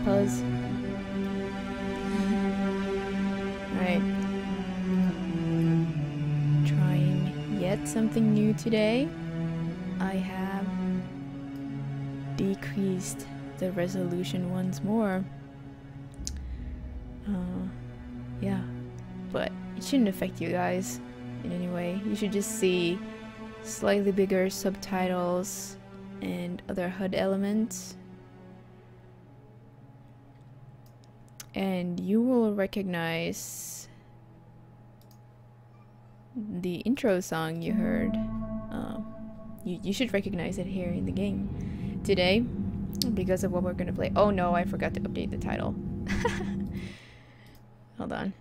Puzz. Alright. Trying yet something new today. I have decreased the resolution once more. Yeah, but it shouldn't affect you guys in any way. You should just see slightly bigger subtitles and other HUD elements, and you will recognize the intro song you heard. You should recognize it here in the game today because of what we're gonna play. Oh no, I forgot to update the title. Hold on.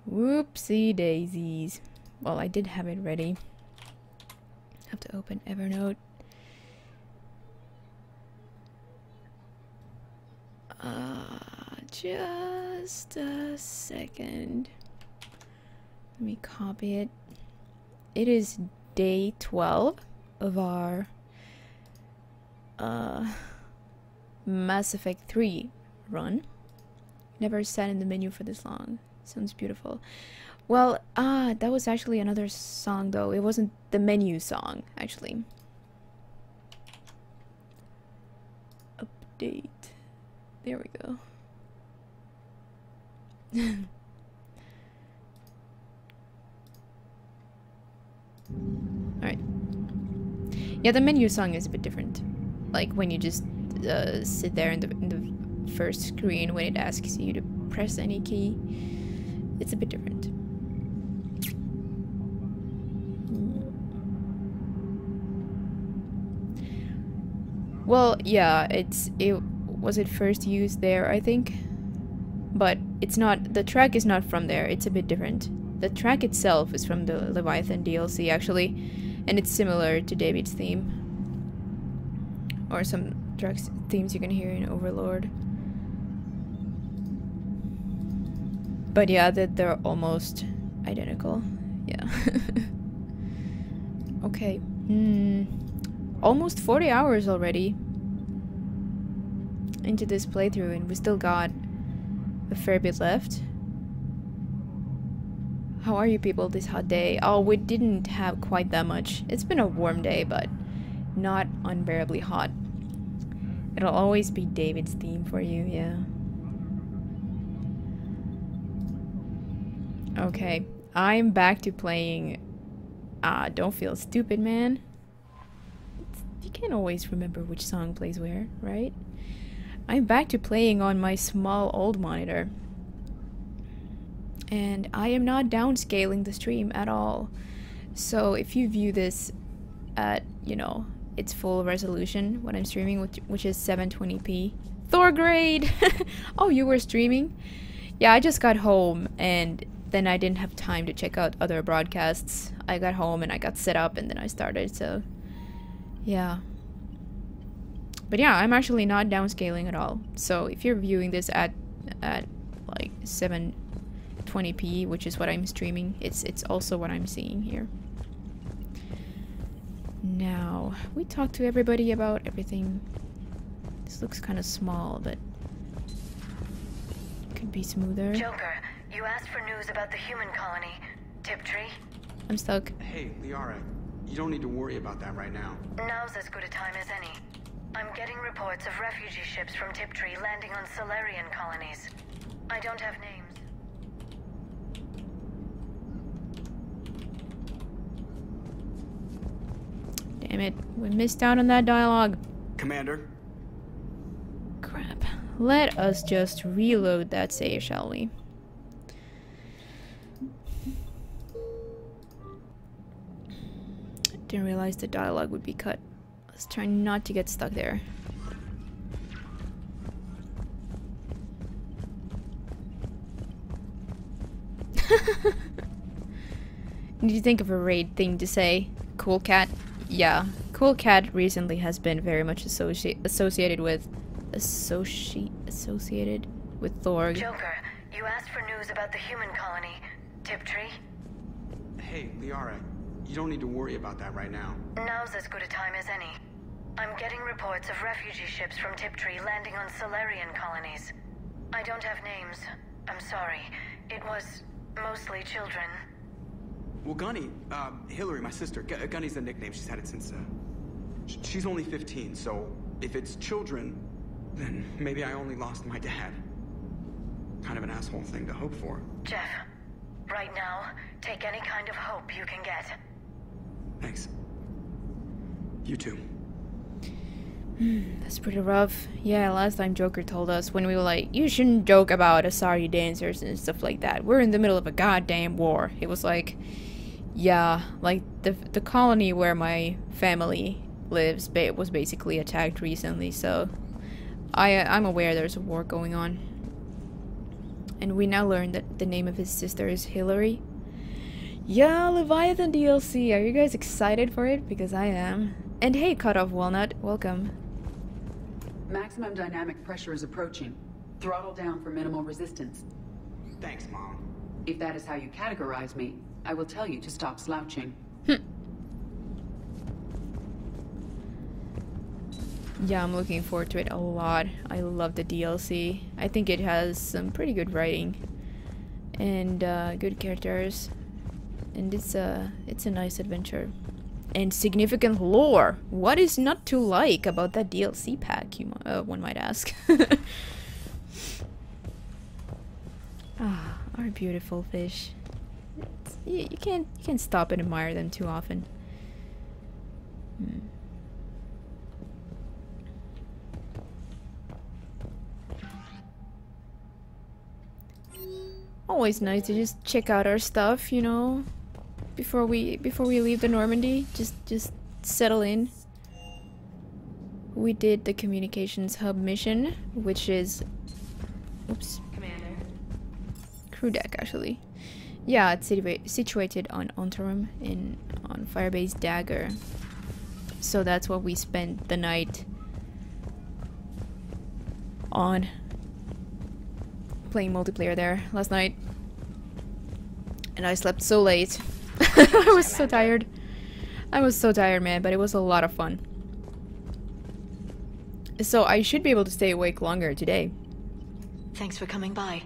Whoopsie daisies. Well, I did have it ready. Have to open Evernote. Just a second. Let me copy it. It is day 12 of our Mass Effect 3 run. Never sat in the menu for this long. Sounds beautiful. Well, that was actually another song though. It wasn't the menu song, actually. Update. There we go. Alright. Yeah, the menu song is a bit different. Like when you just sit there in the first screen when it asks you to press any key. It's a bit different. Well, yeah, it was first used there, I think. But it's not, the track is not from there, it's a bit different. The track itself is from the Leviathan DLC actually, and it's similar to David's theme. Or some tracks themes you can hear in Overlord. But yeah, they're almost identical. Yeah. Okay. Almost 40 hours already into this playthrough, and we still got a fair bit left. How are you people this hot day? Oh, we didn't have quite that much. It's been a warm day, but not unbearably hot. It'll always be David's theme for you, yeah. Okay, I'm back to playing Don't Feel Stupid, Man. You can't always remember which song plays where, right? I'm back to playing on my small old monitor. And I am not downscaling the stream at all. So if you view this at, you know, its full resolution, what I'm streaming, which is 720p. Thorgrade! Oh, you were streaming? Yeah, I just got home and then I didn't have time to check out other broadcasts. I got home and I got set up and then I started, so yeah. But yeah, I'm actually not downscaling at all. So if you're viewing this at like 720p, which is what I'm streaming, it's also what I'm seeing here. Now, we talked to everybody about everything. This looks kind of small, but could be smoother. Joker, you asked for news about the human colony, Tiptree. I'm stuck. Hey, Liara, you don't need to worry about that right now. Now's as good a time as any. I'm getting reports of refugee ships from Tiptree landing on Solarian colonies. I don't have names. Damn it, we missed out on that dialogue. Commander? Crap. Let us just reload that save, shall we? Didn't realize the dialogue would be cut. Let's try not to get stuck there. Did you think of a raid thing to say? Cool Cat? Yeah. Cool Cat recently has been very much associated with associated with Thorg. Joker, you asked for news about the human colony, Tiptree. Hey, Liara, you don't need to worry about that right now. Now's as good a time as any. I'm getting reports of refugee ships from Tiptree landing on Solarian colonies. I don't have names. I'm sorry. It was mostly children. Well, Gunny, Hillary, my sister, Gunny's the nickname. She's had it since, she's only 15, so if it's children, then maybe I only lost my dad. Kind of an asshole thing to hope for. Jeff, right now, take any kind of hope you can get. Thanks. You too. That's pretty rough. Yeah, last time Joker told us when we were like, you shouldn't joke about Asari dancers and stuff like that. We're in the middle of a goddamn war. It was like, yeah, like the colony where my family lives was basically attacked recently, so I'm aware there's a war going on. And we now learned that the name of his sister is Hillary. Yeah, Leviathan DLC. Are you guys excited for it? Because I am. And hey, Cut Off Walnut, welcome. Maximum dynamic pressure is approaching. Throttle down for minimal resistance. Thanks, Mom. If that is how you categorize me, I will tell you to stop slouching. Yeah, I'm looking forward to it a lot. I love the DLC. I think it has some pretty good writing and good characters, and it's a nice adventure and significant lore. What is not to like about that DLC pack? One might ask. Ah, our beautiful fish. You can't stop and admire them too often. Always nice to just check out our stuff, you know, before we leave the Normandy. Just settle in. We did the communications hub mission, which is, oops, Commander. crew deck actually. Yeah, it's situated on Ontarum on Firebase Dagger. So that's what we spent the night on. Playing multiplayer there last night, and I slept so late. I was so tired. I was so tired, man, but it was a lot of fun. So I should be able to stay awake longer today. Thanks for coming by.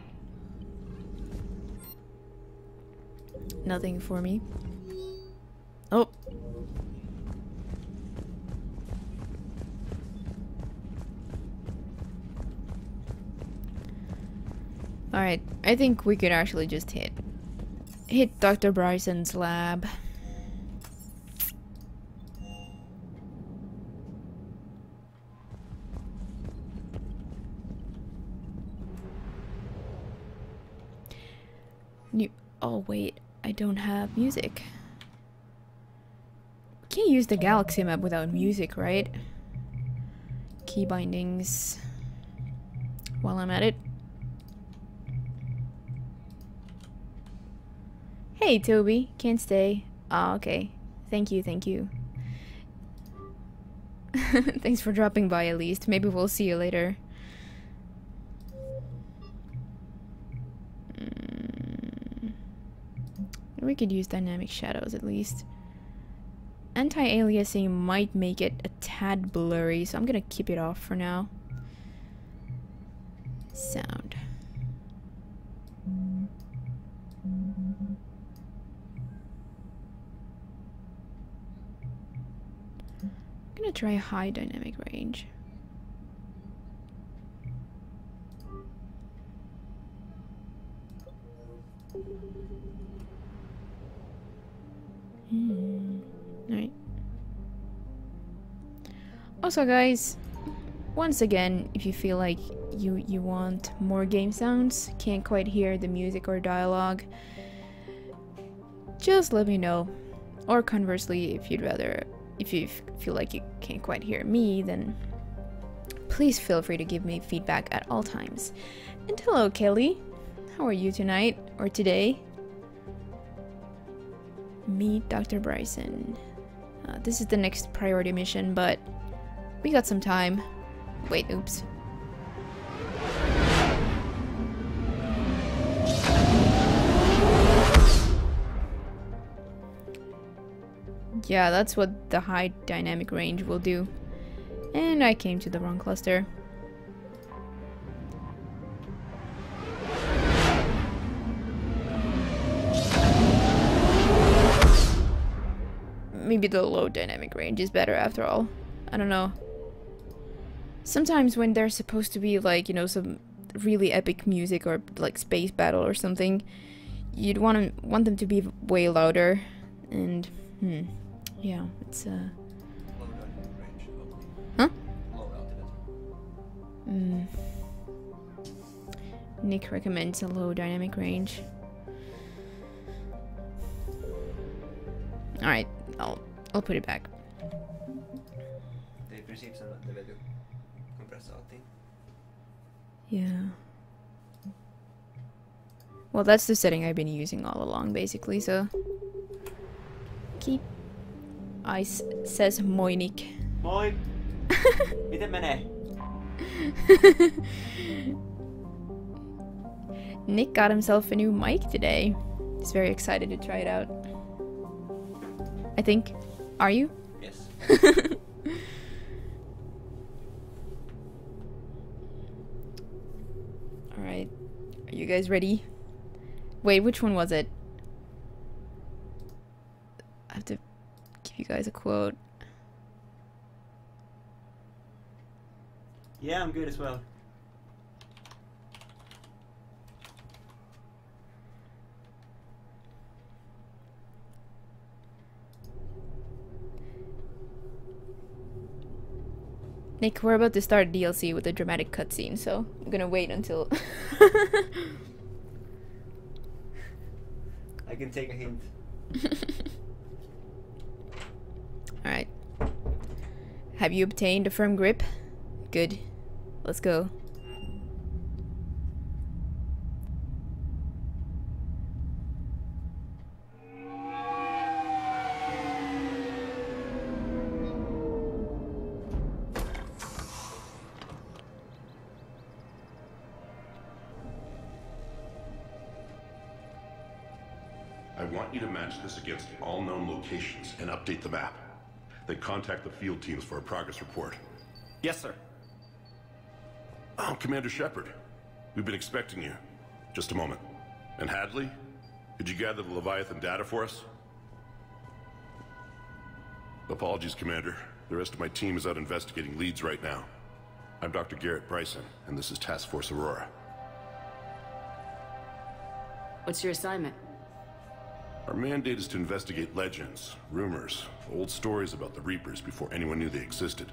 Nothing for me. Oh. Alright, I think we could actually just hit Dr. Bryson's lab. Oh wait, I don't have music. Can't use the Galaxy map without music, right? Key bindings. While I'm at it. Hey, Toby. Can't stay. Oh, okay. Thank you, thank you. Thanks for dropping by at least. Maybe we'll see you later. We could use dynamic shadows at least. Anti-aliasing might make it a tad blurry, so I'm gonna keep it off for now. Sound. I'm gonna try high dynamic range. Alright. Also guys, once again, if you feel like you want more game sounds, can't quite hear the music or dialogue, just let me know. Or conversely, if you feel like you can't quite hear me, then please feel free to give me feedback at all times. And hello Kelly, how are you tonight or today? Meet Dr. Bryson. This is the next priority mission, but we got some time. Wait, oops. Yeah, that's what the high dynamic range will do. And I came to the wrong cluster. Maybe the low dynamic range is better after all. I don't know. Sometimes when there's supposed to be like, you know, some really epic music or like space battle or something, you'd want them to be way louder. And yeah, it's Low dynamic range. huh? Low altitude. Nick recommends a low dynamic range. All right, I'll put it back. Det är i princip som att det vill kompressa allting. Yeah. Well, that's the setting I've been using all along, basically, so... Keep... Ice says Moinik. Moi! Miten menee? Nick got himself a new mic today. He's very excited to try it out. I think. Are you? Yes. Alright. Are you guys ready? Wait, which one was it? I have to give you guys a quote. Yeah, I'm good as well. Nick, we're about to start a DLC with a dramatic cutscene, so I'm gonna wait until... I can take a hint. Alright. Have you obtained a firm grip? Good. Let's go. I want you to match this against all known locations and update the map. Then contact the field teams for a progress report. Yes, sir. Oh, Commander Shepard. We've been expecting you. Just a moment. And Hadley? Could you gather the Leviathan data for us? Apologies, Commander. The rest of my team is out investigating leads right now. I'm Dr. Garrett Bryson, and this is Task Force Aurora. What's your assignment? Our mandate is to investigate legends, rumors, old stories about the Reapers before anyone knew they existed.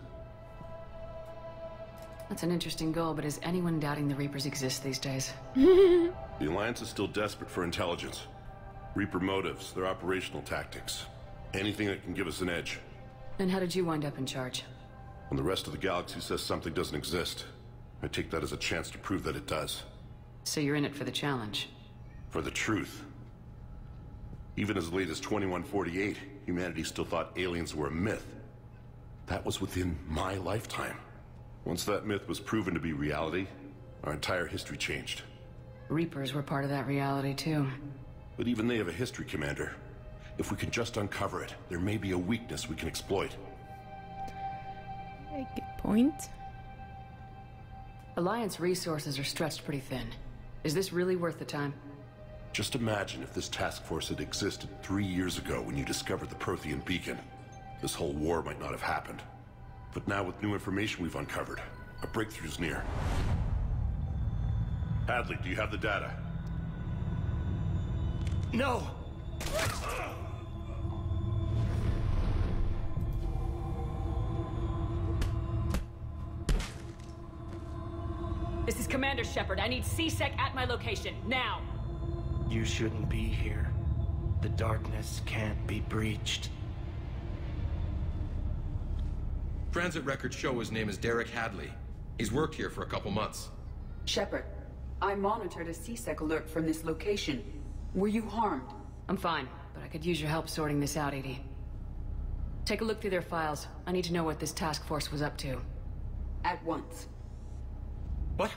That's an interesting goal, but is anyone doubting the Reapers exist these days? The Alliance is still desperate for intelligence. Reaper motives, their operational tactics. Anything that can give us an edge. And how did you wind up in charge? When the rest of the galaxy says something doesn't exist, I take that as a chance to prove that it does. So you're in it for the challenge? For the truth. Even as late as 2148, humanity still thought aliens were a myth. That was within my lifetime. Once that myth was proven to be reality, our entire history changed. Reapers were part of that reality, too. But even they have a history, Commander. If we can just uncover it, there may be a weakness we can exploit. A good point. Alliance resources are stretched pretty thin. Is this really worth the time? Just imagine if this task force had existed 3 years ago when you discovered the Prothean beacon. This whole war might not have happened. But now with new information we've uncovered, a breakthrough's near. Hadley, do you have the data? No! This is Commander Shepard. I need C-Sec at my location, now! You shouldn't be here. The darkness can't be breached. Transit records show his name is Derek Hadley. He's worked here for a couple months. Shepard, I monitored a C-Sec alert from this location. Were you harmed? I'm fine, but I could use your help sorting this out, EDI. Take a look through their files. I need to know what this task force was up to. At once. What?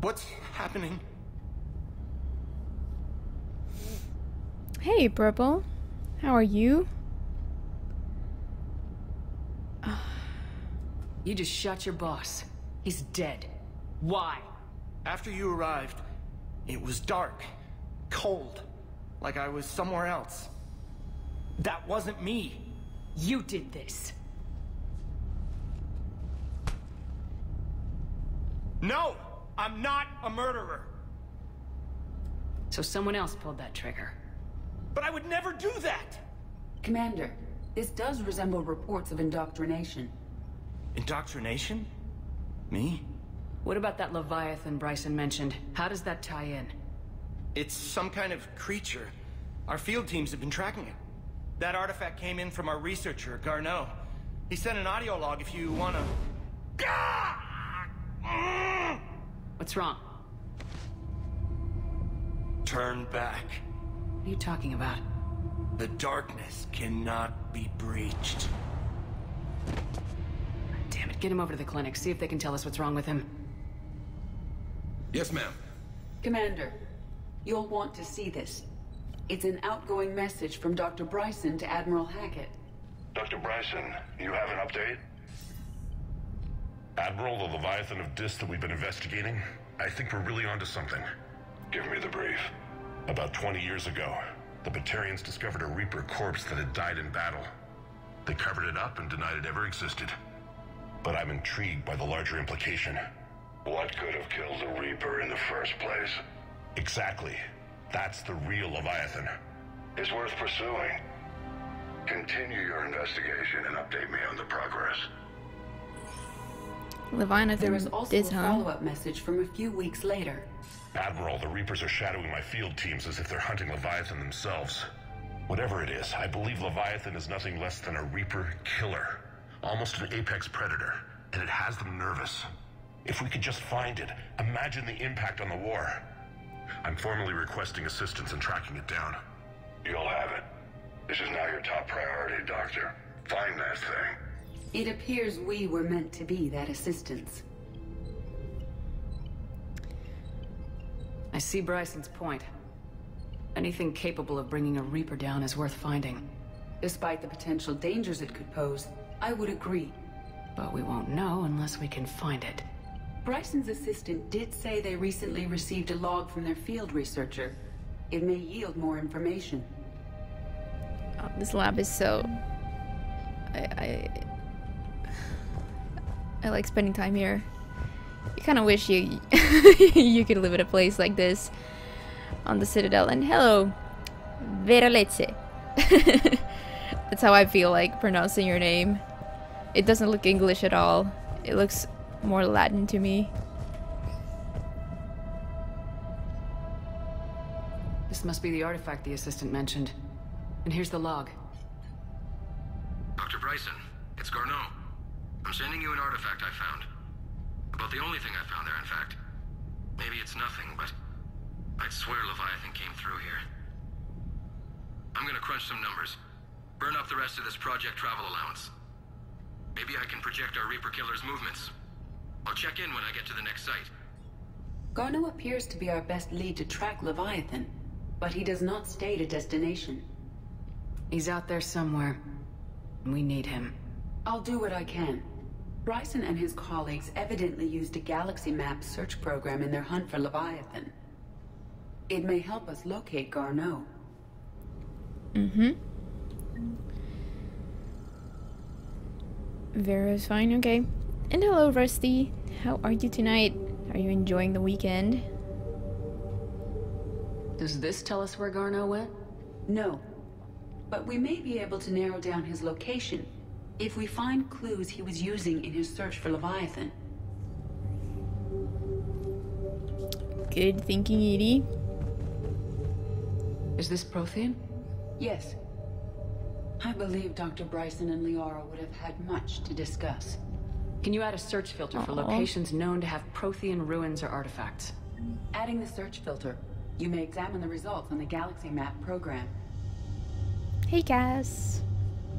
What's happening? Hey, Purple. How are you? You just shot your boss. He's dead. Why? After you arrived, it was dark, cold, like I was somewhere else. That wasn't me. You did this. No! I'm not a murderer! So someone else pulled that trigger. But I would never do that! Commander, this does resemble reports of indoctrination. Indoctrination? Me? What about that Leviathan Bryson mentioned? How does that tie in? It's some kind of creature. Our field teams have been tracking it. That artifact came in from our researcher, Garneau. He sent an audio log if you wanna... What's wrong? Turn back. What are you talking about? The darkness cannot be breached. Damn it, get him over to the clinic. See if they can tell us what's wrong with him. Yes, ma'am. Commander, you'll want to see this. It's an outgoing message from Dr. Bryson to Admiral Hackett. Dr. Bryson, you have an update? Admiral, the Leviathan of Dis that we've been investigating, I think we're really onto something. Give me the brief. About 20 years ago, the Batarians discovered a Reaper corpse that had died in battle. They covered it up and denied it ever existed. But I'm intrigued by the larger implication. What could have killed the Reaper in the first place? Exactly. That's the real Leviathan. It's worth pursuing. Continue your investigation and update me on the progress. Leviathan There was also did, a huh? follow-up message from a few weeks later. Admiral, the Reapers are shadowing my field teams as if they're hunting Leviathan themselves. Whatever it is, I believe Leviathan is nothing less than a Reaper killer. Almost an apex predator, and it has them nervous. If we could just find it, imagine the impact on the war. I'm formally requesting assistance in tracking it down. You'll have it. This is now your top priority, Doctor. Find that thing. It appears we were meant to be that assistance. I see Bryson's point. Anything capable of bringing a Reaper down is worth finding. Despite the potential dangers it could pose, I would agree. But we won't know unless we can find it. Bryson's assistant did say they recently received a log from their field researcher. It may yield more information. Oh, this lab is so... I like spending time here. You kind of wish you you could live at a place like this on the Citadel. And hello, Veroletse. That's how I feel like pronouncing your name. It doesn't look English at all. It looks more Latin to me. This must be the artifact the assistant mentioned. And here's the log. Dr. Bryson, it's Garneau. I'm sending you an artifact I found. About the only thing I found there, in fact. Maybe it's nothing, but I'd swear Leviathan came through here. I'm gonna crunch some numbers. Burn up the rest of this project travel allowance. Maybe I can project our Reaper killer's movements. I'll check in when I get to the next site. Garneau appears to be our best lead to track Leviathan, but he does not state a destination. He's out there somewhere. We need him. I'll do what I can. Bryson and his colleagues evidently used a galaxy map search program in their hunt for Leviathan. It may help us locate Garneau. Mm-hmm. Vera's fine, okay. And hello, Rusty. How are you tonight? Are you enjoying the weekend? Does this tell us where Garneau went? No. But we may be able to narrow down his location if we find clues he was using in his search for Leviathan. Good thinking, Edie. Is this Prothean? Yes. I believe Dr. Bryson and Liara would have had much to discuss. Can you add a search filter for locations known to have Prothean ruins or artifacts? Adding the search filter, you may examine the results on the galaxy map program. Hey, Cass.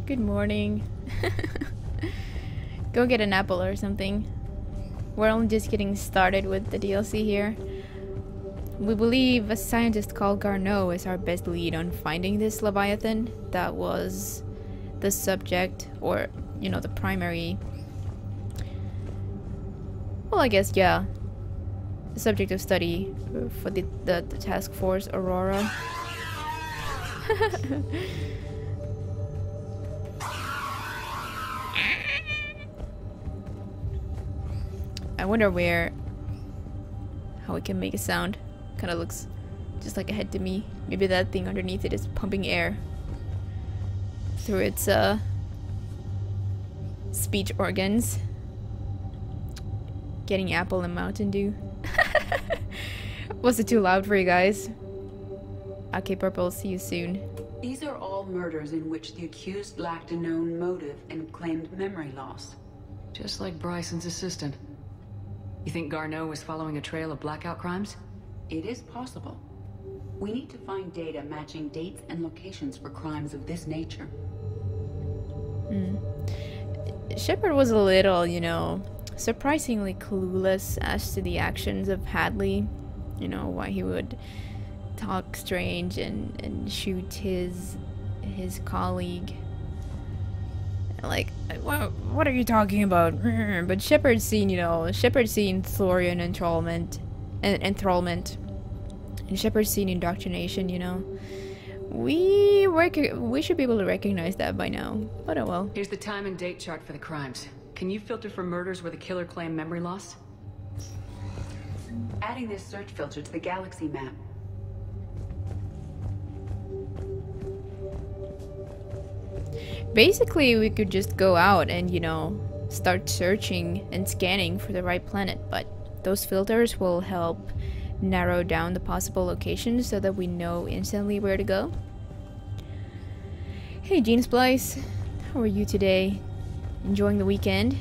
Good morning. Go get an apple or something. We're only just getting started with the DLC here. We believe a scientist called Garneau is our best lead on finding this Leviathan. That was the subject, or, you know, the primary Well, I guess, yeah. The subject of study for the task force Aurora. I wonder how it can make a sound. Kind of looks just like a head to me. Maybe that thing underneath it is pumping air through its speech organs. Getting apple and Mountain Dew. Was it too loud for you guys? Okay, Purple, see you soon. These are all murders in which the accused lacked a known motive and claimed memory loss. Just like Bryson's assistant. You think Garneau was following a trail of blackout crimes? It is possible. We need to find data matching dates and locations for crimes of this nature. Shepard was a little, you know, surprisingly clueless as to the actions of Hadley. You know, why he would talk strange and shoot his colleague. Like, what are you talking about? But Shepard's seen, you know, Shepard's seen Thorian enthrallment, and Shepard's seen indoctrination, you know. We should be able to recognize that by now, but oh well. Here's the time and date chart for the crimes. Can you filter for murders where the killer claimed memory loss? Adding this search filter to the galaxy map. Basically, we could just go out and, you know, start searching and scanning for the right planet, but those filters will help narrow down the possible locations so that we know instantly where to go. Hey, Gene Splice, how are you today? Enjoying the weekend?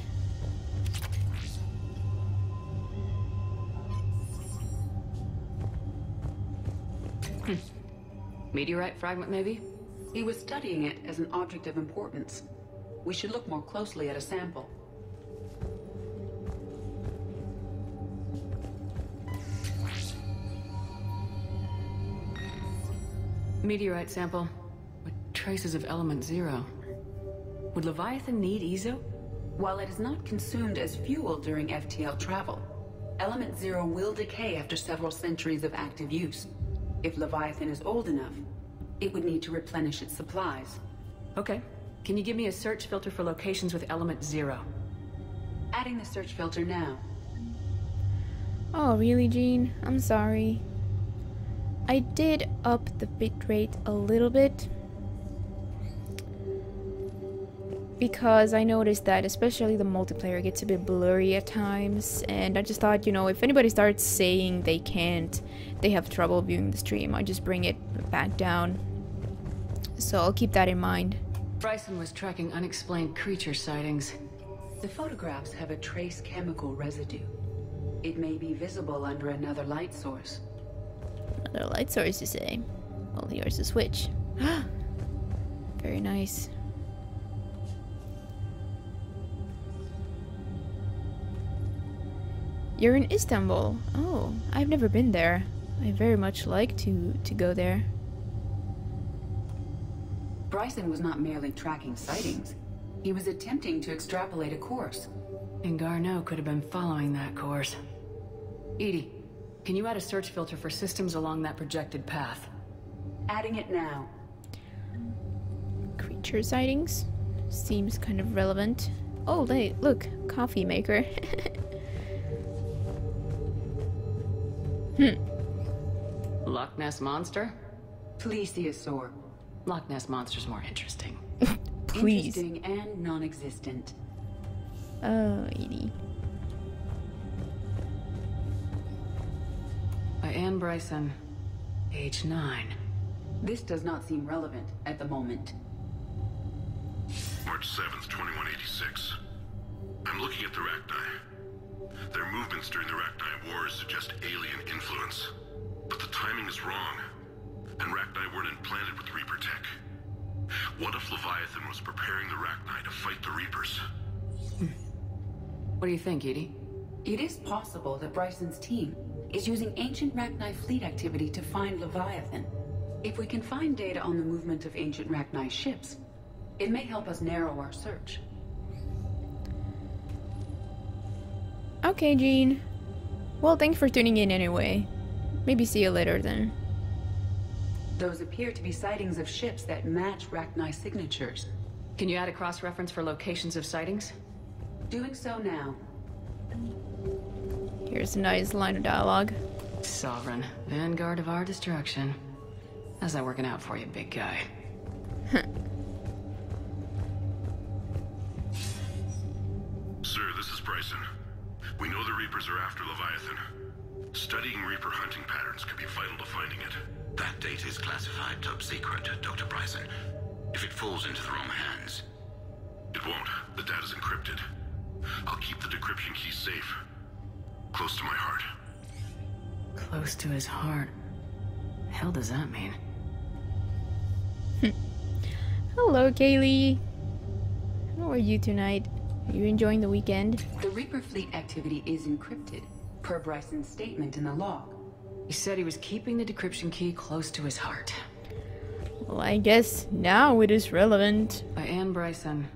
Meteorite fragment, maybe? He was studying it as an object of importance. We should look more closely at a sample. Meteorite sample with traces of element 0. Would Leviathan need Ezo? While it is not consumed as fuel during FTL travel, element 0 will decay after several centuries of active use. If Leviathan is old enough, it would need to replenish its supplies. Okay. Can you give me a search filter for locations with element 0? Adding the search filter now. Oh, really, Gene? I'm sorry. I did up the bitrate a little bit because I noticed that especially the multiplayer gets a bit blurry at times, and I just thought, you know, if anybody starts saying they have trouble viewing the stream, I just bring it back down. So I'll keep that in mind. Bryson was tracking unexplained creature sightings. The photographs have a trace chemical residue. It may be visible under another light source. Another light source, you say? Well, here's the switch. Very nice. You're in Istanbul. Oh, I've never been there. I very much like to go there. Bryson was not merely tracking sightings. He was attempting to extrapolate a course. And Garneau could have been following that course. EDI, can you add a search filter for systems along that projected path? Adding it now. Creature sightings? Seems kind of relevant. Oh, look, coffee maker. Loch Ness Monster? Plesiosaur. Loch Ness Monster's more interesting. Please. Interesting and non-existent. Oh, Edie. By Anne Bryson, age 9. This does not seem relevant at the moment. March 7th, 2186. I'm looking at the Rachni. Their movements during the Rachni Wars suggest alien influence. But the timing is wrong. And Rachni weren't implanted with Reaper tech. What if Leviathan was preparing the Rachni to fight the Reapers? What do you think, Edie? It is possible that Bryson's team is using ancient Rachni fleet activity to find Leviathan. If we can find data on the movement of ancient Rachni ships, it may help us narrow our search. Okay, Jean. Well, thanks for tuning in anyway. Maybe see you later then. Those appear to be sightings of ships that match Rachni signatures. Can you add a cross-reference for locations of sightings? Doing so now. Here's a nice line of dialogue. Sovereign, vanguard of our destruction. How's that working out for you, big guy? Sir, this is Bryson. We know the Reapers are after Leviathan. Studying Reaper hunting patterns could be vital to finding it. That data is classified top secret, Dr. Bryson. If it falls into the wrong hands... It won't. The data's encrypted. I'll keep the decryption key safe. Close to my heart. Close to his heart. The hell does that mean? Hello, Kaylee. How are you tonight? Are you enjoying the weekend? The Reaper fleet activity is encrypted, per Bryson's statement in the log. He said he was keeping the decryption key close to his heart. Well, I guess now it is relevant. By Anne Bryson,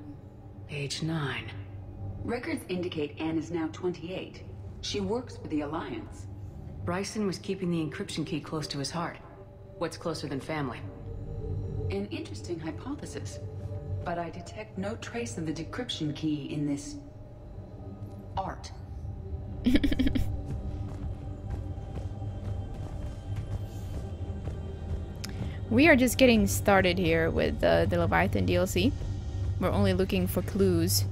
age 9. Records indicate Anne is now 28. She works for the Alliance. Bryson was keeping the encryption key close to his heart. What's closer than family? An interesting hypothesis. But I detect no trace of the decryption key in this... art. We are just getting started here with the Leviathan DLC. We're only looking for clues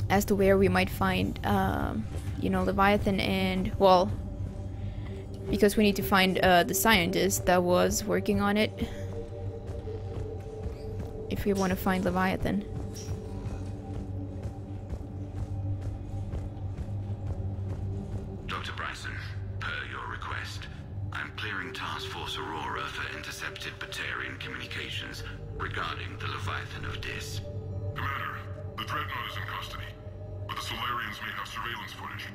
as to where we might find, you know, Leviathan and, well, because we need to find the scientist that was working on it if we want to find Leviathan. Dr. Bryson, per your request, I'm clearing Task Force Aurora for intercepted Batarian communications regarding the Leviathan of Dis. Commander, the Dreadnought is in custody, but the Solarians may have surveillance footage.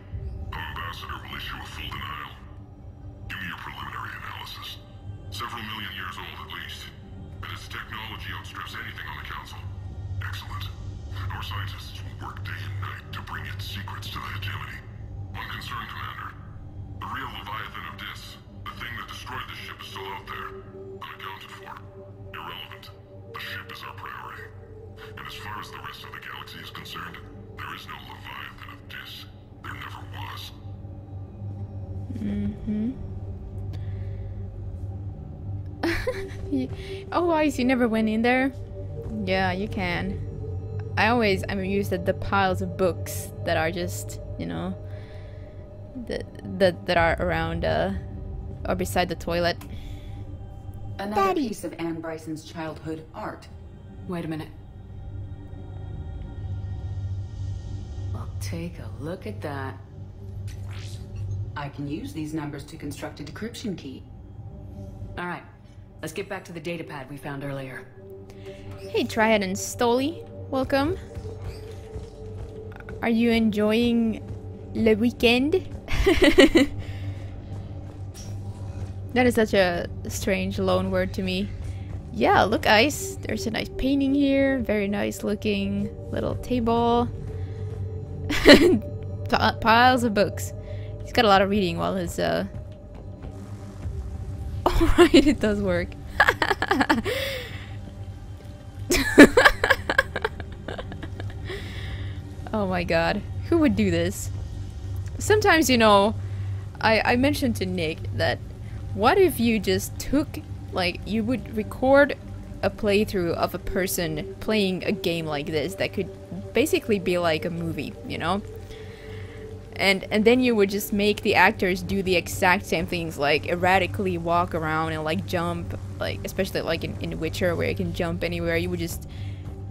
Our ambassador will issue a full denial. Give me your preliminary analysis. Several million years old at least, and its technology outstrips anything on the Council. Excellent. Our scientists will work day and night to bring its secrets to the hegemony. One concern, Commander. The real Leviathan of Dis, the thing that destroyed the ship, is still out there, unaccounted for. Irrelevant. The ship is our priority. And as far as the rest of the galaxy is concerned, there is no Leviathan of Dis. There never was. Oh, Ice, you never went in there? Yeah, you can. I'm amused at the piles of books that are just, you know, that are around or beside the toilet. Another piece of Anne Bryson's childhood art. Wait a minute. Well, take a look at that. I can use these numbers to construct a decryption key. All right, let's get back to the data pad we found earlier. Hey, Triad and Stoli, welcome. Are you enjoying le weekend? That is such a strange loan word to me. Yeah, look, Ice. There's a nice painting here. Very nice looking little table. Piles of books. He's got a lot of reading while his, Alright, it does work. Oh my god. Who would do this? Sometimes, you know, I mentioned to Nick that what if you just took, like, you would record a playthrough of a person playing a game like this that could basically be like a movie, you know? And then you would just make the actors do the exact same things, like erratically walk around and like jump, like especially like in Witcher where you can jump anywhere. You would just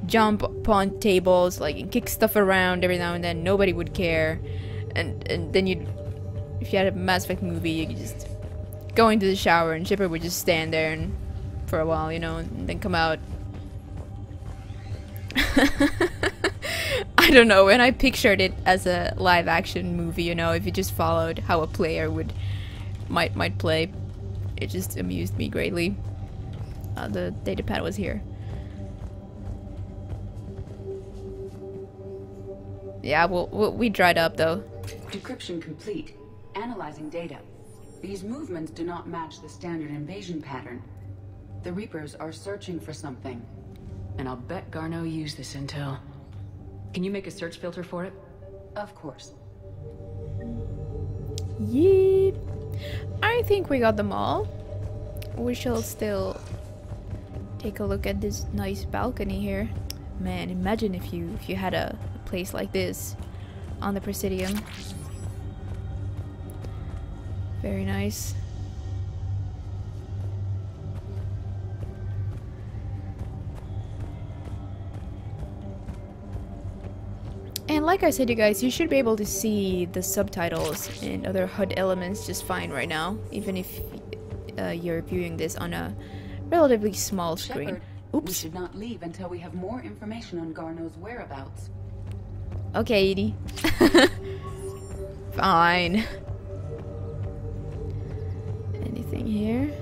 jump upon tables, like, and kick stuff around every now and then. Nobody would care. And then you'd, if you had a Mass Effect movie, you could just go into the shower and Shepard would just stand there and for a while, you know, and then come out. I don't know, and I pictured it as a live action movie, you know, if you just followed how a player might play. It just amused me greatly. The datapad was here. Yeah, we dried up though. Decryption complete. Analyzing data. These movements do not match the standard invasion pattern. The Reapers are searching for something. And I'll bet Garneau used this intel. Can you make a search filter for it? Of course. Yep. I think we got them all. We shall still take a look at this nice balcony here. Man, imagine if you had a place like this on the Presidium. Very nice. And like I said, you guys, you should be able to see the subtitles and other HUD elements just fine right now, even if you're viewing this on a relatively small screen. Shepard, oops. We should not leave until we have more information on Garneau's whereabouts. Okay, Edie. Fine. Anything here?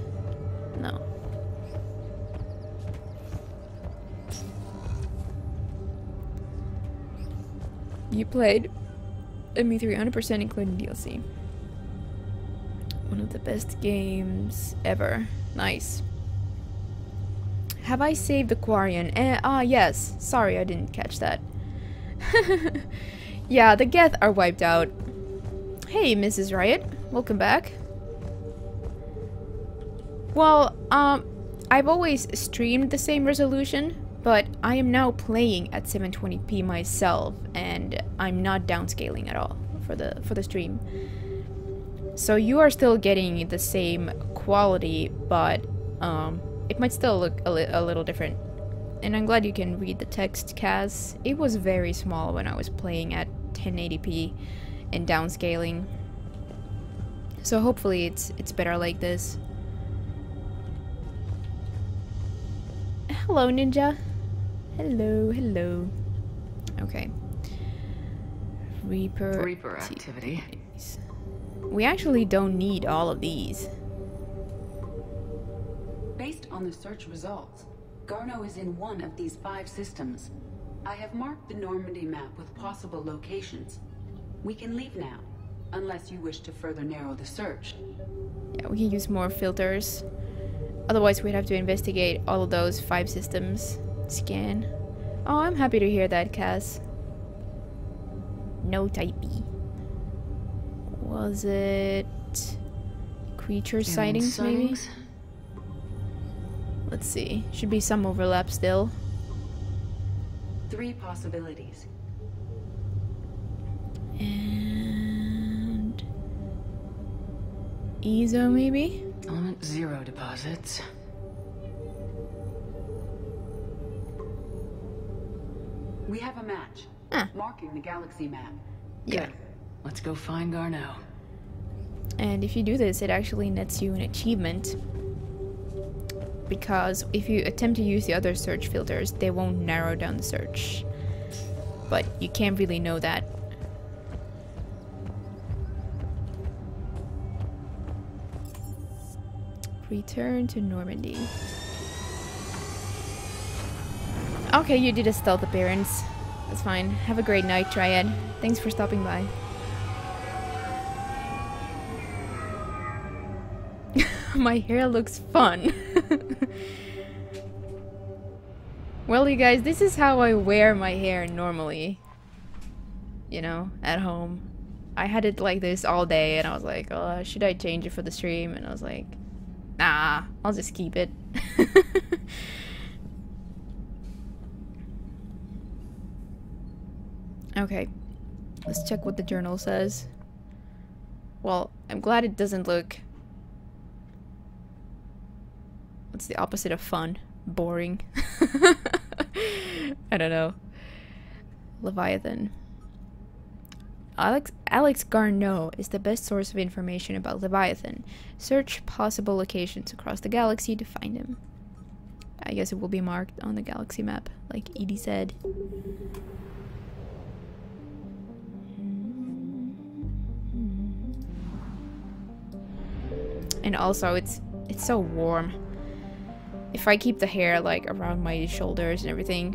No. You played ME3 100% including DLC. One of the best games ever. Nice. Have I saved the Quarian? Yes. Sorry, I didn't catch that. Yeah, the Geth are wiped out. Hey, Mrs. Riot. Welcome back. Well, I've always streamed the same resolution, but I am now playing at 720p myself, and I'm not downscaling at all for the stream. So you are still getting the same quality, but it might still look a little different. And I'm glad you can read the text, Kaz. It was very small when I was playing at 1080p and downscaling. So hopefully it's better like this. Hello, Ninja. Hello. Okay. Reaper activity. We actually don't need all of these. Based on the search results, Garneau is in one of these 5 systems. I have marked the Normandy map with possible locations. We can leave now, unless you wish to further narrow the search. Yeah, we can use more filters. Otherwise, we'd have to investigate all of those 5 systems. Scan. Oh, I'm happy to hear that, Cass. No typey. Was it creature sightings, maybe? Let's see. Should be some overlap still. 3 possibilities. And Ezo, maybe? Element 0 deposits. We have a match. Ah. Marking the galaxy map. Yeah. Good. Let's go find Garneau. And if you do this, it actually nets you an achievement. Because if you attempt to use the other search filters, they won't narrow down the search. But you can't really know that. Return to Normandy. Okay, you did a stealth appearance. That's fine. Have a great night, Triad. Thanks for stopping by. My hair looks fun. Well, you guys, this is how I wear my hair normally. You know, at home. I had it like this all day, and I was like, oh, should I change it for the stream? And I was like, nah, I'll just keep it. Okay, let's check what the journal says. Well, I'm glad it doesn't look... What's the opposite of fun? Boring. I don't know. Leviathan. Alex Garneau is the best source of information about Leviathan. Search possible locations across the galaxy to find him. I guess it will be marked on the galaxy map, like Edie said. And also, it's so warm. If I keep the hair like around my shoulders and everything,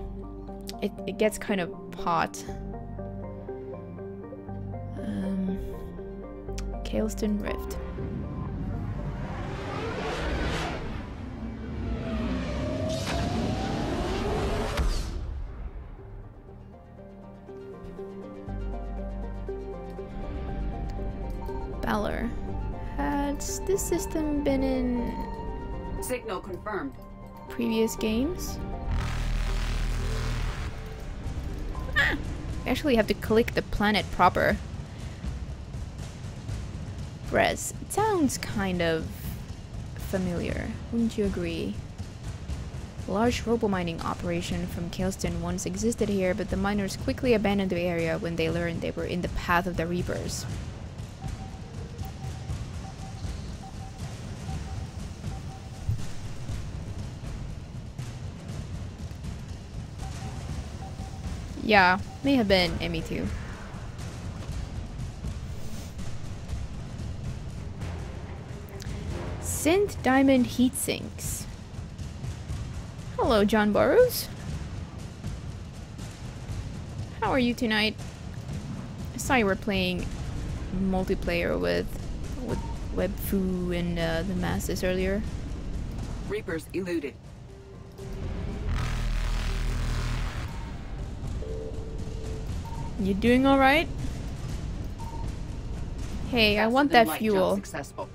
it gets kind of hot. Kaelston Rift. Valor. Has this system been in Signal confirmed. previous games? Ah! I actually have to click the planet proper. Brez. It sounds kind of familiar, wouldn't you agree? A large robo-mining operation from Kaelston once existed here, but the miners quickly abandoned the area when they learned they were in the path of the Reapers. Yeah, may have been ME2. Synth Diamond Heat Sinks. Hello, John Burrows. How are you tonight? I saw you were playing multiplayer with Webfu and the Masses earlier. Reapers eluded. You doing alright? Hey, I want that fuel. Successful.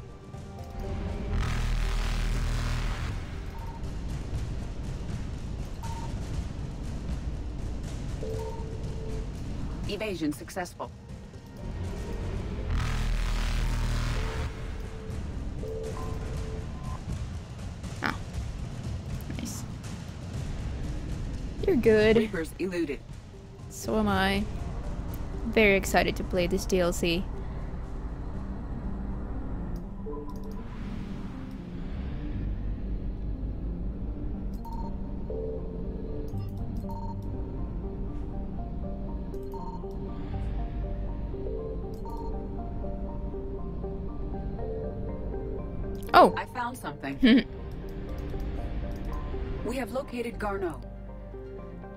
Evasion successful. Oh. Nice. You're good. Reapers eluded. So am I. Very excited to play this DLC. Oh! I found something. We have located Garneau.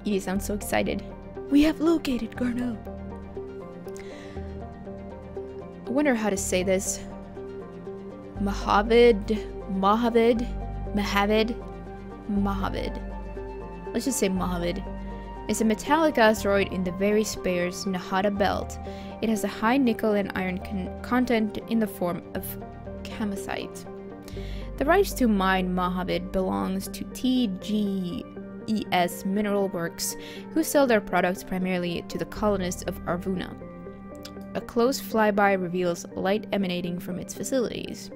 You sound so excited. We have located Garneau. I wonder how to say this. Mahavid. Let's just say Mahavid. It's a metallic asteroid in the very sparse Nahada belt. It has a high nickel and iron content in the form of kamacite. The rights to mine Mahavid belongs to TGES Mineral Works, who sell their products primarily to the colonists of Arvuna. A close flyby reveals light emanating from its facilities.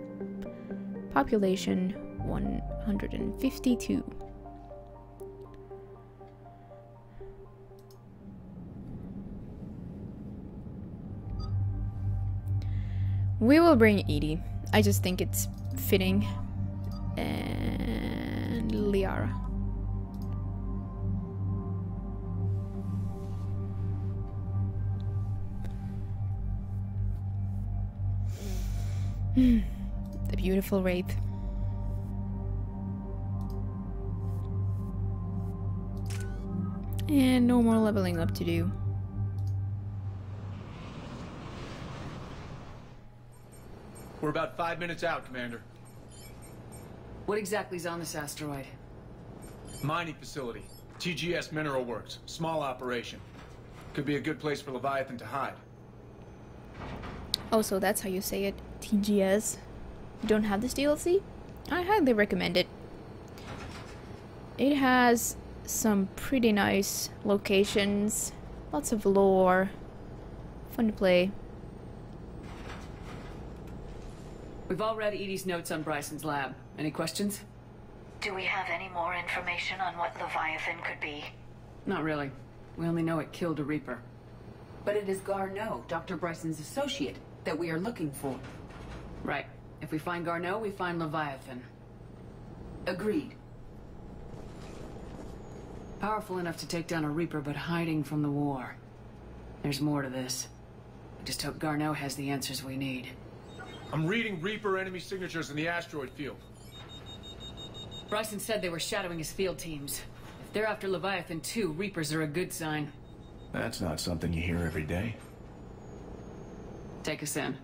Population 152. We will bring Edie. I just think it's fitting. And Liara. The beautiful Wraith. And no more leveling up to do. We're about 5 minutes out, Commander. What exactly is on this asteroid? Mining facility. TGS Mineral Works. Small operation. Could be a good place for Leviathan to hide. Oh, so that's how you say it. TGS. You don't have this DLC? I highly recommend it. It has some pretty nice locations. Lots of lore. Fun to play. We've all read Edie's notes on Bryson's lab. Any questions? Do we have any more information on what Leviathan could be? Not really. We only know it killed a Reaper. But it is Garneau, Dr. Bryson's associate, that we are looking for. Right. If we find Garneau, we find Leviathan. Agreed. Powerful enough to take down a Reaper, but hiding from the war. There's more to this. I just hope Garneau has the answers we need. I'm reading Reaper enemy signatures in the asteroid field. Bryson said they were shadowing his field teams. If they're after Leviathan too, Reapers are a good sign. That's not something you hear every day. Take us in.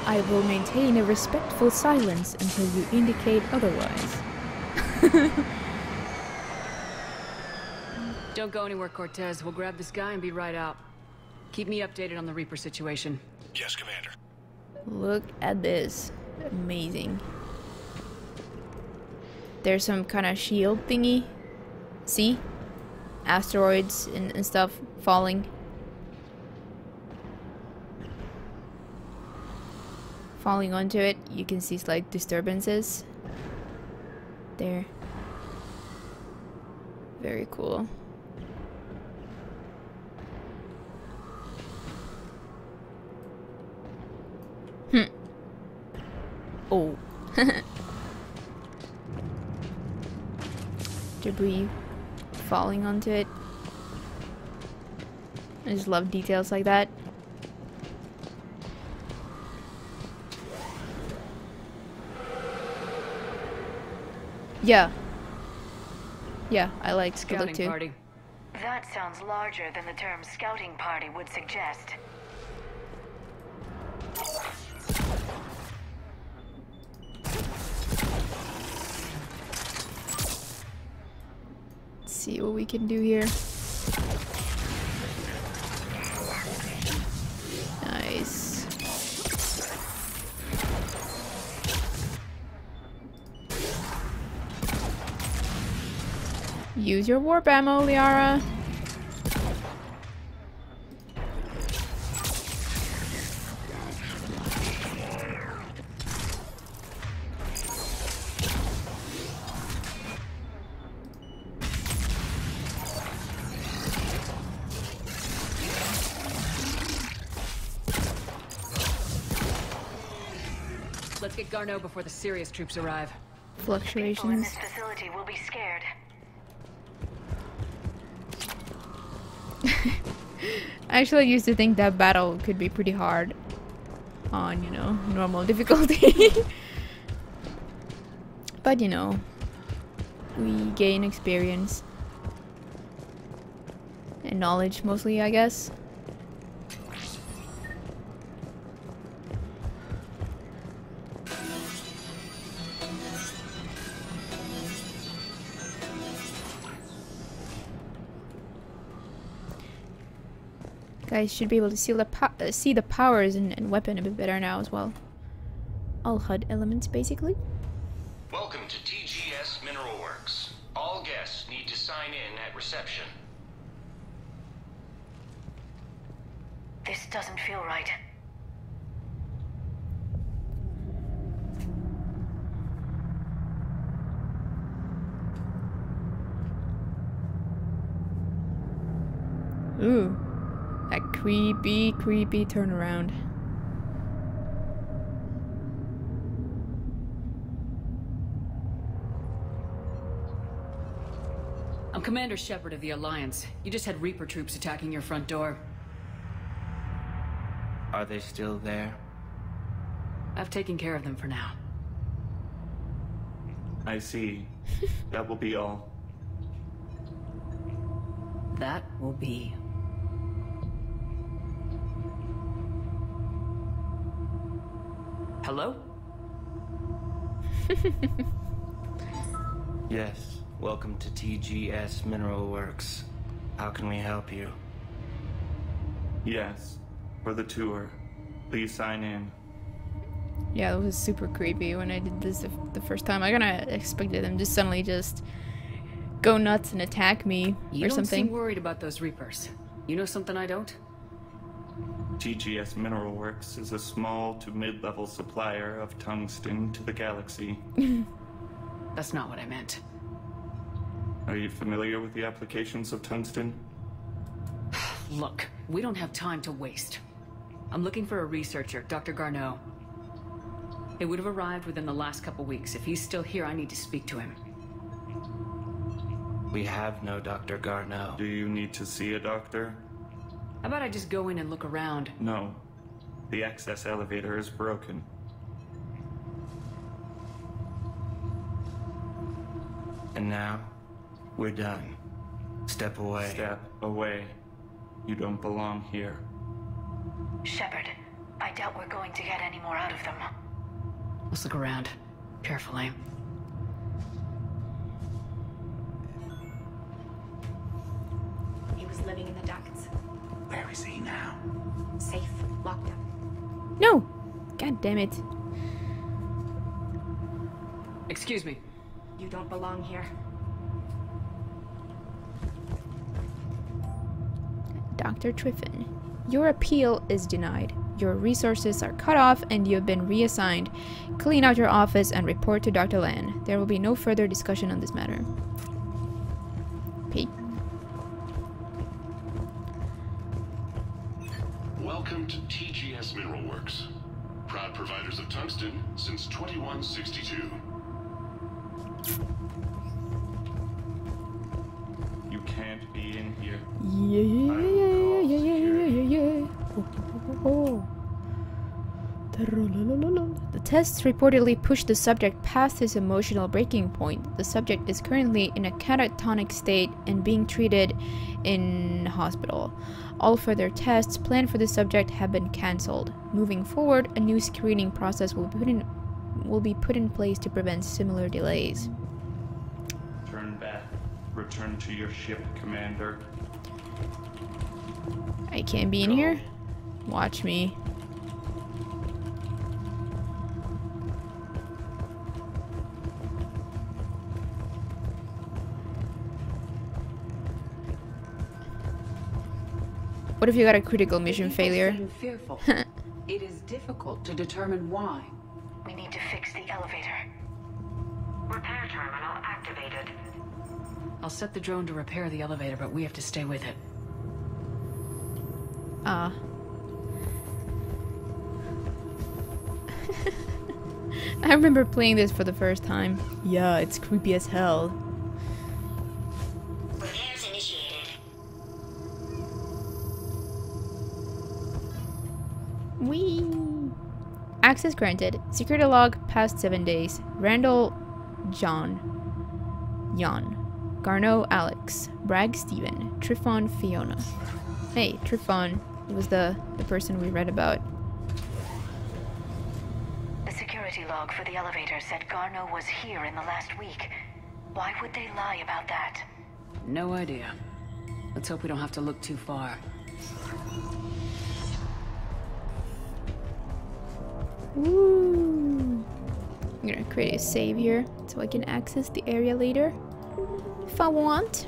I will maintain a respectful silence until you indicate otherwise. Don't go anywhere, Cortez. We'll grab this guy and be right out. Keep me updated on the Reaper situation. Yes, Commander. Look at this. Amazing. There's some kind of shield thingy. See? Asteroids and stuff falling. Falling onto it, you can see slight disturbances. There. Very cool. Oh. Debris falling onto it. I just love details like that. Yeah. Yeah, I like the look too. Party. That sounds larger than the term scouting party would suggest. Let's see what we can do here. Nice. Use your warp ammo, Liara. Let's get Garneau before the serious troops arrive. People in Fluctuations. this facility will be scared. I actually used to think that battle could be pretty hard on, you know, normal difficulty. But, you know, we gain experience and knowledge mostly, I guess. Guys should be able to see the powers and weapon a bit better now as well. All HUD elements, basically. Welcome to TGS Mineral Works. All guests need to sign in at reception. This doesn't feel right. Ooh. That creepy turnaround. I'm Commander Shepard of the Alliance. You just had Reaper troops attacking your front door. Are they still there? I've taken care of them for now. I see. That will be all. That will be. Hello? Yes. Welcome to TGS Mineral Works. How can we help you? Yes. For the tour. Please sign in. Yeah, that was super creepy when I did this the first time. I kinda expected them to suddenly just go nuts and attack me You or don't something. seem worried about those Reapers. You know something I don't? TGS Mineral Works is a small to mid-level supplier of tungsten to the galaxy. That's not what I meant. Are you familiar with the applications of tungsten? Look, we don't have time to waste. I'm looking for a researcher, Dr. Garneau. It would have arrived within the last couple weeks. If he's still here, I need to speak to him. We have no Dr. Garneau. Do you need to see a doctor? How about I just go in and look around? No. The access elevator is broken. And now, we're done. Step away. Step away. You don't belong here. Shepard, I doubt we're going to get any more out of them. Let's look around. Carefully. He was living in the ducts. Where is he now? Safe. Locked up. No! God damn it. Excuse me. You don't belong here. Dr. Triffin, your appeal is denied. Your resources are cut off and you have been reassigned. Clean out your office and report to Dr. Lan. There will be no further discussion on this matter. Pete. Welcome to TGS Mineral Works. Proud providers of tungsten since 2162. You can't be in here. Yeah. The tests reportedly pushed the subject past his emotional breaking point. The subject is currently in a catatonic state and being treated in hospital. All further tests planned for the subject have been cancelled. Moving forward, a new screening process will be put in place to prevent similar delays. Turn back. Return to your ship, Commander. I can't be in here? Watch me. What if you got a critical mission failure? Fearful. It is difficult to determine why. We need to fix the elevator. Repair terminal activated. I'll set the drone to repair the elevator, but we have to stay with it. I remember playing this for the first time. Yeah, it's creepy as hell. Repairs initiated. Whee! Access granted. Security log past 7 days. Randall, John. Jan. Garneau, Alex. Bragg, Steven. Triffon, Fiona. Hey, Triffon was the person we read about. The security log for the elevator said Garneau was here in the last week. Why would they lie about that? No idea. Let's hope we don't have to look too far. Woo! I'm gonna create a save here so I can access the area later if I want.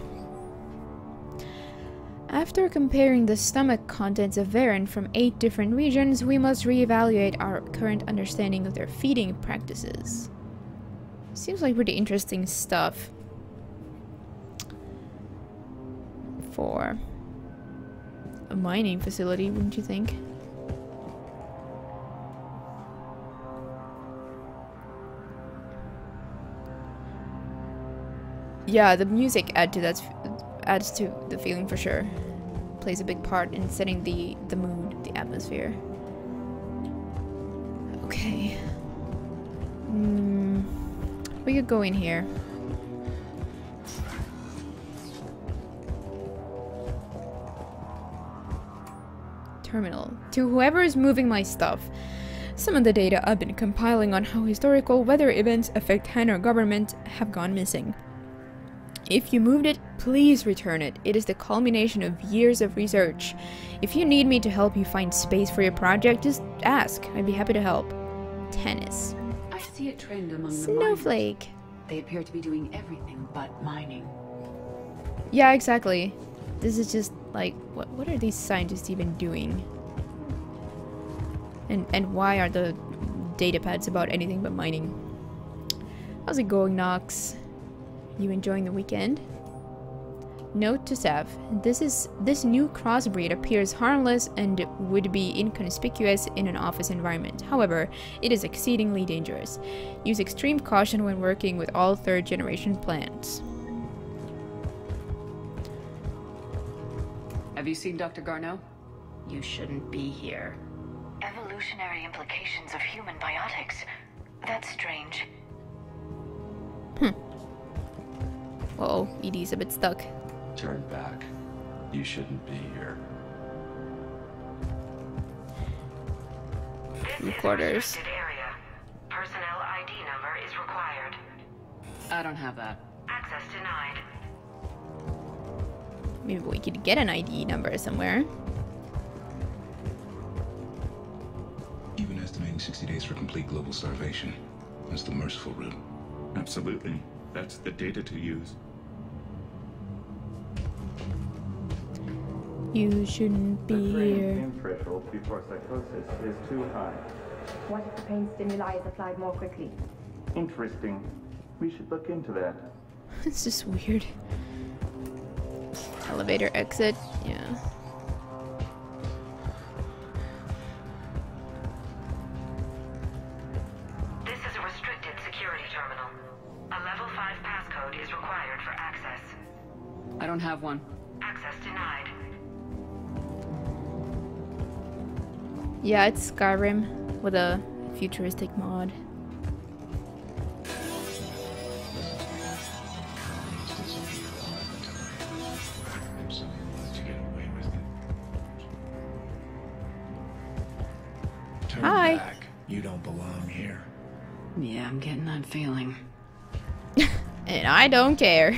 After comparing the stomach contents of Varen from 8 different regions, we must reevaluate our current understanding of their feeding practices. Seems like pretty interesting stuff for a mining facility, wouldn't you think? Yeah, the music adds to the feeling for sure. Plays a big part in setting the mood, the atmosphere. Okay. We could go in here. Terminal. To whoever is moving my stuff. Some of the data I've been compiling on how historical weather events affect Hanar government have gone missing. If you moved it, please return it. It is the culmination of years of research. If you need me to help you find space for your project, just ask. I'd be happy to help. Tennis. I see a trend among the Snowflake. miners. They appear to be doing everything but mining. Yeah, exactly. This is just like, what are these scientists even doing? And why are the data pads about anything but mining? How's it going, Nox? You enjoying the weekend? Note to Sav, this new crossbreed appears harmless and would be inconspicuous in an office environment. However, it is exceedingly dangerous. Use extreme caution when working with all 3rd generation plants. Have you seen Dr. Garneau? You shouldn't be here. Evolutionary implications of human biotics. That's strange. Uh-oh, ED's a bit stuck. Turn back. You shouldn't be here. Quarters. Restricted area. Personnel ID number is required. I don't have that. Access denied. Maybe we could get an ID number somewhere. Even estimating 60 days for complete global starvation. That's the merciful route. Absolutely. That's the data to use. You shouldn't be here. Pain threshold before psychosis is too high. What if the pain stimuli is applied more quickly? Interesting. We should look into that. It's just weird. Elevator exit, yeah. This is a restricted security terminal. A level 5 passcode is required for access. I don't have one. Access denied. Yeah, it's Skyrim with a futuristic mod. Hi. Back. You don't belong here. Yeah, I'm getting that feeling. And I don't care.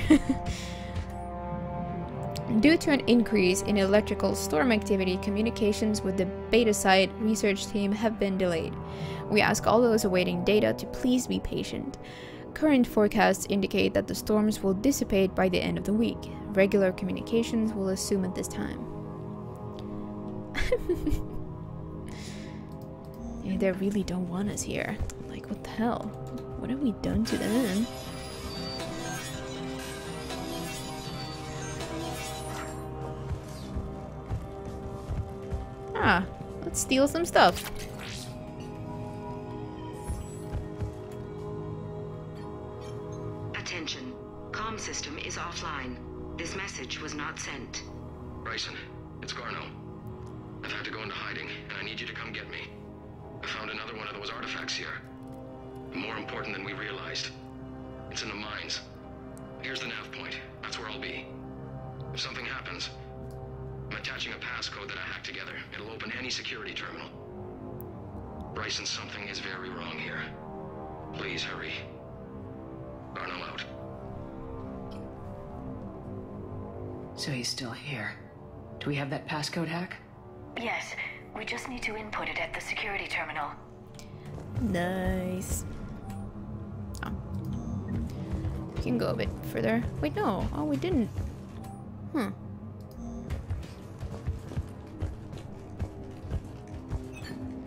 Due to an increase in electrical storm activity, communications with the beta site research team have been delayed. We ask all those awaiting data to please be patient. Current forecasts indicate that the storms will dissipate by the end of the week. Regular communications will assume at this time. They really don't want us here. Like, what the hell? What have we done to them? Ah, let's steal some stuff. Attention. Comm system is offline. This message was not sent. Bryson, it's Garno. I've had to go into hiding, and I need you to come get me. I found another one of those artifacts here. More important than we realized. It's in the mines. Here's the nav point. That's where I'll be. If something happens, I'm attaching a passcode that I hacked together. It'll open any security terminal. Bryson, something is very wrong here. Please hurry. Garno out. So he's still here. Do we have that passcode hack? Yes, we just need to input it at the security terminal. Nice. Oh. We can go a bit further. Wait, no. Oh, we didn't.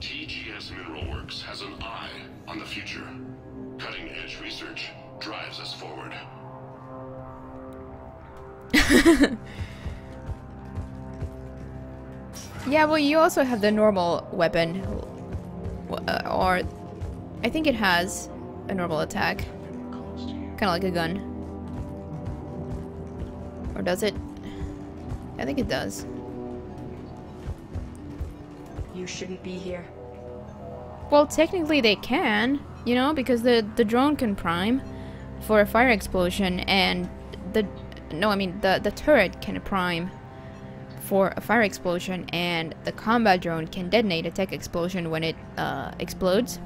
TGS Mineral Works has an eye on the future. Cutting-edge research drives us forward. Yeah, well, you also have the normal weapon. Or I think it has a normal attack. Kind of like a gun. Or does it? I think it does. You shouldn't be here. Well, technically they can, you know, because the drone can prime for a fire explosion, and the turret can prime for a fire explosion, and the combat drone can detonate a tech explosion when it explodes.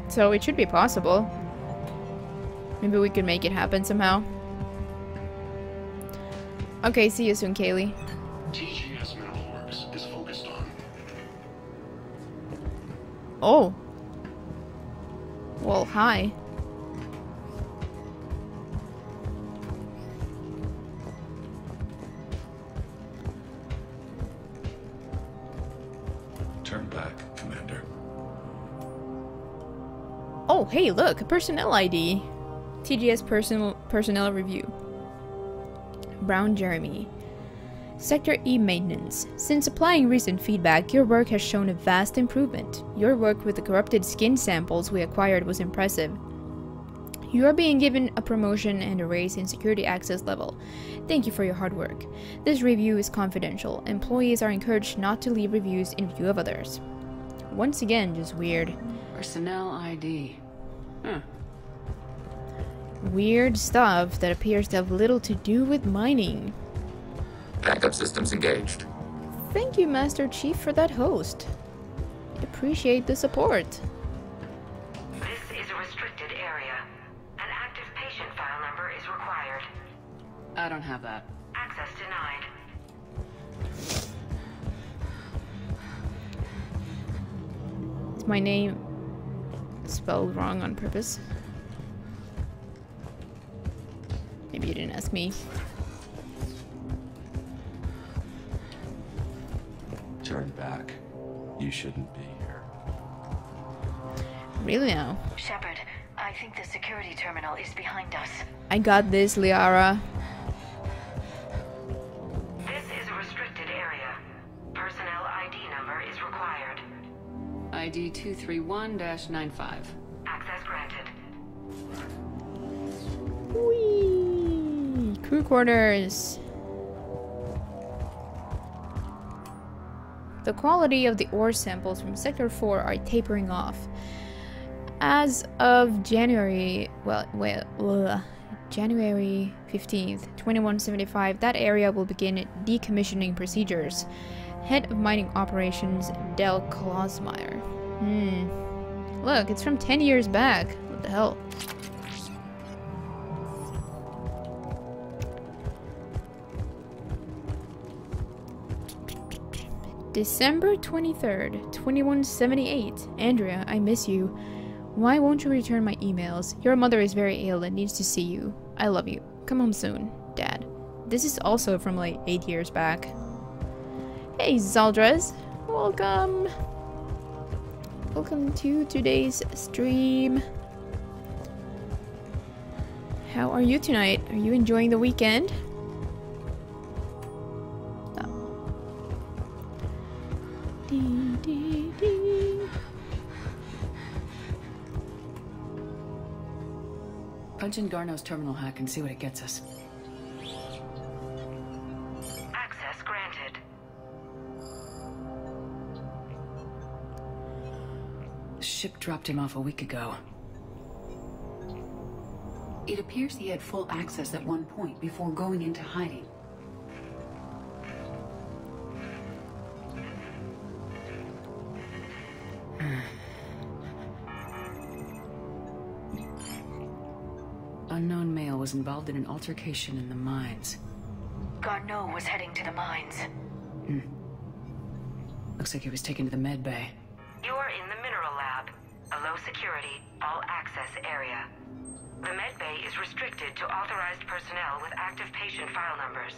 So it should be possible. Maybe we could make it happen somehow. Okay, see you soon, Kaylee. TGS Mineral Works is focused on. Oh. Well, hi. Turn back, Commander. Oh, hey, look, a personnel ID. TGS personnel review. Brown Jeremy. Sector E maintenance. Since applying recent feedback, your work has shown a vast improvement. Your work with the corrupted skin samples we acquired was impressive. You are being given a promotion and a raise in security access level. Thank you for your hard work. This review is confidential. Employees are encouraged not to leave reviews in view of others. Once again, just weird. Personnel ID. Huh. Weird stuff that appears to have little to do with mining. Backup systems engaged. Thank you, Master Chief, for that host. Appreciate the support. This is a restricted area. An active patient file number is required. I don't have that. Access denied. Is my name spelled wrong on purpose? Maybe you didn't ask me. Turn back. You shouldn't be here. Really now? Shepard, I think the security terminal is behind us. I got this, Liara. This is a restricted area. Personnel ID number is required. ID 231-95. Access granted. Whee! Crew quarters. The quality of the ore samples from Sector 4 are tapering off. As of January 15th, 2175, that area will begin decommissioning procedures. Head of Mining Operations, Del Klausmeyer. Look, it's from 10 years back. What the hell? December 23rd, 2178. Andrea, I miss you. Why won't you return my emails? Your mother is very ill and needs to see you. I love you. Come home soon, Dad. This is also from like 8 years back. Hey, Zaldres. Welcome. Welcome to today's stream. How are you tonight? Are you enjoying the weekend? Punch in Garneau's terminal hack and see what it gets us. Access granted. The ship dropped him off a week ago. It appears he had full access at one point before going into hiding. Unknown male was involved in an altercation in the mines. Garneau was heading to the mines. Looks like he was taken to the med bay. You are in the mineral lab, a low security, all access area. The med bay is restricted to authorized personnel with active patient file numbers.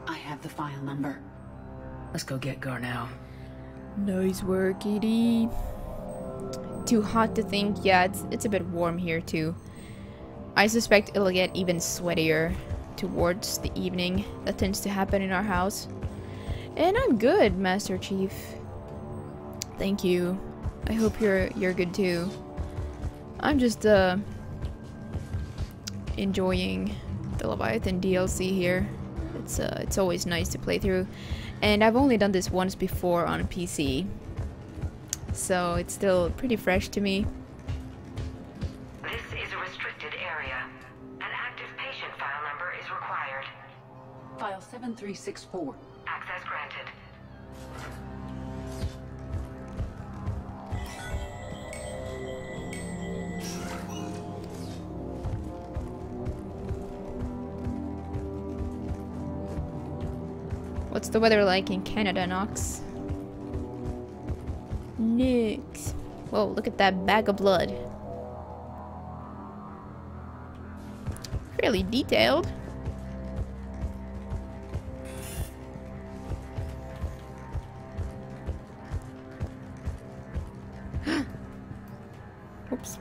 I have the file number. Let's go get Garneau. Nice work, Edie. Too hot to think. Yeah, it's a bit warm here too. I suspect it'll get even sweatier towards the evening. That tends to happen in our house. And I'm good, Master Chief. Thank you. I hope you're good too. I'm just enjoying the Leviathan DLC here. It's always nice to play through. And I've only done this once before on PC. So it's still pretty fresh to me. This is a restricted area. An active patient file number is required. File 7364. Access granted. What's the weather like in Canada, Nox? Nix. Whoa, look at that bag of blood. Fairly detailed. Oops.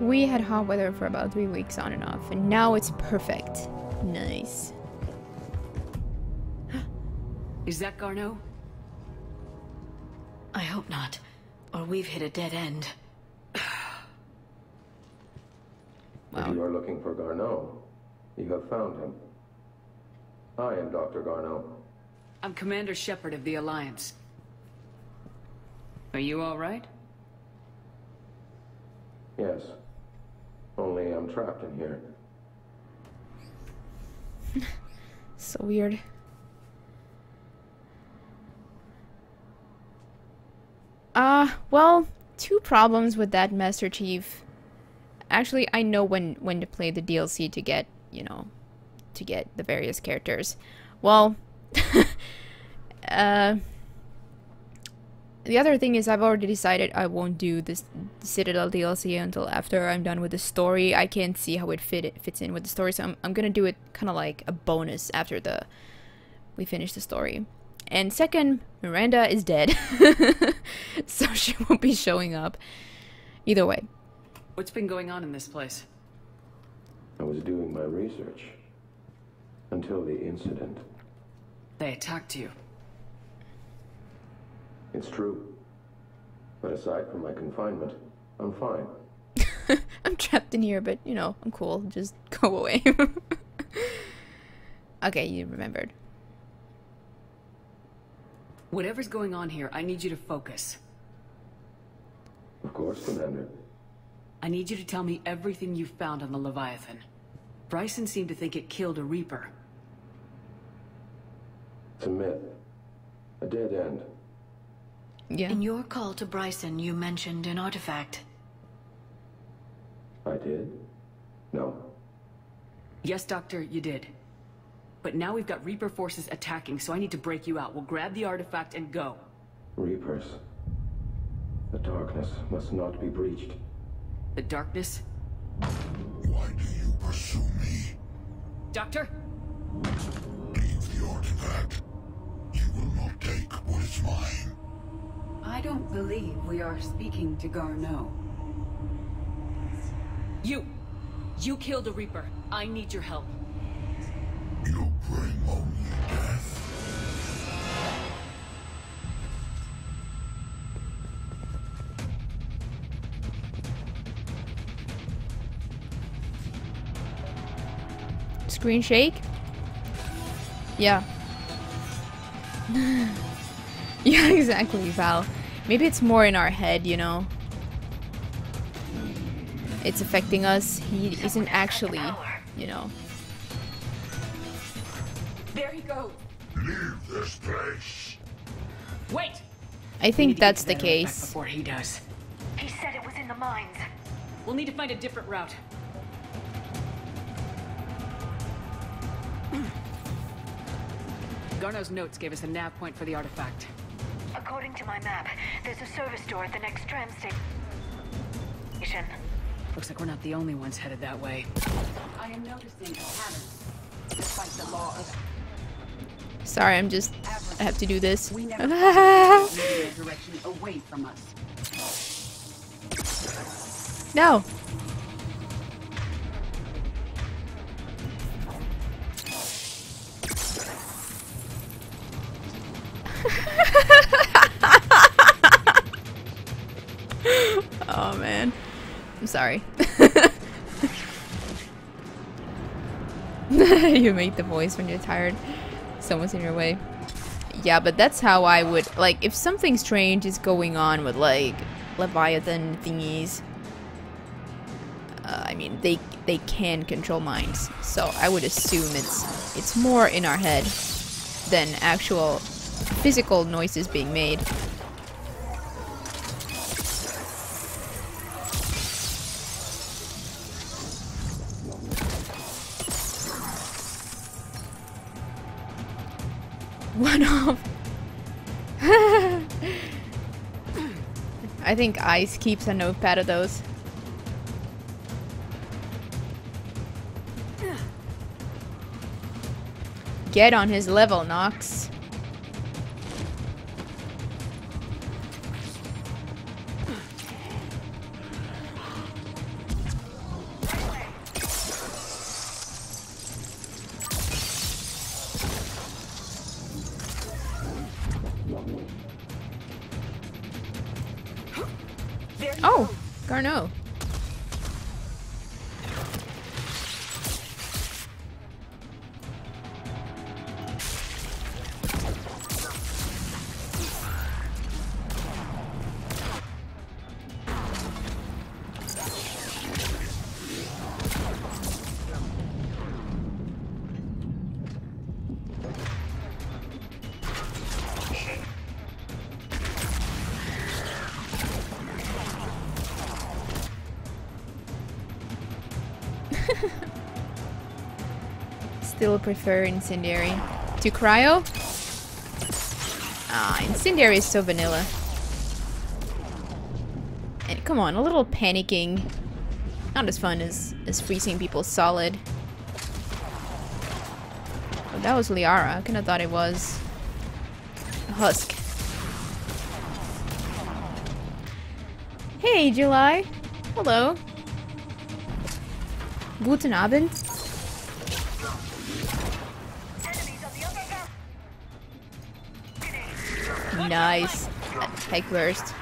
We had hot weather for about 3 weeks on and off, and now it's perfect. Nice. Is that Garneau? I hope not, or we've hit a dead end. out. If you are looking for Garneau, you have found him. I am Dr. Garneau. I'm Commander Shepard of the Alliance. Are you all right? Yes. Only I'm trapped in here. So weird. Well, two problems with that, Master Chief. Actually, I know when to play the DLC to get, you know, to get the various characters. Well, the other thing is I've already decided I won't do this Citadel DLC until after I'm done with the story. I can't see how it fits in with the story, so I'm gonna do it kind of like a bonus after we finish the story. And second, Miranda is dead, so she won't be showing up. Either way. What's been going on in this place? I was doing my research. Until the incident. They attacked you. It's true. But aside from my confinement, I'm fine. I'm trapped in here, but, you know, I'm cool. Just go away. Okay, you remembered. Whatever's going on here, I need you to focus. Of course, Commander. I need you to tell me everything you found on the Leviathan. Bryson seemed to think it killed a Reaper. It's a myth. A dead end. Yeah. In your call to Bryson, you mentioned an artifact. I did? No. Yes, Doctor, you did. But now we've got Reaper forces attacking, so I need to break you out. We'll grab the artifact and go. Reapers. The darkness must not be breached. The darkness? Why do you pursue me? Doctor? Leave the artifact. You will not take what is mine. I don't believe we are speaking to Garneau. You killed a Reaper. I need your help. You bring only death. Screen shake? Yeah. Yeah, exactly, Val. Maybe it's more in our head, you know? It's affecting us. He isn't actually, you know. There he goes. Leave this place. Wait! I think that's the case. Before he does. He said it was in the mines. We'll need to find a different route. Garneau's notes gave us a nav point for the artifact. According to my map, there's a service door at the next tram station. Looks like we're not the only ones headed that way. I am noticing a pattern. Despite the law of... Sorry, I have to do this. We never direction away from us. No. Oh man. I'm sorry. You make the voice when you're tired. Someone's in your way. Yeah, but that's how I would, like, if something strange is going on with, like, Leviathan thingies, I mean, they can control minds, so I would assume it's more in our head than actual physical noises being made. One off. I think Ice keeps a notepad of those. Get on his level, Nox. Oh, Garneau. Still prefer Incendiary to Cryo. Ah, Incendiary is so vanilla. And come on, a little panicking. Not as fun as freezing people solid. Oh, that was Liara. I kinda thought it was a Husk. Hey, July. Hello. Guten Abend. Nice. Peg burst.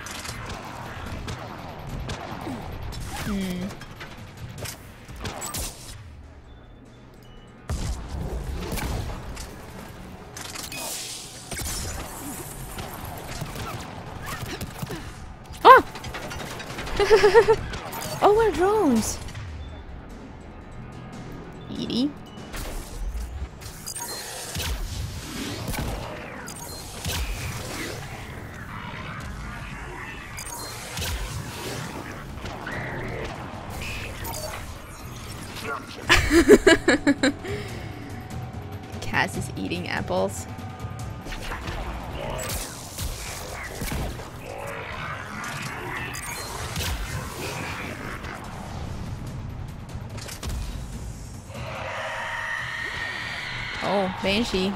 Oh! Oh, what are drones? Edie. Cass is eating apples. Oh, Banshee.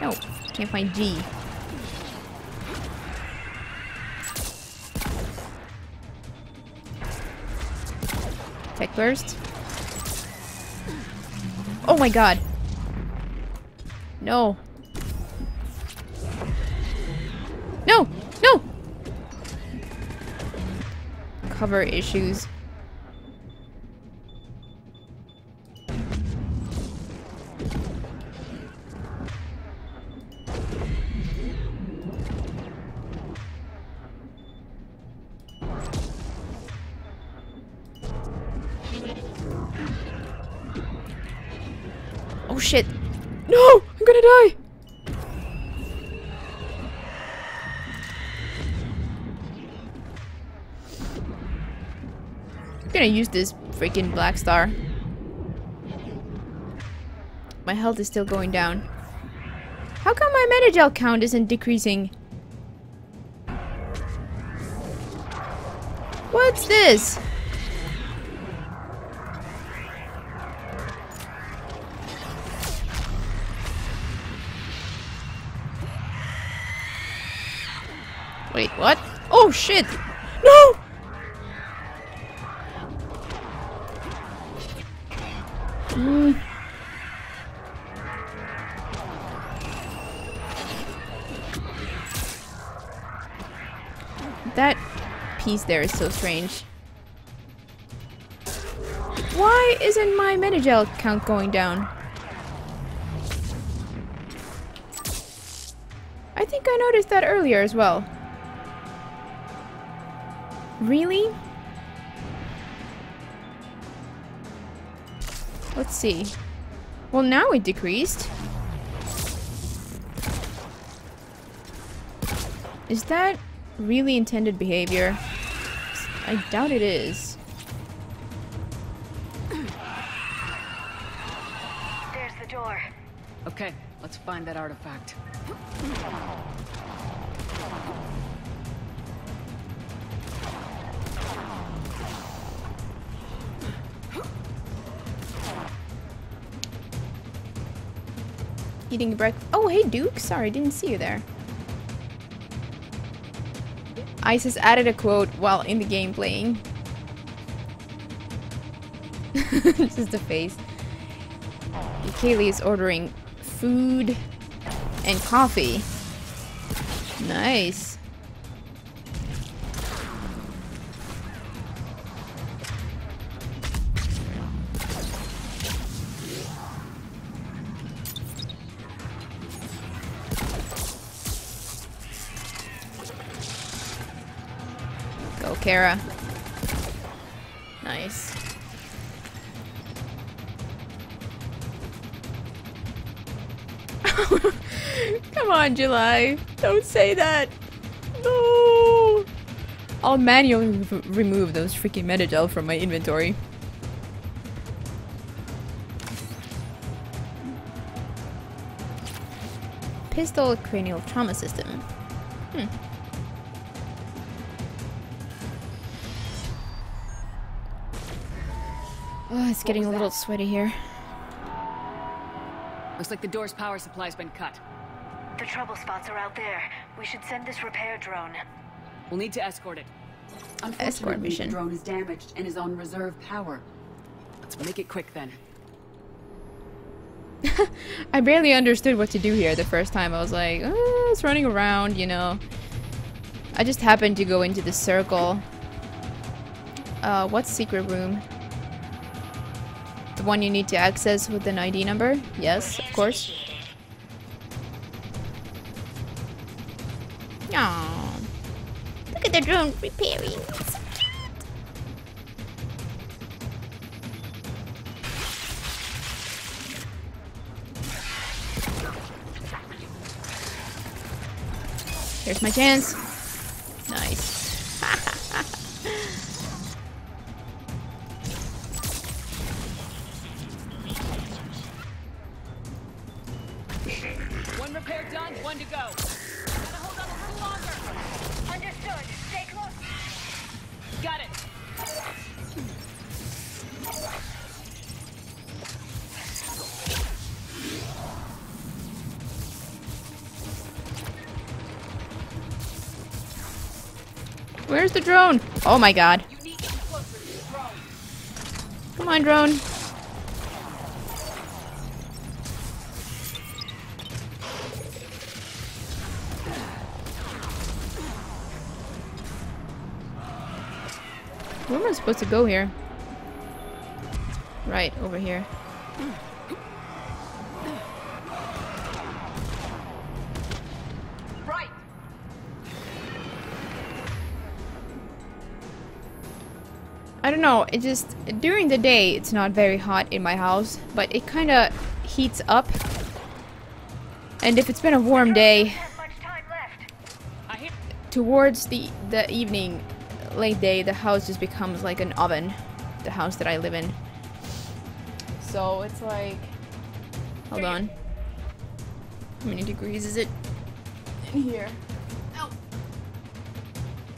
No, can't find G. Tech burst. Oh my god. No. No! No! Cover issues. Oh shit! No! I'm gonna die! I'm gonna use this freaking Black Star. My health is still going down. How come my Metagel count isn't decreasing? What's this? Wait, what? Oh shit! No! That piece there is so strange. Why isn't my Metagel count going down? I think I noticed that earlier as well. Really? Let's see. Well, now it decreased. Is that really intended behavior? I doubt it is. There's the door. Okay, let's find that artifact. Eating breakfast. Oh, hey, Duke. Sorry, didn't see you there. Isis added a quote while in the game playing. Just the face. Kaylee is ordering food and coffee. Nice. Go, Kara. Nice. Come on, July. Don't say that. No. I'll manually remove those freaking metagel from my inventory. Pistol cranial trauma system. Oh, it's getting a little sweaty here. Looks like the door's power supply's been cut. The trouble spots are out there. We should send this repair drone. We'll need to escort it. Unfortunately, the drone is damaged and is on reserve power. Let's make it quick then. I barely understood what to do here the first time. I was like, oh, it's running around, you know. I just happened to go into the circle. What's secret room? The one you need to access with an ID number? Yes, of course. Aww. Look at the drone repairing. It's so cute. Here's my chance. Nice. One repair done, one to go. Gotta hold on a little longer. Understood. Stay close. Got it. Where's the drone? Oh my god. Come on, drone. Where am I supposed to go here? Right, over here. Right. I don't know, it just during the day it's not very hot in my house, but it kind of heats up. And if it's been a warm day, towards the evening, late day, the house just becomes like an oven. The house that I live in. So it's like, hold on. How many degrees is it in here? Oh.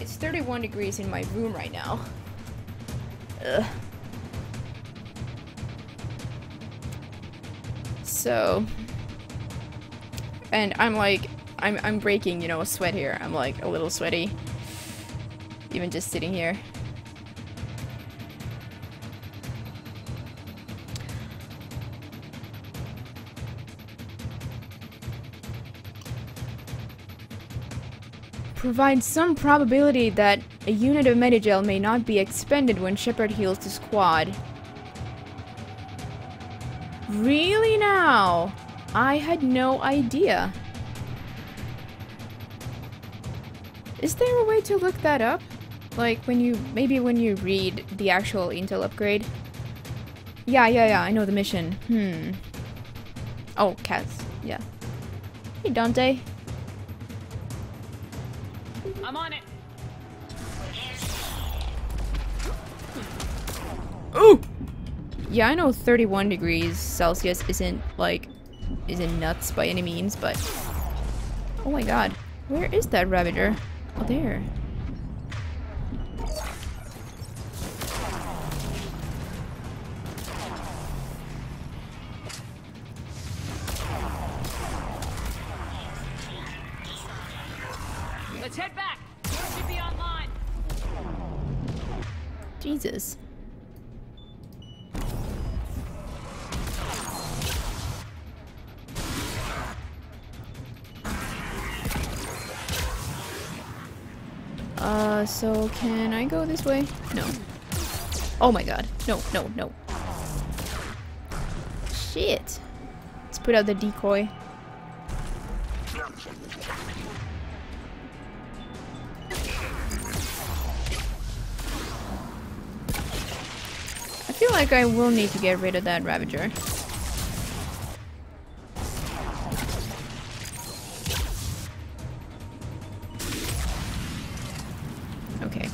It's 31 degrees in my room right now. Ugh. So, and I'm like, I'm breaking, you know, a sweat here. I'm like a little sweaty. Even just sitting here. Provides some probability that a unit of Medigel may not be expended when Shepard heals the squad. Really now? I had no idea. Is there a way to look that up? Like when you, maybe when you read the actual intel upgrade? Yeah, I know the mission. Oh, Kaz. Yeah. Hey, Dante. I'm on it. Ooh! Yeah, I know 31 degrees Celsius isn't nuts by any means, but... Oh my god. Where is that Ravager? Oh, there. Let's head back. Yours should be online. Jesus. So can I go this way? No. Oh my god. No. Shit. Let's put out the decoy. feel like I will need to get rid of that Ravager. Okay.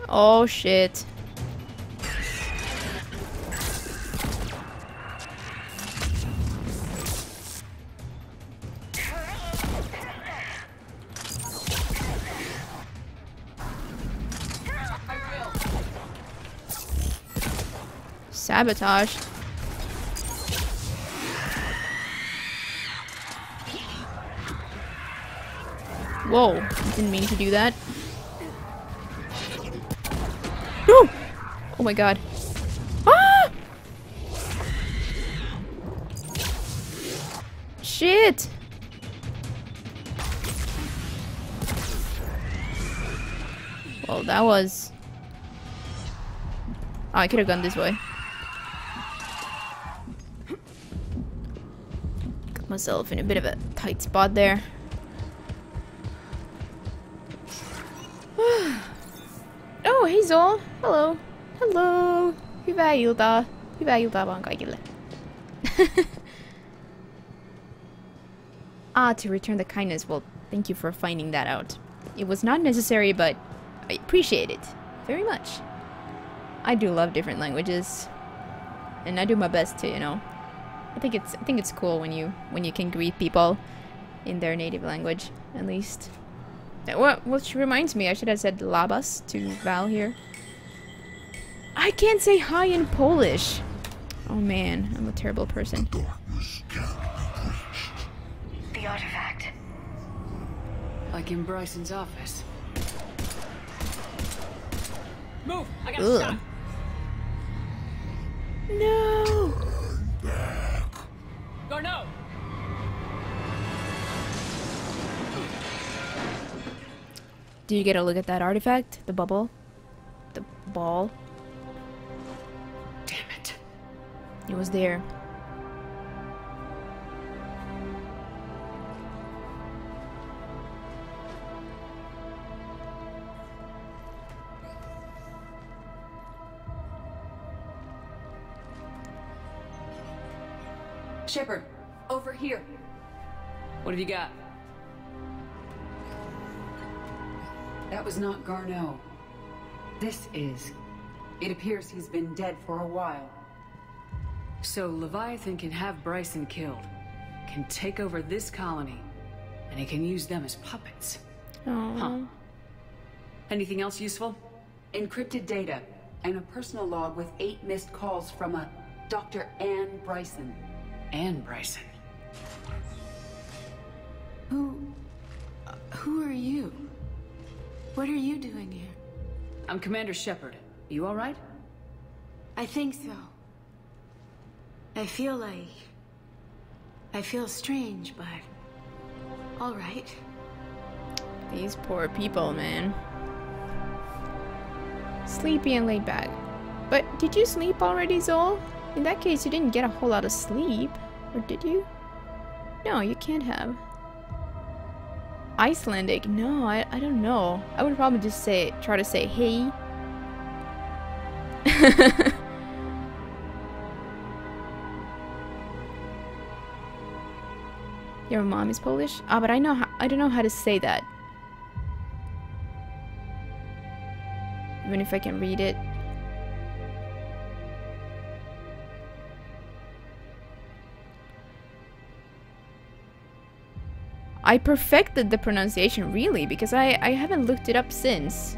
Oh shit. Sabotage. Whoa, didn't mean to do that. No! Oh my god. Ah! Shit! Well, that was... Oh, I could have gone this way. Got myself in a bit of a tight spot there. Oh, hey Zol. Hello. Hello. Hyvää iltaa. Hyvää iltaa vaan kaikille. To return the kindness. Well, thank you for finding that out. It was not necessary, but I appreciate it very much. I do love different languages, and I do my best to, you know. I think it's cool when you can greet people in their native language, at least. Which reminds me, I should have said labas to Val here. I can't say hi in Polish. Oh man, I'm a terrible person. The artifact. Like in Bryson's office. Move! I got Ugh. shot. No. Garneau! Do you get a look at that artifact? The bubble? The ball? Damn it. It was there. Shepard, over here. What have you got? That was not Garneau. This is. It appears he's been dead for a while. So Leviathan can have Bryson killed, can take over this colony, and he can use them as puppets. Aww. Huh. Anything else useful? Encrypted data, and a personal log with 8 missed calls from a Dr. Anne Bryson. Anne Bryson. Who are you? What are you doing here? I'm Commander Shepard. You all right? I think so. I feel strange, but all right. These poor people, man. Sleepy and laid back. But did you sleep already, Zol? In that case, you didn't get a whole lot of sleep. Or did you? No, you can't have. Icelandic? No, I don't know. I would probably just try to say hey. Your mom is Polish? Ah, but I don't know how to say that. Even if I can read it. I perfected the pronunciation, really, because I haven't looked it up since.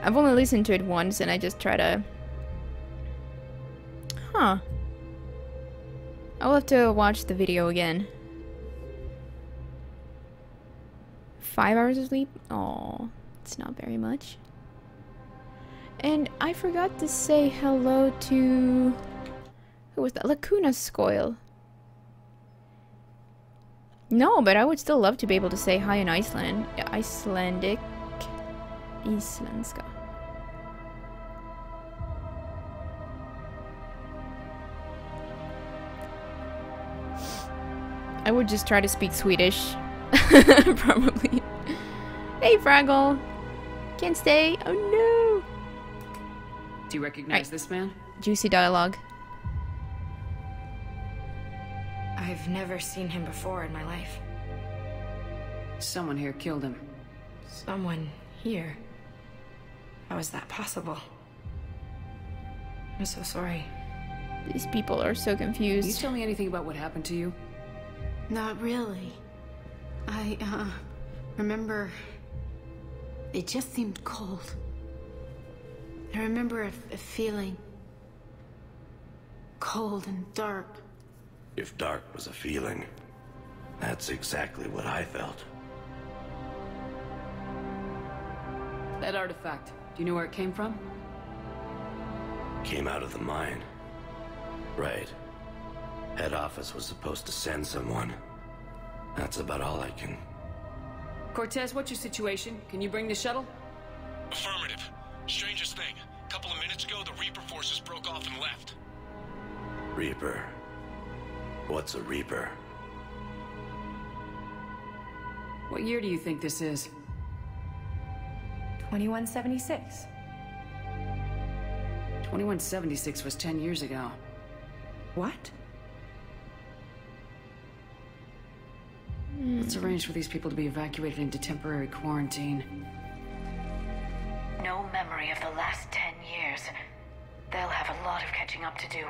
I've only listened to it once, and I just try to... Huh. I'll have to watch the video again. 5 hours of sleep? Oh, it's not very much. And I forgot to say hello to... Who was that? Lacuna Scoil. No, but I would still love to be able to say hi in Iceland. Icelandic. Isländska. I would just try to speak Swedish Probably. Hey, Fraggle. Can't stay. Oh no. Do you recognize this man? Juicy dialogue. I've never seen him before in my life. Someone here killed him. Someone here? How is that possible? I'm so sorry. These people are so confused. Can you tell me anything about what happened to you? Not really. I, remember... It just seemed cold. I remember a feeling... cold and dark. If dark was a feeling, that's exactly what I felt. That artifact, do you know where it came from? Came out of the mine. Right. Head office was supposed to send someone. That's about all I can... Cortez, what's your situation? Can you bring the shuttle? Affirmative. Strangest thing. Couple of minutes ago, the Reaper forces broke off and left. Reaper. What's a Reaper? What year do you think this is? 2176. 2176 was 10 years ago. What? Let's arrange for these people to be evacuated into temporary quarantine. No memory of the last 10 years. They'll have a lot of catching up to do.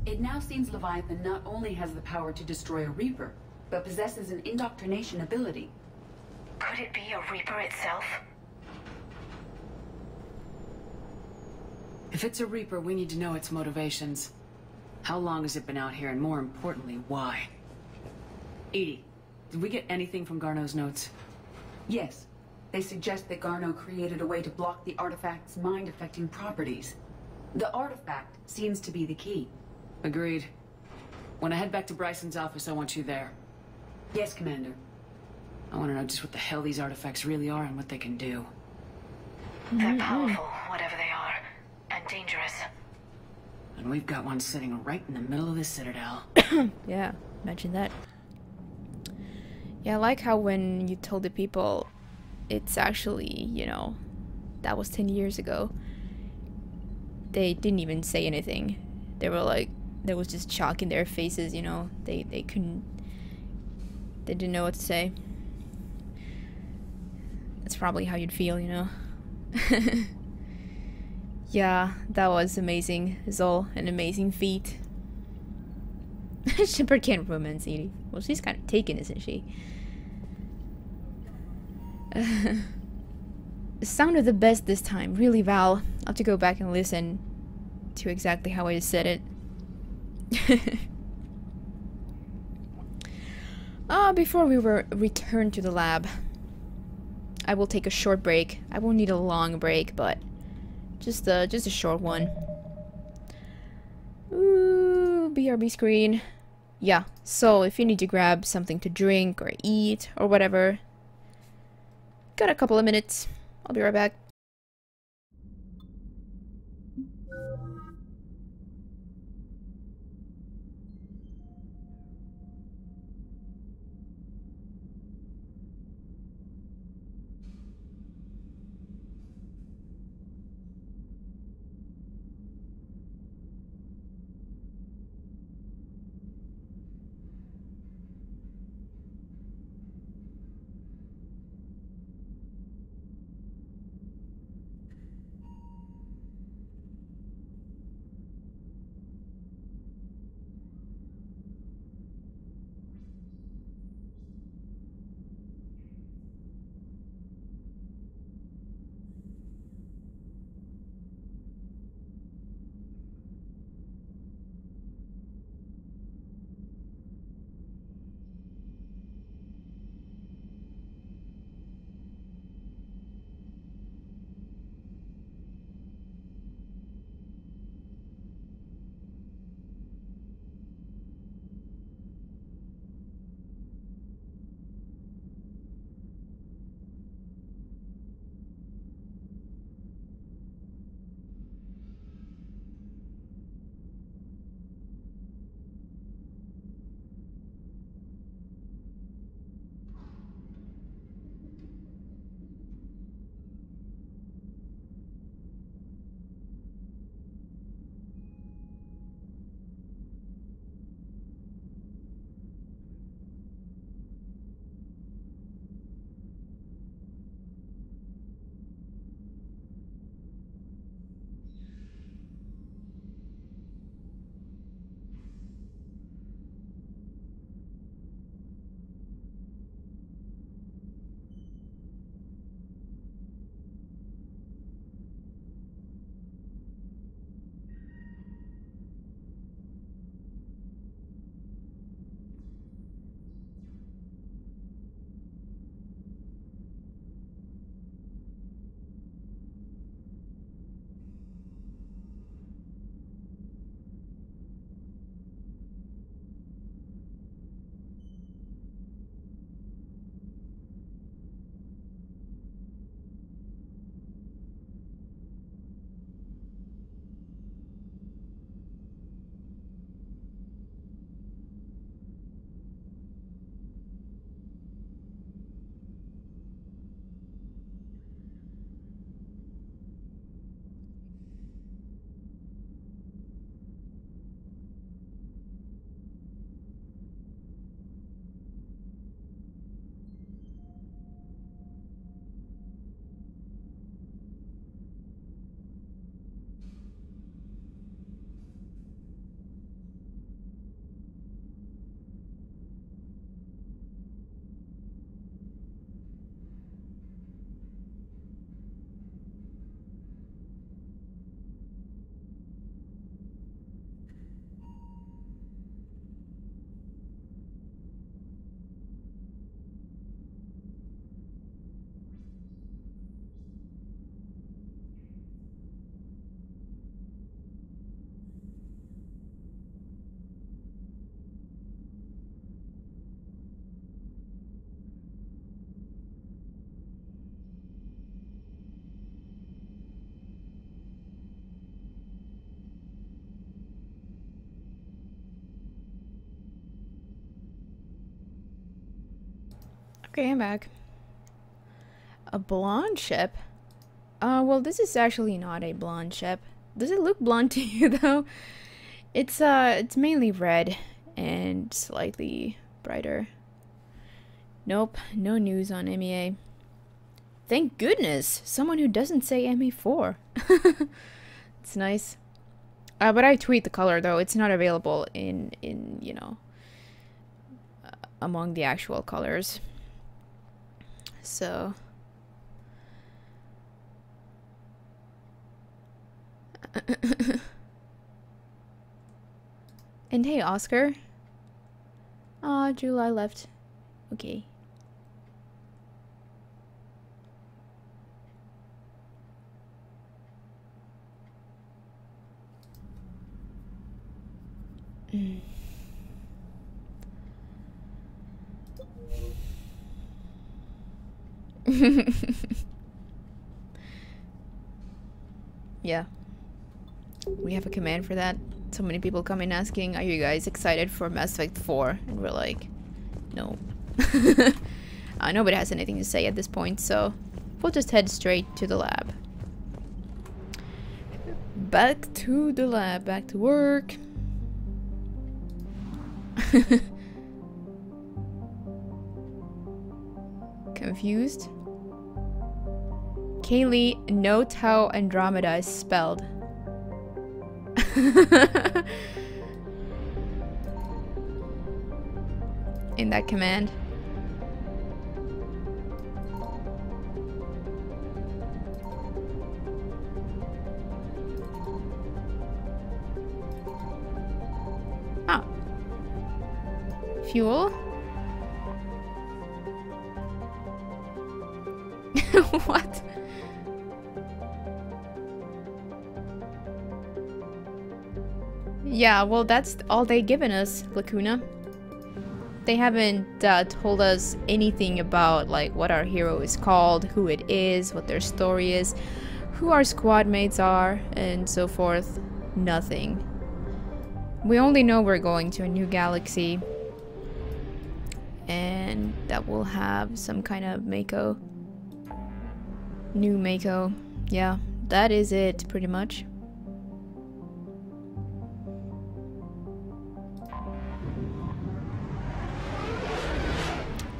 It now seems Leviathan not only has the power to destroy a Reaper, but possesses an indoctrination ability. Could it be a Reaper itself? If it's a Reaper, we need to know its motivations. How long has it been out here, and more importantly, why? Edie, did we get anything from Garneau's notes? Yes. They suggest that Garneau created a way to block the artifact's mind-affecting properties. The artifact seems to be the key. Agreed. When I head back to Bryson's office, I want you there. Yes, Commander. I want to know just what the hell these artifacts really are and what they can do. They're powerful, whatever they are, and dangerous. And we've got one sitting right in the middle of the Citadel. Yeah, imagine that. Yeah, I like how when you told the people it's actually, you know, that was 10 years ago, they didn't even say anything. They were like, there was just chalk in their faces, you know. They didn't know what to say. That's probably how you'd feel, you know. Yeah, that was amazing. It's all an amazing feat. Shepard can't romance Edie. Well, she's kind of taken, isn't she? It sounded the best this time. Really, Val. I'll have to go back and listen to exactly how I said it. Before we return to the lab, I will take a short break. I won't need a long break, but just a short one. Ooh, BRB screen. Yeah, so if you need to grab something to drink or eat or whatever, got a couple of minutes. I'll be right back. Okay, I'm back. A blonde ship? Well, this is actually not a blonde ship. Does it look blonde to you, though? It's mainly red and slightly brighter. Nope, no news on MEA. Thank goodness! Someone who doesn't say ME4. It's nice. But I tweet the color, though. It's not available in you know, among the actual colors. So... And hey, Oscar. Aw, July left. Okay. Yeah. We have a command for that. So many people come in asking, are you guys excited for Mass Effect 4? And we're like, no. Nobody has anything to say at this point, so we'll just head straight to the lab. Back to the lab, back to work. Confused? Kaylee, note how Andromeda is spelled. In that command. Oh. Fuel? What? Yeah, well, that's all they've given us, Lacuna. They haven't told us anything about, like, what our hero is called, who it is, what their story is, who our squad mates are, and so forth. Nothing. We only know we're going to a new galaxy, and that will have some kind of Mako. New Mako. Yeah, that is it, pretty much.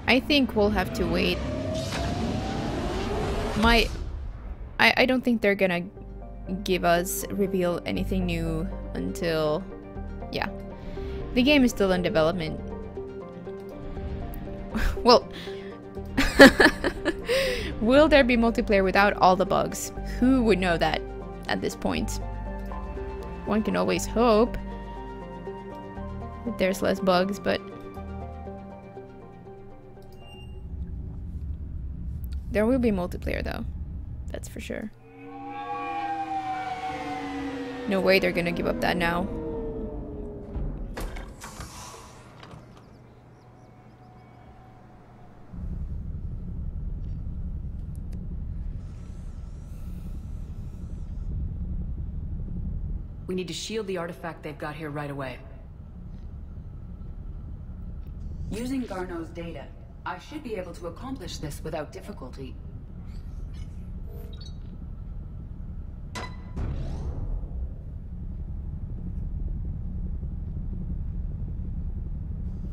I think we'll have to wait. I don't think they're gonna reveal anything new until, yeah. The game is still in development. Well, will there be multiplayer without all the bugs? Who would know that at this point? One can always hope that there's less bugs, but there will be multiplayer though, that's for sure. No way they're gonna give up that now. We need to shield the artifact they've got here right away. Using Garneau's data, I should be able to accomplish this without difficulty.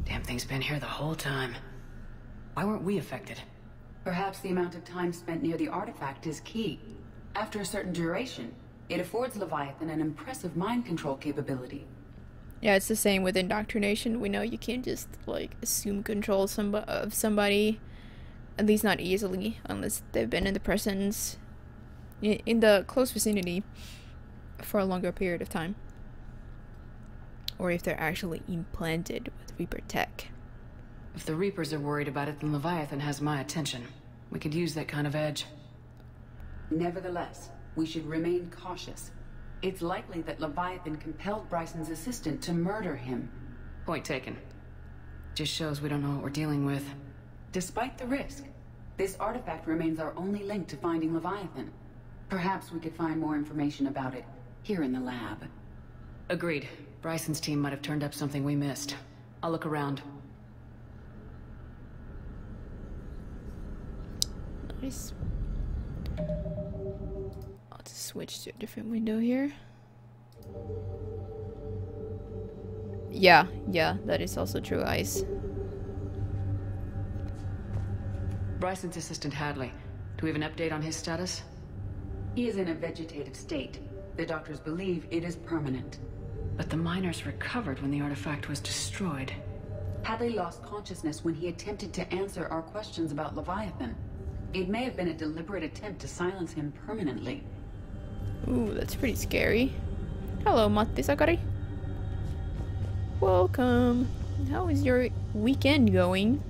Damn thing's been here the whole time. Why weren't we affected? Perhaps the amount of time spent near the artifact is key. After a certain duration, it affords Leviathan an impressive mind control capability. Yeah, it's the same with indoctrination. We know you can't just, like, assume control of somebody, at least not easily, unless they've been in the presence, in the close vicinity, for a longer period of time. Or if they're actually implanted with Reaper tech. If the Reapers are worried about it, then Leviathan has my attention. We could use that kind of edge. Nevertheless, we should remain cautious. It's likely that Leviathan compelled Bryson's assistant to murder him. Point taken. Just shows we don't know what we're dealing with. Despite the risk, this artifact remains our only link to finding Leviathan. Perhaps we could find more information about it here in the lab. Agreed. Bryson's team might have turned up something we missed. I'll look around. What is... I'll just switch to a different window here. Yeah, that is also true, Ice. Bryson's assistant Hadley. Do we have an update on his status? He is in a vegetative state. The doctors believe it is permanent. But the miners recovered when the artifact was destroyed. Hadley lost consciousness when he attempted to answer our questions about Leviathan. It may have been a deliberate attempt to silence him permanently. Ooh, that's pretty scary. Hello, Matti Sakari. Welcome. How is your weekend going?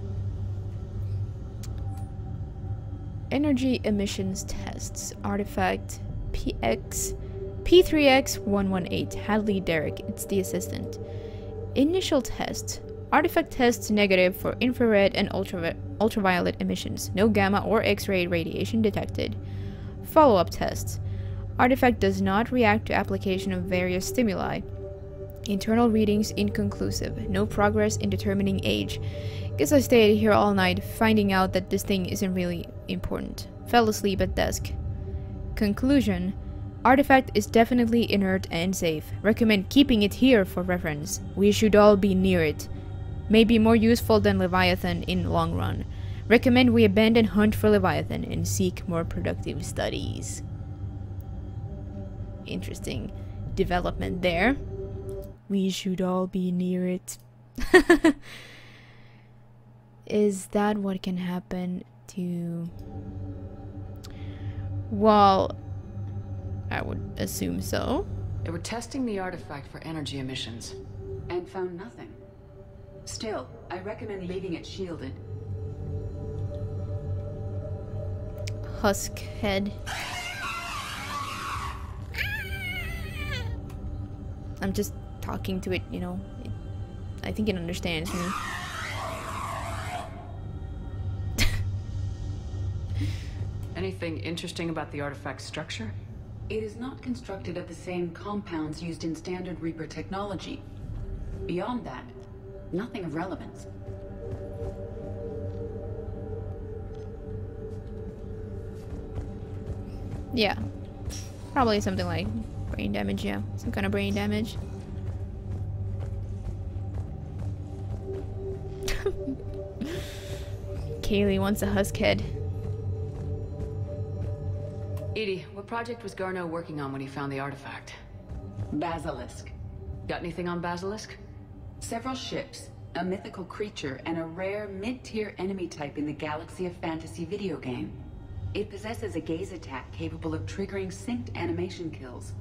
Energy emissions tests. Artifact P3X118. Hadley Derek. It's the assistant. Initial tests. Artifact tests negative for infrared and ultraviolet emissions. No gamma or X-ray radiation detected. Follow-up tests. Artifact does not react to application of various stimuli. Internal readings inconclusive. No progress in determining age. Guess I stayed here all night, finding out that this thing isn't really important. Fell asleep at desk. Conclusion. Artifact is definitely inert and safe. Recommend keeping it here for reference. We should all be near it. May be more useful than Leviathan in long run. Recommend we abandon hunt for Leviathan and seek more productive studies. Interesting development there. We should all be near it. Is that what can happen to... Well, I would assume so. They were testing the artifact for energy emissions. And found nothing. Still, I recommend leaving it shielded. Husk head. I'm just talking to it, you know. I think it understands me. Anything interesting about the artifact's structure? It is not constructed of the same compounds used in standard Reaper technology. Beyond that, nothing of relevance. Yeah. Probably something like brain damage, yeah. Some kind of brain damage. Kaylee wants a husk head. Edie, what project was Garneau working on when he found the artifact? Basilisk. Got anything on Basilisk? Several ships, a mythical creature, and a rare mid-tier enemy type in the Galaxy of Fantasy video game. It possesses a gaze attack capable of triggering synced animation kills.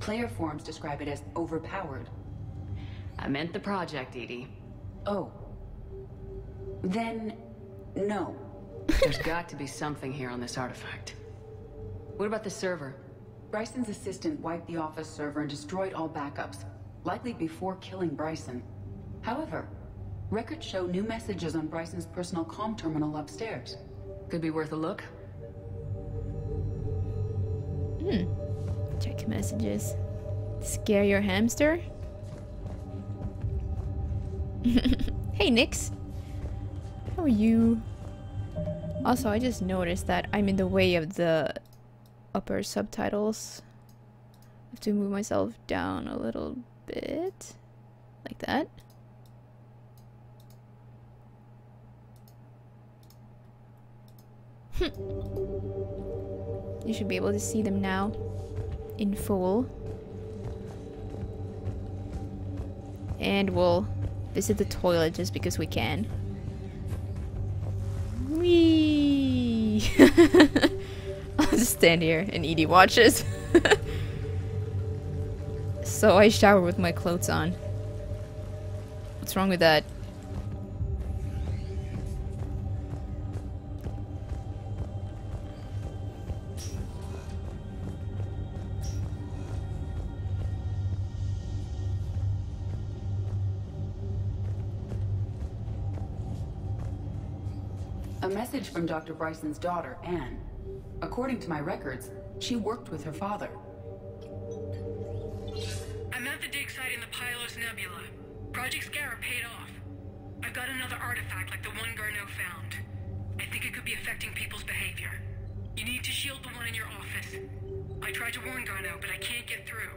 Player forums describe it as overpowered. I meant the project, Edie. Oh. Then, no. There's got to be something here on this artifact. What about the server? Bryson's assistant wiped the office server and destroyed all backups, likely before killing Bryson. However, records show new messages on Bryson's personal comm terminal upstairs. Could be worth a look. Check messages. Scare your hamster? Hey, Nix. How are you? Also, I just noticed that I'm in the way of the upper subtitles. I have to move myself down a little bit. Like that. You should be able to see them now. In full. And we'll visit the toilet just because we can. Whee! I'll just stand here and Edie watches. So I shower with my clothes on. What's wrong with that? A message from Dr. Bryson's daughter, Anne. According to my records, she worked with her father. I'm at the dig site in the Pylos Nebula. Project Scarab paid off. I've got another artifact like the one Garneau found. I think it could be affecting people's behavior. You need to shield the one in your office. I tried to warn Garneau, but I can't get through.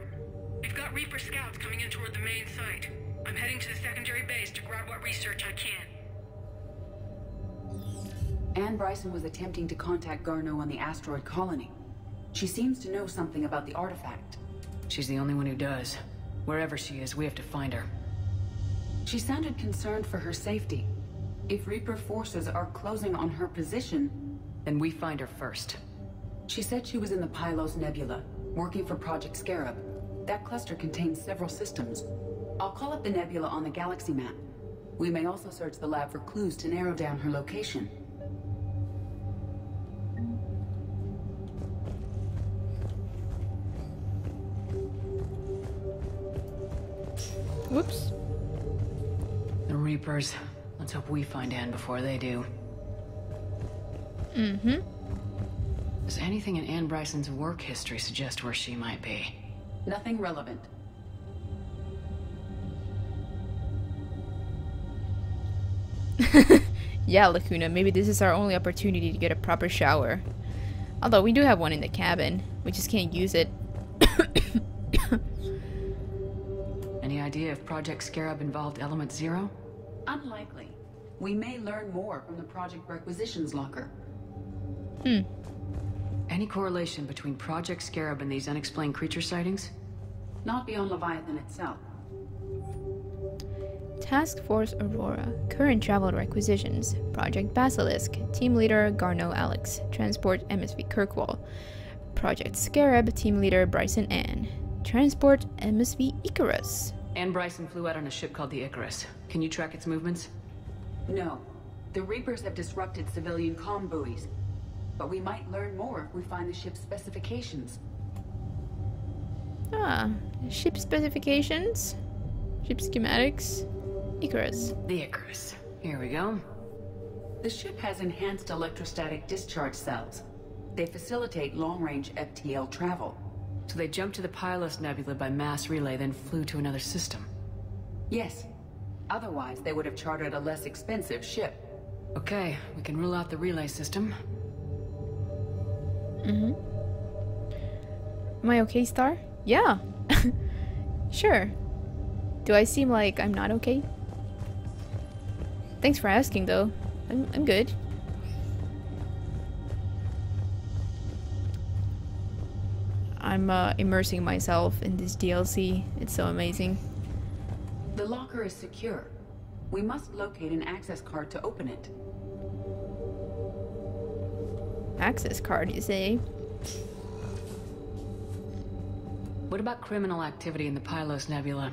We've got Reaper scouts coming in toward the main site. I'm heading to the secondary base to grab what research I can. Anne Bryson was attempting to contact Garneau on the asteroid colony. She seems to know something about the artifact. She's the only one who does. Wherever she is, we have to find her. She sounded concerned for her safety. If Reaper forces are closing on her position... Then we find her first. She said she was in the Pylos Nebula, working for Project Scarab. That cluster contains several systems. I'll call up the nebula on the galaxy map. We may also search the lab for clues to narrow down her location. Whoops. The Reapers. Let's hope we find Anne before they do. Mm-hmm. Does anything in Anne Bryson's work history suggest where she might be? Nothing relevant. Yeah, Lacuna, maybe this is our only opportunity to get a proper shower. Although we do have one in the cabin. We just can't use it. Any idea if Project Scarab involved Element Zero? Unlikely. We may learn more from the Project Requisitions Locker. Any correlation between Project Scarab and these unexplained creature sightings? Not beyond Leviathan itself. Task Force Aurora. Current travel requisitions. Project Basilisk. Team Leader Garneau Alex. Transport MSV Kirkwall. Project Scarab. Team Leader Bryson Ann. Transport MSV Icarus. Anne Bryson flew out on a ship called the Icarus. Can you track its movements? No. The Reapers have disrupted civilian comm buoys. But we might learn more if we find the ship's specifications. Ah, ship specifications? Ship schematics? Icarus. The Icarus. Here we go. The ship has enhanced electrostatic discharge cells. They facilitate long-range FTL travel. So they jumped to the Pylos Nebula by mass relay, then flew to another system? Yes. Otherwise, they would have chartered a less expensive ship. Okay, we can rule out the relay system. Mm-hmm. Am I okay, Star? Yeah. Sure. Do I seem like I'm not okay? Thanks for asking, though. I'm good. I'm immersing myself in this DLC. It's so amazing. The locker is secure. We must locate an access card to open it. Access card, you say? What about criminal activity in the Pylos Nebula?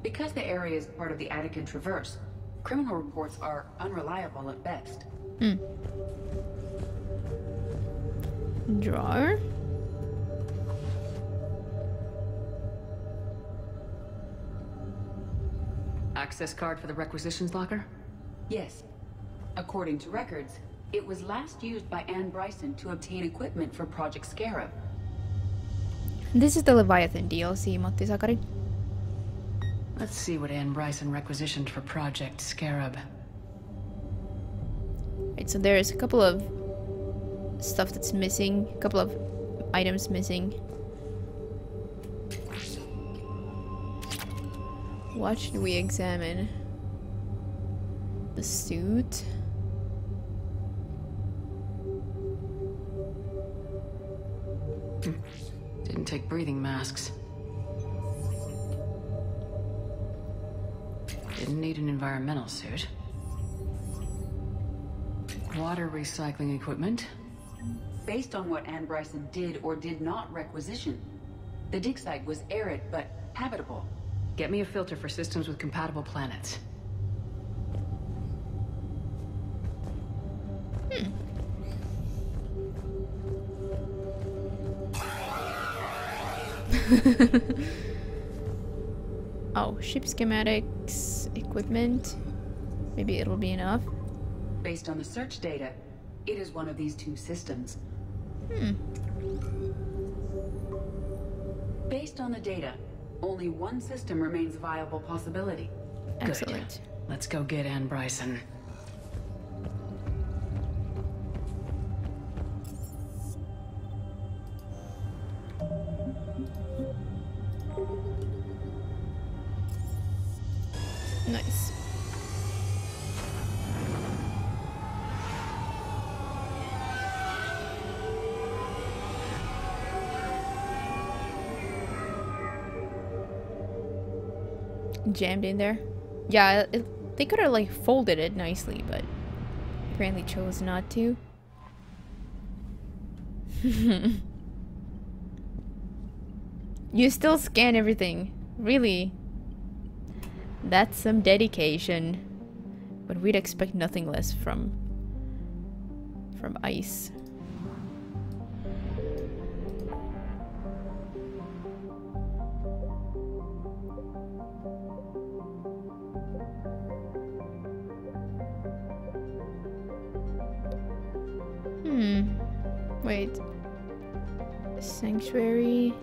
Because the area is part of the Attican Traverse, criminal reports are unreliable at best. Drawer? Access card for the requisitions locker? Yes. According to records, it was last used by Anne Bryson to obtain equipment for Project Scarab. This is the Leviathan DLC, Matti Sakari. Let's see what Anne Bryson requisitioned for Project Scarab. Right, so there's a couple of stuff that's missing, a couple of items missing. What should we examine? The suit? Didn't take breathing masks. Didn't need an environmental suit. Water recycling equipment. Based on what Anne Bryson did or did not requisition, the dig site was arid but habitable. Get me a filter for systems with compatible planets. Oh, ship schematics, equipment. Maybe it'll be enough. Based on the search data, it is one of these two systems. Based on the data, only one system remains a viable possibility. Excellent. Good. Let's go get Anne Bryson. Nice. Jammed in there. Yeah, they could have like folded it nicely, but apparently chose not to. You still scan everything. Really? That's some dedication. But we'd expect nothing less from ICE. Wait. Sanctuary.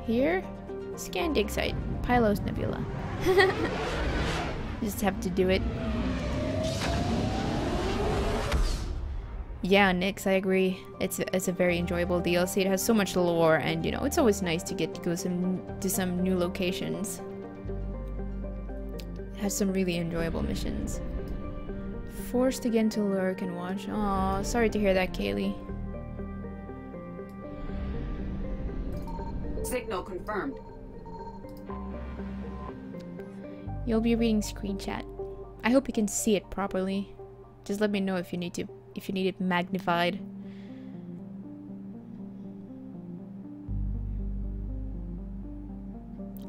Here? Scan dig site. Pylos Nebula. Just have to do it. Yeah, Nix, I agree. It's a very enjoyable DLC. It has so much lore, and you know, it's always nice to get to go to some new locations. It has some really enjoyable missions. Forced again to lurk and watch. Aw, sorry to hear that, Kaylee. Signal confirmed. You'll be reading screen chat. I hope you can see it properly. Just let me know if you need it magnified.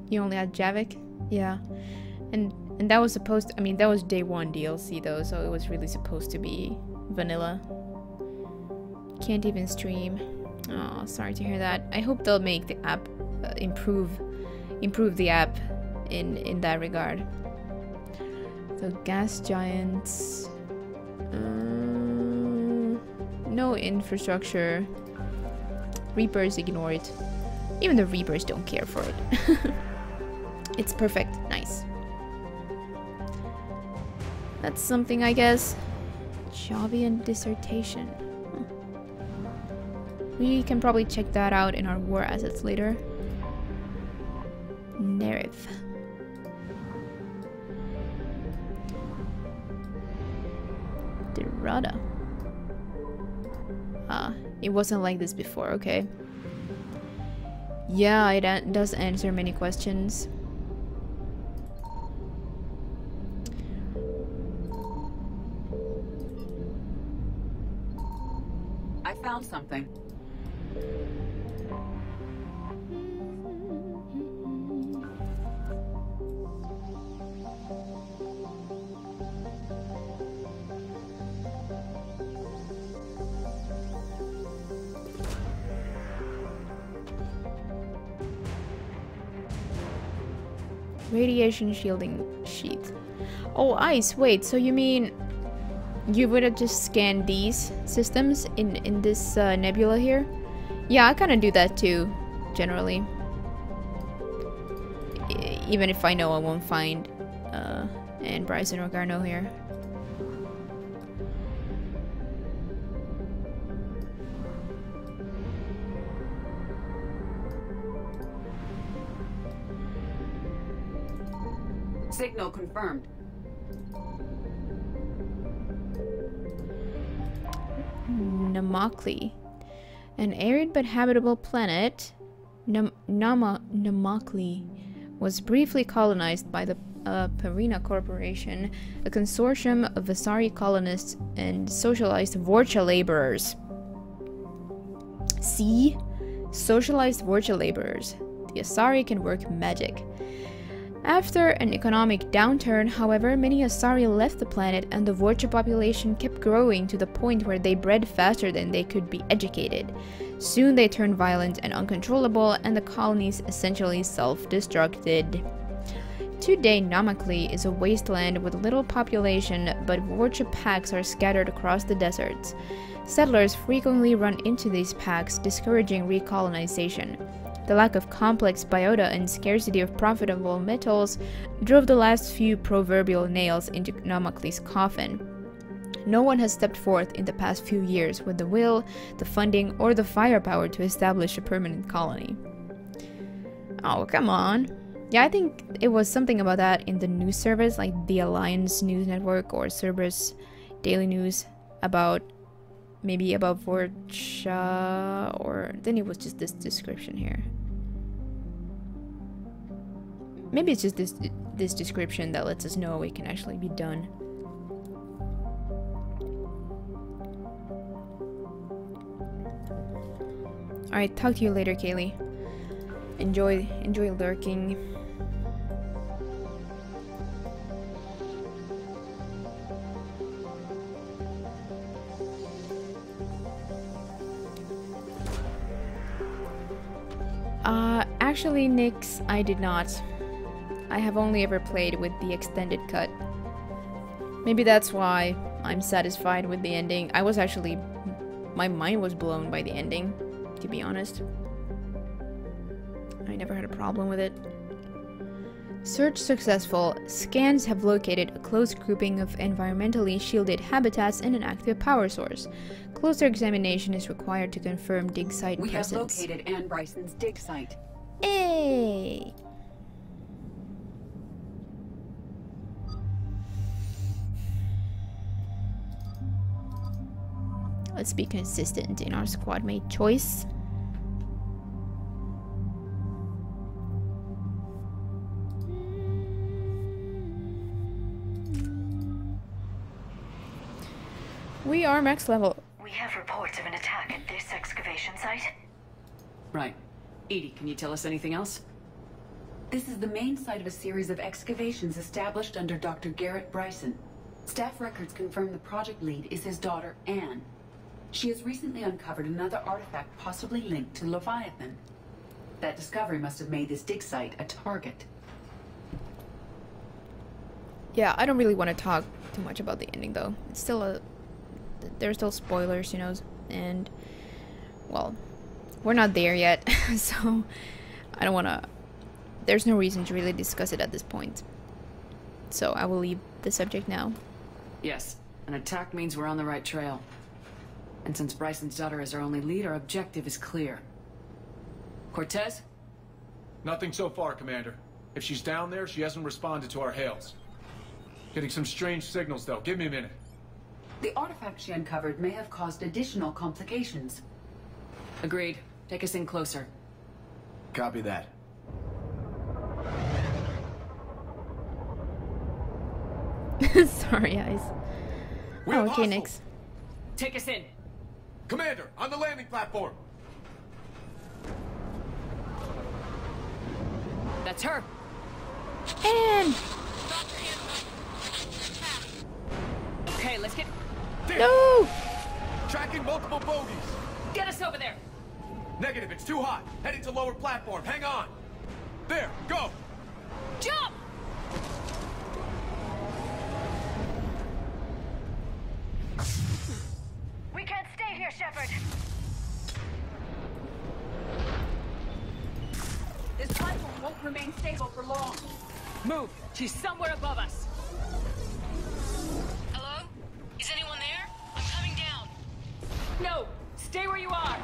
You only had Javik? Yeah. And that was supposed to, I mean, that was day 1 DLC though, so it was really supposed to be vanilla. Can't even stream. Oh, sorry to hear that. I hope they'll make the app improve the app in that regard. So gas giants. No infrastructure. Reapers, ignore it. Even the Reapers don't care for it. It's perfect. Nice. That's something, I guess. Javian dissertation. We can probably check that out in our war assets later. Nerif. Derada. Ah, it wasn't like this before, okay. Yeah, it does answer many questions. I found something. Radiation shielding sheet. Oh, ICE, wait, so you mean you would have just scanned these systems in this nebula here? Yeah, I kind of do that too, generally. Even if I know I won't find Anne, Bryson, or Garneau here. Signal confirmed. Namakli. An arid but habitable planet, Namakli was briefly colonized by the Perina Corporation, a consortium of Asari colonists and socialized Vorcha laborers. See? Socialized Vorcha laborers. The Asari can work magic. After an economic downturn, however, many Asari left the planet and the Vorcha population kept growing to the point where they bred faster than they could be educated. Soon they turned violent and uncontrollable, and the colonies essentially self-destructed. Today, Namakli is a wasteland with little population, but Vorcha packs are scattered across the deserts. Settlers frequently run into these packs, discouraging recolonization. The lack of complex biota and scarcity of profitable metals drove the last few proverbial nails into Namakli's coffin. No one has stepped forth in the past few years with the will, the funding, or the firepower to establish a permanent colony. Oh, come on. Yeah, I think it was something about that in the news service, like the Alliance News Network or Cerberus Daily News, about maybe about Vorcha, or then it was just this description here. Maybe it's just this description that lets us know it can actually be done. Alright, talk to you later, Kaylee. Enjoy lurking. Actually, Nyx, I did not. I have only ever played with the extended cut. Maybe that's why I'm satisfied with the ending. I was actually... my mind was blown by the ending, to be honest. I never had a problem with it. Search successful. Scans have located a close grouping of environmentally shielded habitats and an active power source. Closer examination is required to confirm dig site presence. We have located Anne Bryson's dig site. Hey! Let's be consistent in our squad mate choice. We are max level. We have reports of an attack at this excavation site. Right. Edie, can you tell us anything else? This is the main site of a series of excavations established under Dr. Garrett Bryson. Staff records confirm the project lead is his daughter, Anne. She has recently uncovered another artifact possibly linked to Leviathan. That discovery must have made this dig site a target. Yeah, I don't really want to talk too much about the ending, though. It's still a... there's still spoilers, you know, and... well, we're not there yet, so I don't want to... there's no reason to really discuss it at this point. So I will leave the subject now. Yes, an attack means we're on the right trail. And since Bryson's daughter is our only lead, our objective is clear. Cortez? Nothing so far, Commander. If she's down there, she hasn't responded to our hails. Getting some strange signals, though. Give me a minute. The artifact she uncovered may have caused additional complications. Agreed. Take us in closer. Copy that. Sorry, guys. Oh, okay, Nyx. Take us in. Commander, on the landing platform. That's her. And okay, let's get... no! Tracking multiple bogies. Get us over there. Negative, it's too hot. Heading to lower platform. Hang on. There, go. Jump! We can't stay here, Shepard. This platform won't remain stable for long. Move! She's somewhere above us. Hello? Is anyone there? I'm coming down. No! Stay where you are!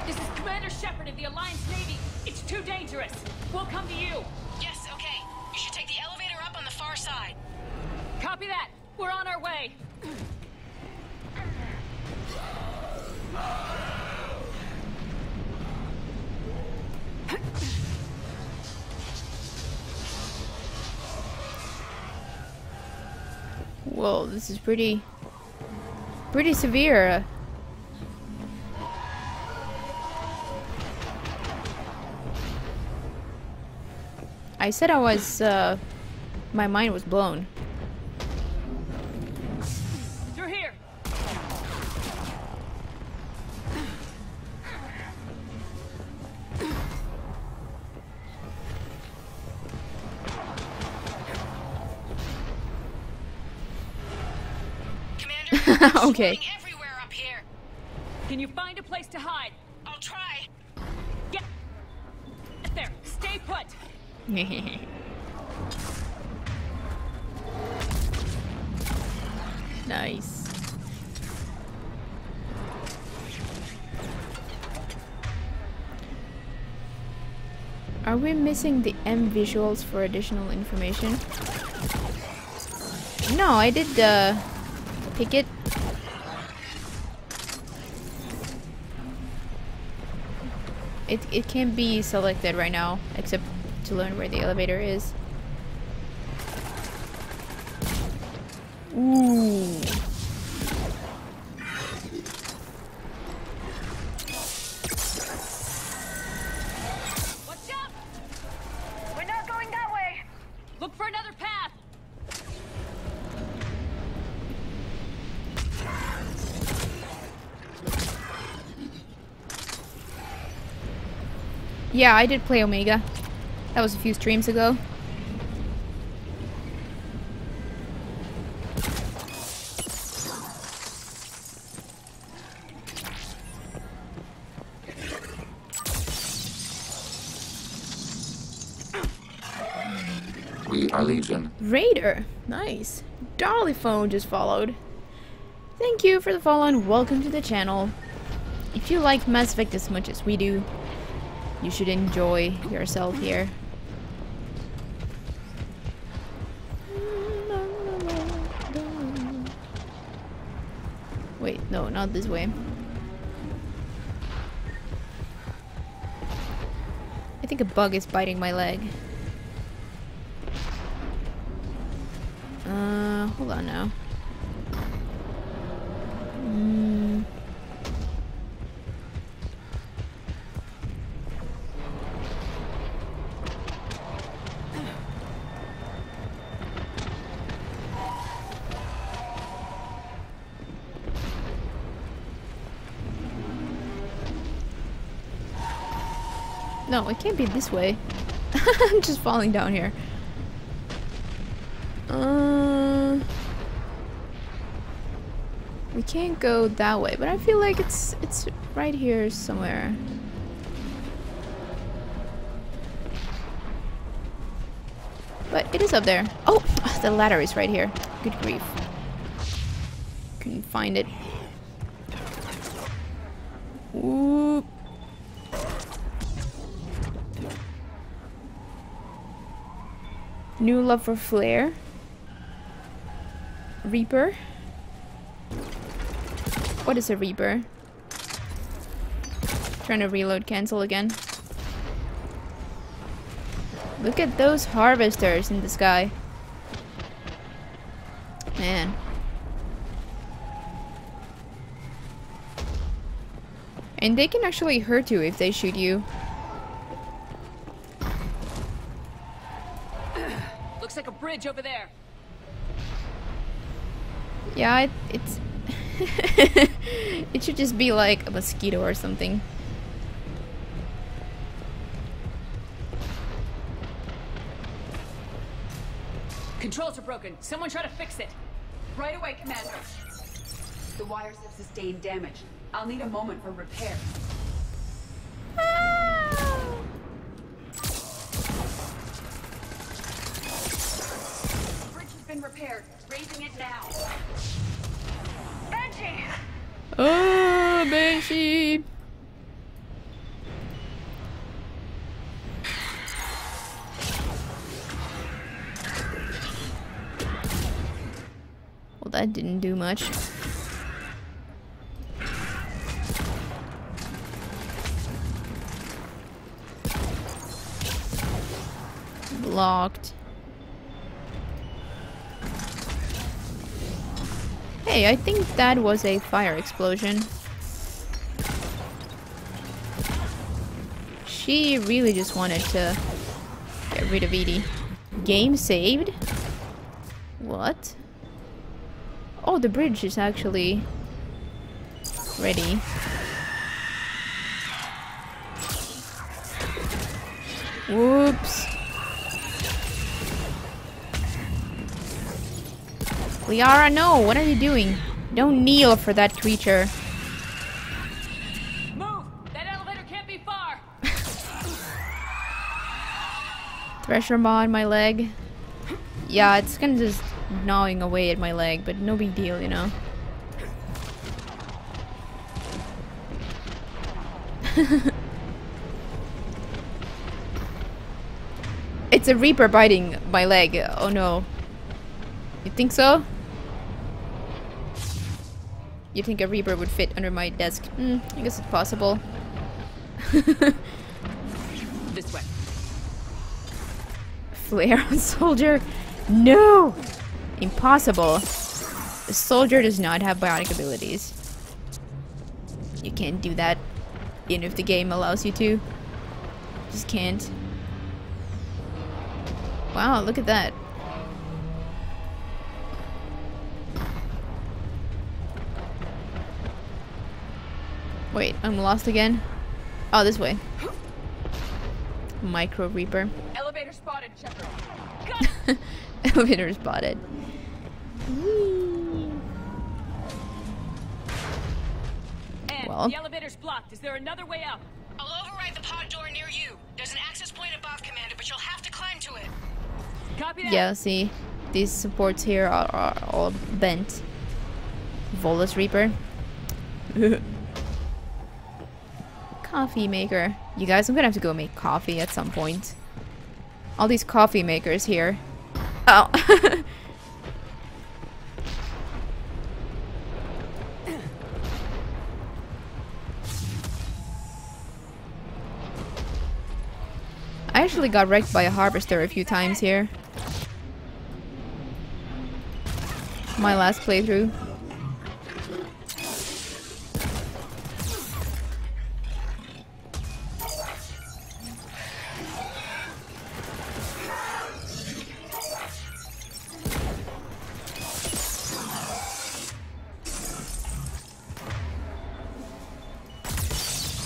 This is Commander Shepard of the Alliance Navy. It's too dangerous. We'll come to you. Yes, okay. You should take the elevator up on the far side. Copy that. We're on our way. Whoa, this is pretty severe. I said I was, my mind was blown. Through here. Commander, okay. everywhere up here. Can you find a place to hide? I'll try. Get there. Stay put. Nice. Are we missing the M visuals for additional information? No, I did pick it. It can't be selected right now, except to learn where the elevator is. Ooh. Watch out! We're not going that way! Look for another path! Yeah, I did play Omega. That was a few streams ago. We are Legion. Raider! Nice. Dollyphone just followed. Thank you for the follow and welcome to the channel. If you like Mass Effect as much as we do, you should enjoy yourself here. Wait, no, not this way. I think a bug is biting my leg. Hold on now. No, it can't be this way. I'm just falling down here. We can't go that way, but I feel like it's right here somewhere. But it is up there. Oh, the ladder is right here. Good grief. Couldn't find it. Ooh. New love for Flare. Reaper. What is a Reaper? Trying to reload cancel again. Look at those harvesters in the sky. Man. And they can actually hurt you if they shoot you. Looks like a bridge over there. Yeah, it's... it should just be like a mosquito or something. Controls are broken. Someone try to fix it. Right away, Commander. The wires have sustained damage. I'll need a moment for repair. Bridge has been repaired. Raising it now. Banshee! Oh, Banshee! Well, that didn't do much. Blocked. Hey, I think that was a fire explosion. She really just wanted to get rid of Edie. Game saved? What? Oh, the bridge is actually ready. Whoops. Liara, no! What are you doing? Don't kneel for that creature. Move! That elevator can't be far! Thresher maw on my leg. Yeah, it's kind of just gnawing away at my leg, but no big deal, you know. It's a Reaper biting my leg. Oh no. You think so? You think a Reaper would fit under my desk? I guess it's possible. This way. Flare on soldier? No! Impossible. The soldier does not have bionic abilities. You can't do that, even if the game allows you to. Just can't. Wow, look at that. Wait, I'm lost again? Oh, this way. Micro Reaper. Elevator spotted, Shepard. Elevator spotted. Well. The elevator's blocked. Is there another way out? I'll override the pod door near you. There's an access point above, Commander, but you'll have to climb to it. Copy that. Yeah, see, these supports here are all bent. Volus Reaper. Coffee maker. You guys, I'm gonna have to go make coffee at some point. All these coffee makers here. Oh. I actually got wrecked by a harvester a few times here. My last playthrough.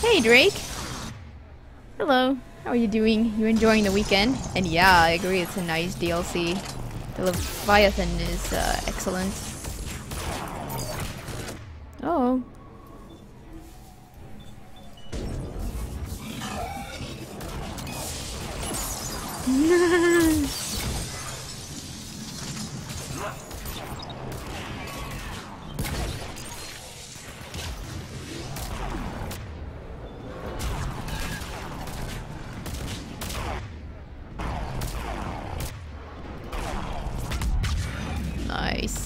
Hey Drake! Hello, how are you doing? You enjoying the weekend? And yeah, I agree, it's a nice DLC. The Leviathan is excellent. Oh. Nice.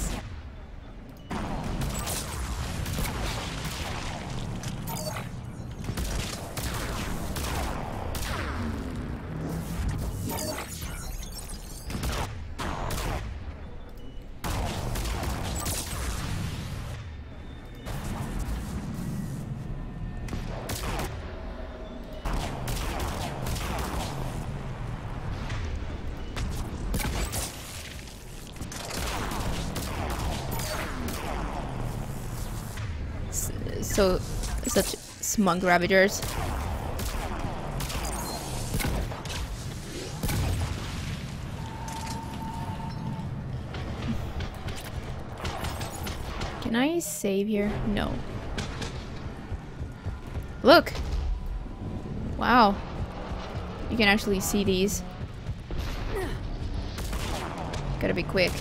So, such smug ravagers. Can I save here? No. Look! Wow. You can actually see these. Gotta be quick.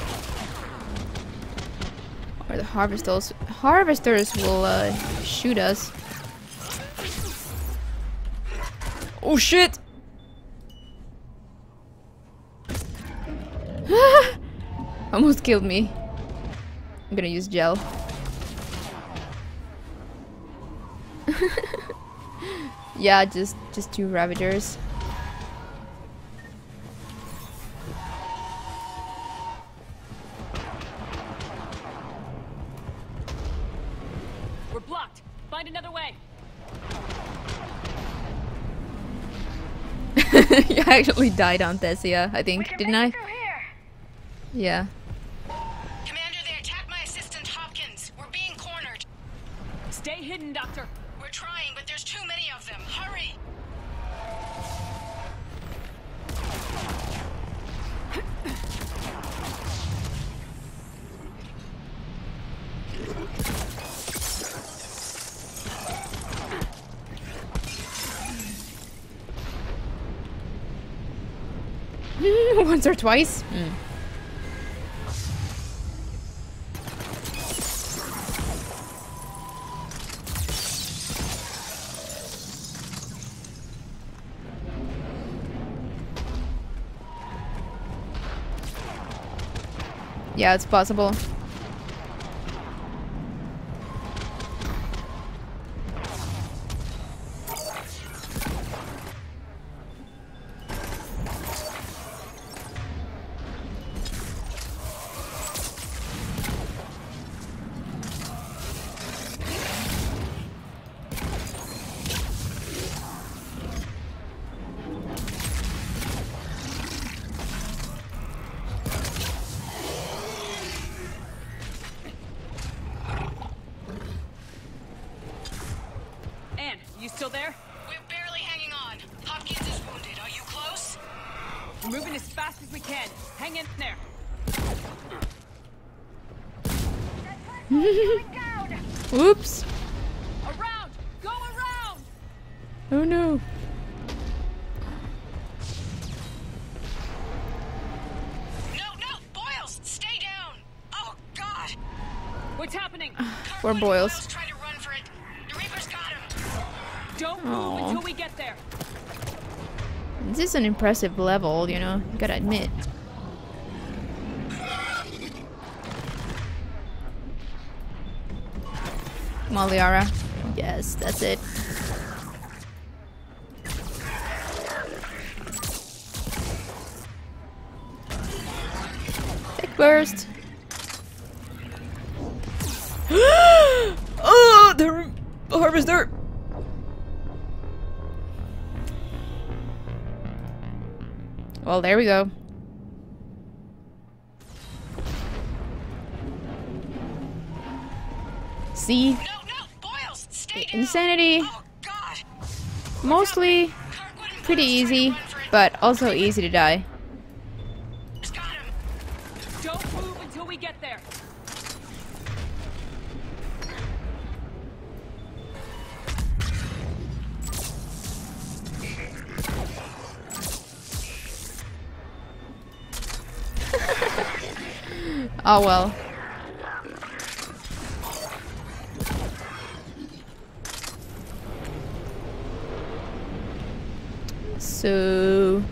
Or the harvesters will shoot us. Oh shit! Almost killed me. I'm gonna use gel. Yeah, just two ravagers. We're blocked. Find another way. You actually died on Thessia, I think, didn't I? Yeah. Commander, they attacked my assistant, Hopkins. We're being cornered. Stay hidden, Doctor. We're trying, but there's too many of them. Hurry! Once or twice? Yeah, it's possible. You still there? We're barely hanging on. Hopkins is wounded. Are you close? We're moving as fast as we can. Hang in there. Oops. Around! Go around! Oh no. No, Boyles! Stay down! Oh, God! What's happening? Poor Boyles. Try to run for it. The Reaper's got him. Don't move until we get there. This is an impressive level, you know, you gotta admit. Come on, Liara. Yes, that's it. Big burst. Oh, the harvester. Well, there we go. See? No, Boyles, stay down. Insanity. Oh, God. Mostly pretty easy, but also easy to die. Don't move until we get there. Oh well. So...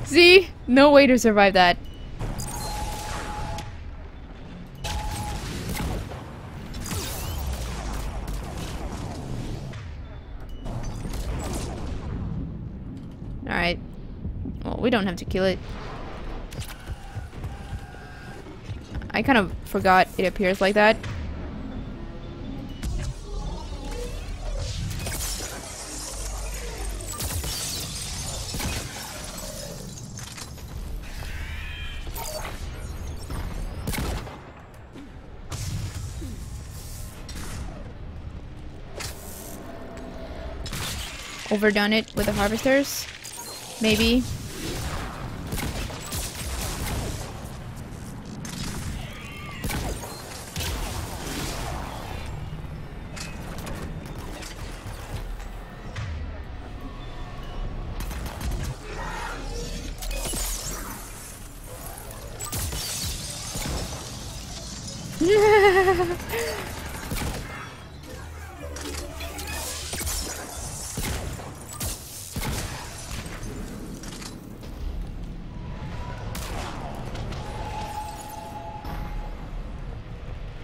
See? No way to survive that. Alright. Well, we don't have to kill it. I kind of forgot it appears like that. Overdone it with the harvesters? Maybe.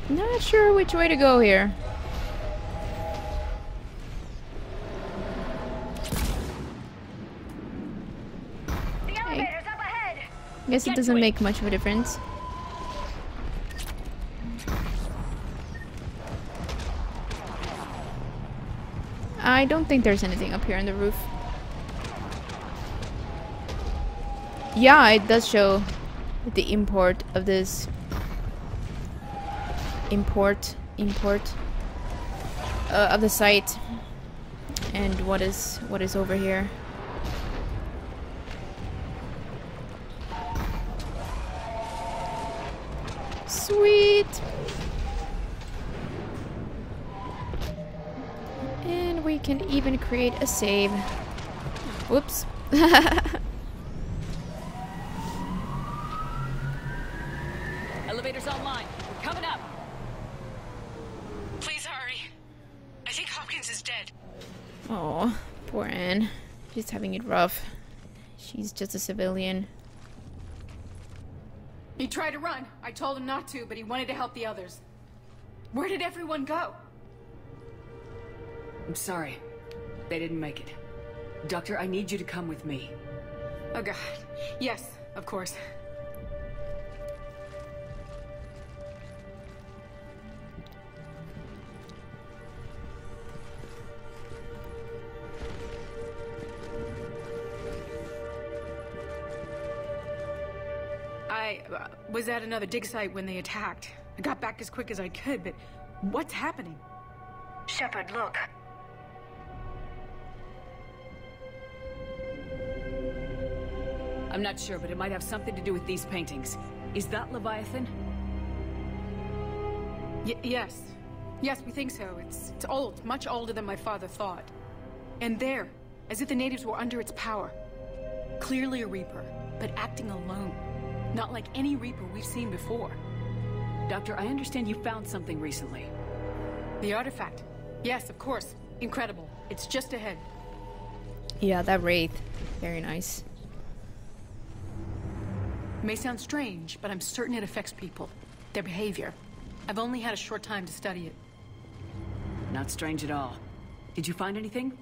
Not sure which way to go here. The elevator's up ahead. Guess it doesn't make much of a difference. I don't think there's anything up here on the roof. Yeah, it does show the import of this. Import of the site, and what is over here. Sweet. And we can even create a save. Whoops. Elevator's online. We're coming up. Please hurry. I think Hopkins is dead. Oh, poor Anne. She's having it rough. She's just a civilian. He tried to run. I told him not to, but he wanted to help the others. Where did everyone go? I'm sorry. They didn't make it. Doctor, I need you to come with me. Oh god. Yes, of course. I was at another dig site when they attacked. I got back as quick as I could, but what's happening? Shepard, look. I'm not sure, but it might have something to do with these paintings. Is that Leviathan? Yes. Yes, we think so. It's old, much older than my father thought. And there, as if the natives were under its power. Clearly a Reaper, but acting alone. Not like any Reaper we've seen before. Doctor, I understand you found something recently. The artifact. Yes, of course. Incredible. It's just ahead. Yeah, that wraith. Very nice. May sound strange, but I'm certain it affects people. Their behavior. I've only had a short time to study it. Not strange at all. Did you find anything?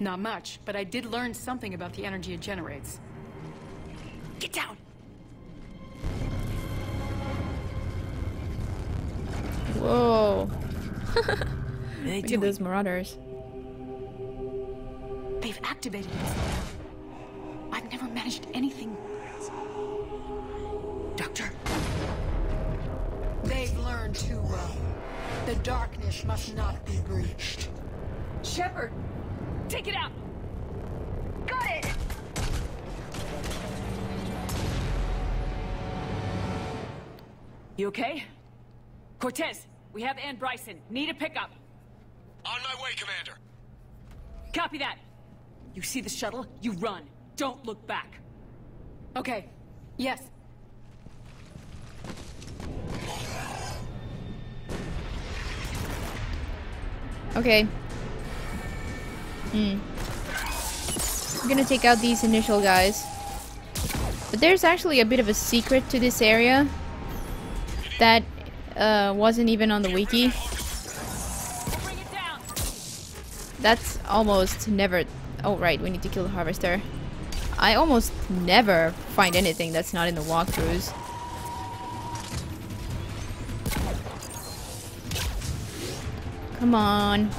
Not much, but I did learn something about the energy it generates. Get down! Whoa. Look at those marauders. They've activated it. I've never managed anything. Doctor. They've learned too well. The darkness must not be breached. Shepard! Take it out! Got it! You okay? Cortez, we have Ann Bryson. Need a pickup. On my way, Commander. Copy that. You see the shuttle? You run. Don't look back. Okay. Yes. Okay. I'm gonna take out these initial guys. But there's actually a bit of a secret to this area that wasn't even on the wiki. That's almost never... Oh right, we need to kill the harvester. I almost never find anything that's not in the walkthroughs. Come on.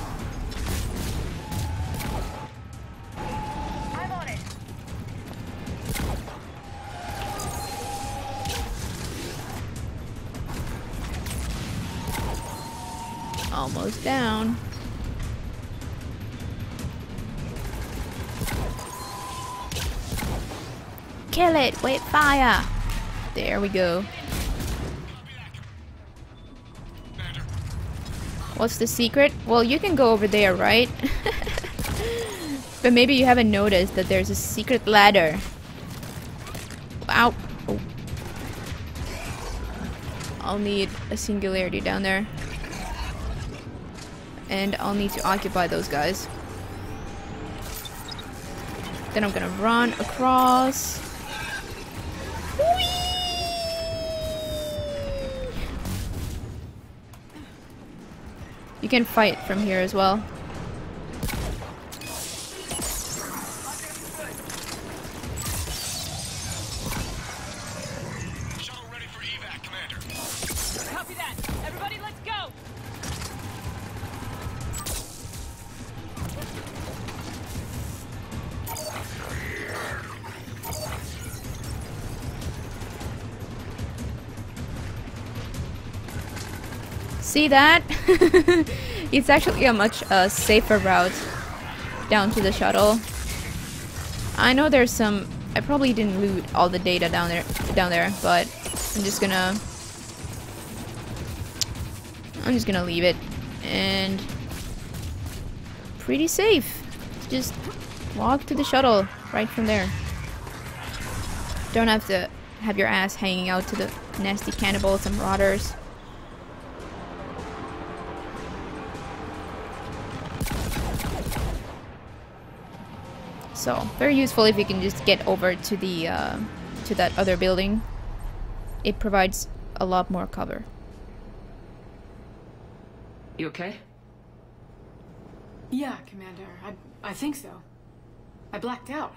I'm on it. Almost down. Kill it with fire. There we go. What's the secret? Well, you can go over there, right? But maybe you haven't noticed that there's a secret ladder. Ow. Oh. I'll need a singularity down there. And I'll need to occupy those guys. Then I'm gonna run across. Whee! You can fight from here as well. Shuttle ready for evac, Commander. Copy that. Everybody, let's go. See that? It's actually a much safer route down to the shuttle. I know there's some... I probably didn't loot all the data down there, but I'm just gonna leave it. And pretty safe. Just walk to the shuttle right from there. Don't have to have your ass hanging out to the nasty cannibals and marauders. So, very useful if you can just get over to the to that other building. it provides a lot more cover. You okay? Yeah, Commander. I think so. I blacked out.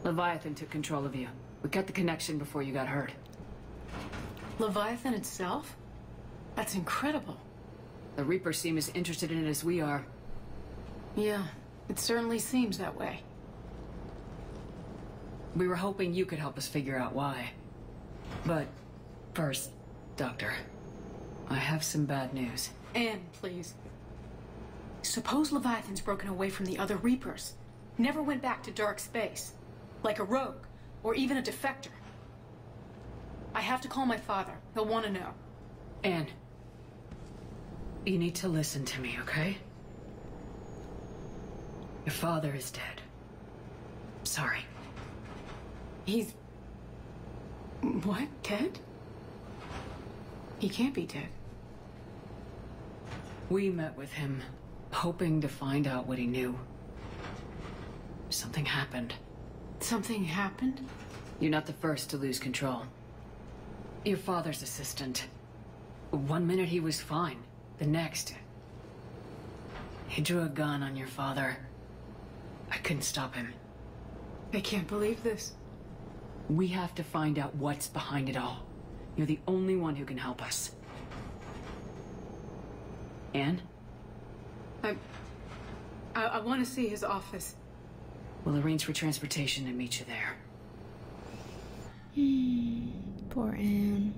Leviathan took control of you. We cut the connection before you got hurt. Leviathan itself? That's incredible. The Reapers seem as interested in it as we are. Yeah, it certainly seems that way. We were hoping you could help us figure out why. But first, Doctor, I have some bad news. Anne, please. Suppose Leviathan's broken away from the other Reapers. Never went back to dark space. Like a rogue, or even a defector. I have to call my father. He'll want to know. Anne, you need to listen to me, okay? Your father is dead. Sorry. He's... What? Dead? He can't be dead. We met with him, hoping to find out what he knew. Something happened. Something happened? You're not the first to lose control. Your father's assistant. One minute he was fine. The next... he drew a gun on your father. I couldn't stop him. I can't believe this. We have to find out what's behind it all. You're the only one who can help us. Anne? I want to see his office. We'll arrange for transportation and meet you there. Poor Anne.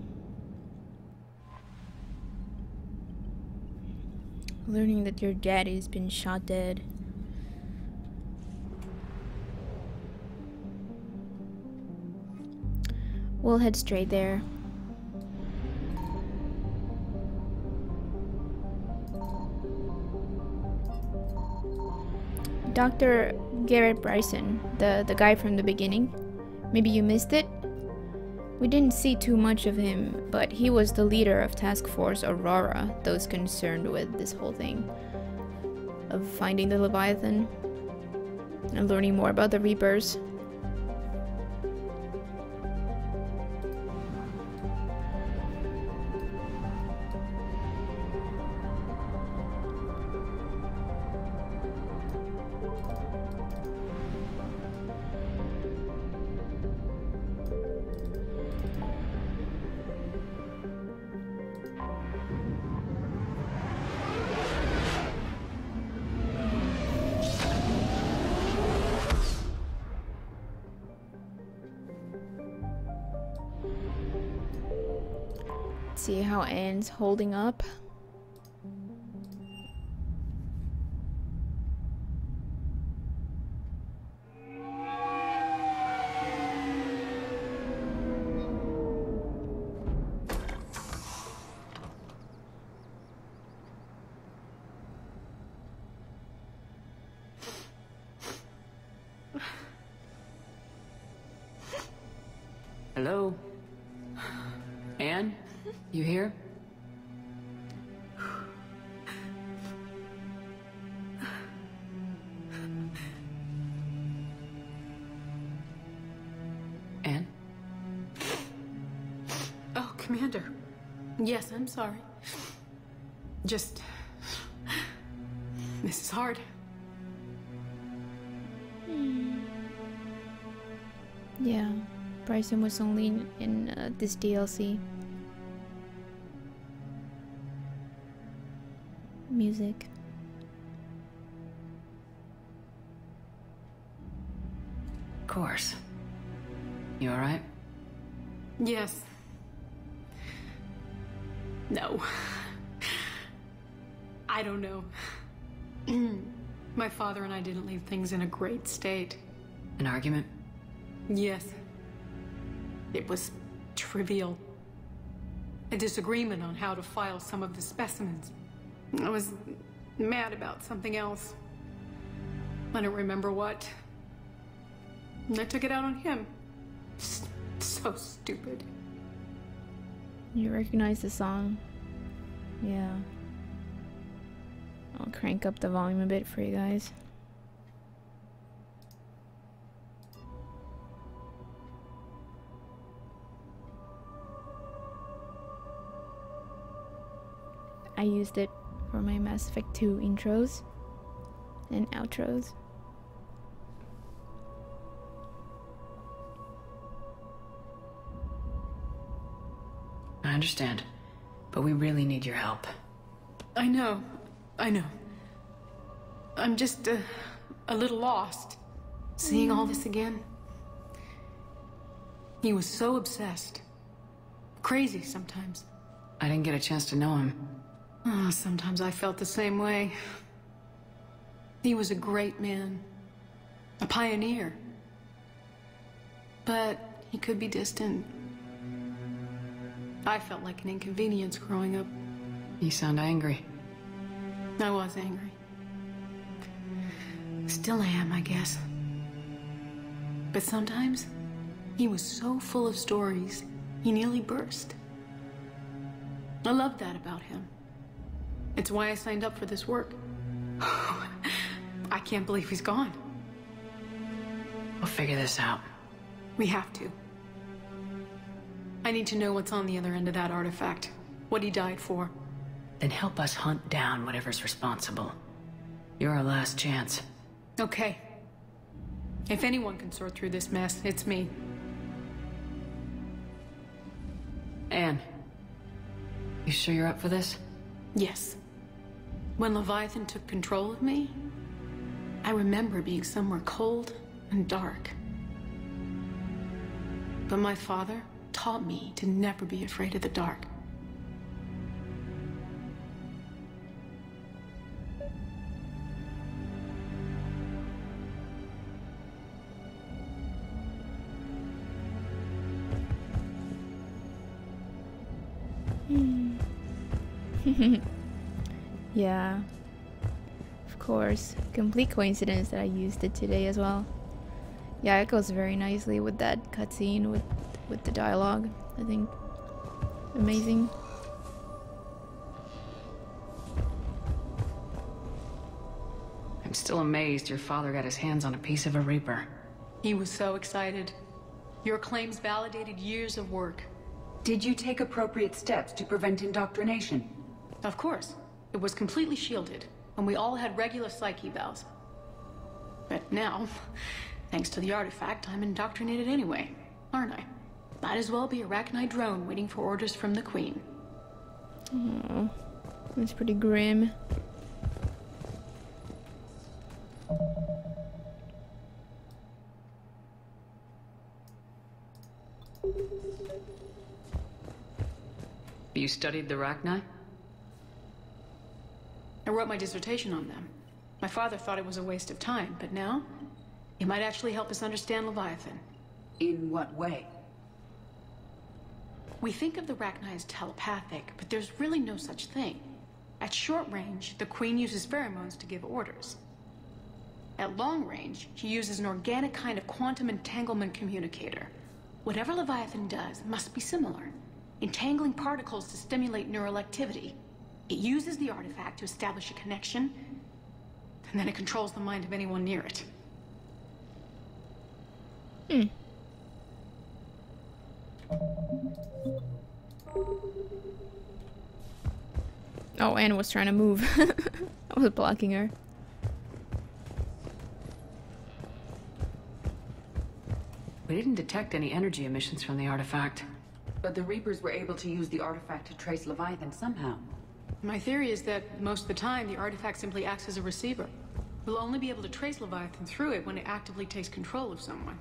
Learning that your daddy's been shot dead. We'll head straight there. Dr. Garrett Bryson, the guy from the beginning. Maybe you missed it? We didn't see too much of him, but he was the leader of Task Force Aurora, those concerned with this whole thing of finding the Leviathan and learning more about the Reapers. See how Anne's holding up. Hello? Anne? You here? Anne? Oh, Commander. Yes, I'm sorry. Just... this is hard. Yeah, Bryson was only in this DLC. Music. Of course. You alright? Yes. No. I don't know. My father and I didn't leave things in a great state. An argument? Yes. It was trivial. A disagreement on how to file some of the specimens. I was mad about something else. I don't remember what. And I took it out on him. So stupid. You recognize the song? Yeah. I'll crank up the volume a bit for you guys. I used it for my Mass Effect 2 intros and outros. I understand, but we really need your help. I know. I'm just a little lost. Seeing all this again. He was so obsessed. Crazy sometimes. I didn't get a chance to know him. Oh, sometimes I felt the same way. He was a great man. A pioneer. But he could be distant. I felt like an inconvenience growing up. You sound angry. I was angry. Still am, I guess. But sometimes, he was so full of stories, he nearly burst. I love that about him. It's why I signed up for this work. I can't believe he's gone. We'll figure this out. We have to. I need to know what's on the other end of that artifact. What he died for. Then help us hunt down whatever's responsible. You're our last chance. Okay. If anyone can sort through this mess, it's me. Anne, you sure you're up for this? Yes. When Leviathan took control of me, I remember being somewhere cold and dark. But my father taught me to never be afraid of the dark. Yeah, of course. Complete coincidence that I used it today as well. Yeah, it goes very nicely with that cutscene with the dialogue. I think amazing. I'm still amazed your father got his hands on a piece of a Reaper. He was so excited. Your claims validated years of work. Did you take appropriate steps to prevent indoctrination? Of course. It was completely shielded, and we all had regular psych evals. But now, thanks to the artifact, I'm indoctrinated anyway, aren't I? Might as well be a Arachnite drone waiting for orders from the Queen. Oh, that's pretty grim. You studied the Arachnite? I wrote my dissertation on them. My father thought it was a waste of time, but now, it might actually help us understand Leviathan. In what way? We think of the Arachnite as telepathic, but there's really no such thing. At short range, the Queen uses pheromones to give orders. At long range, she uses an organic kind of quantum entanglement communicator. Whatever Leviathan does must be similar, entangling particles to stimulate neural activity. It uses the artifact to establish a connection, and then it controls the mind of anyone near it. Oh, Anne was trying to move. I was blocking her. We didn't detect any energy emissions from the artifact. But the Reapers were able to use the artifact to trace Leviathan somehow. My theory is that most of the time, the artifact simply acts as a receiver. We'll only be able to trace Leviathan through it when it actively takes control of someone.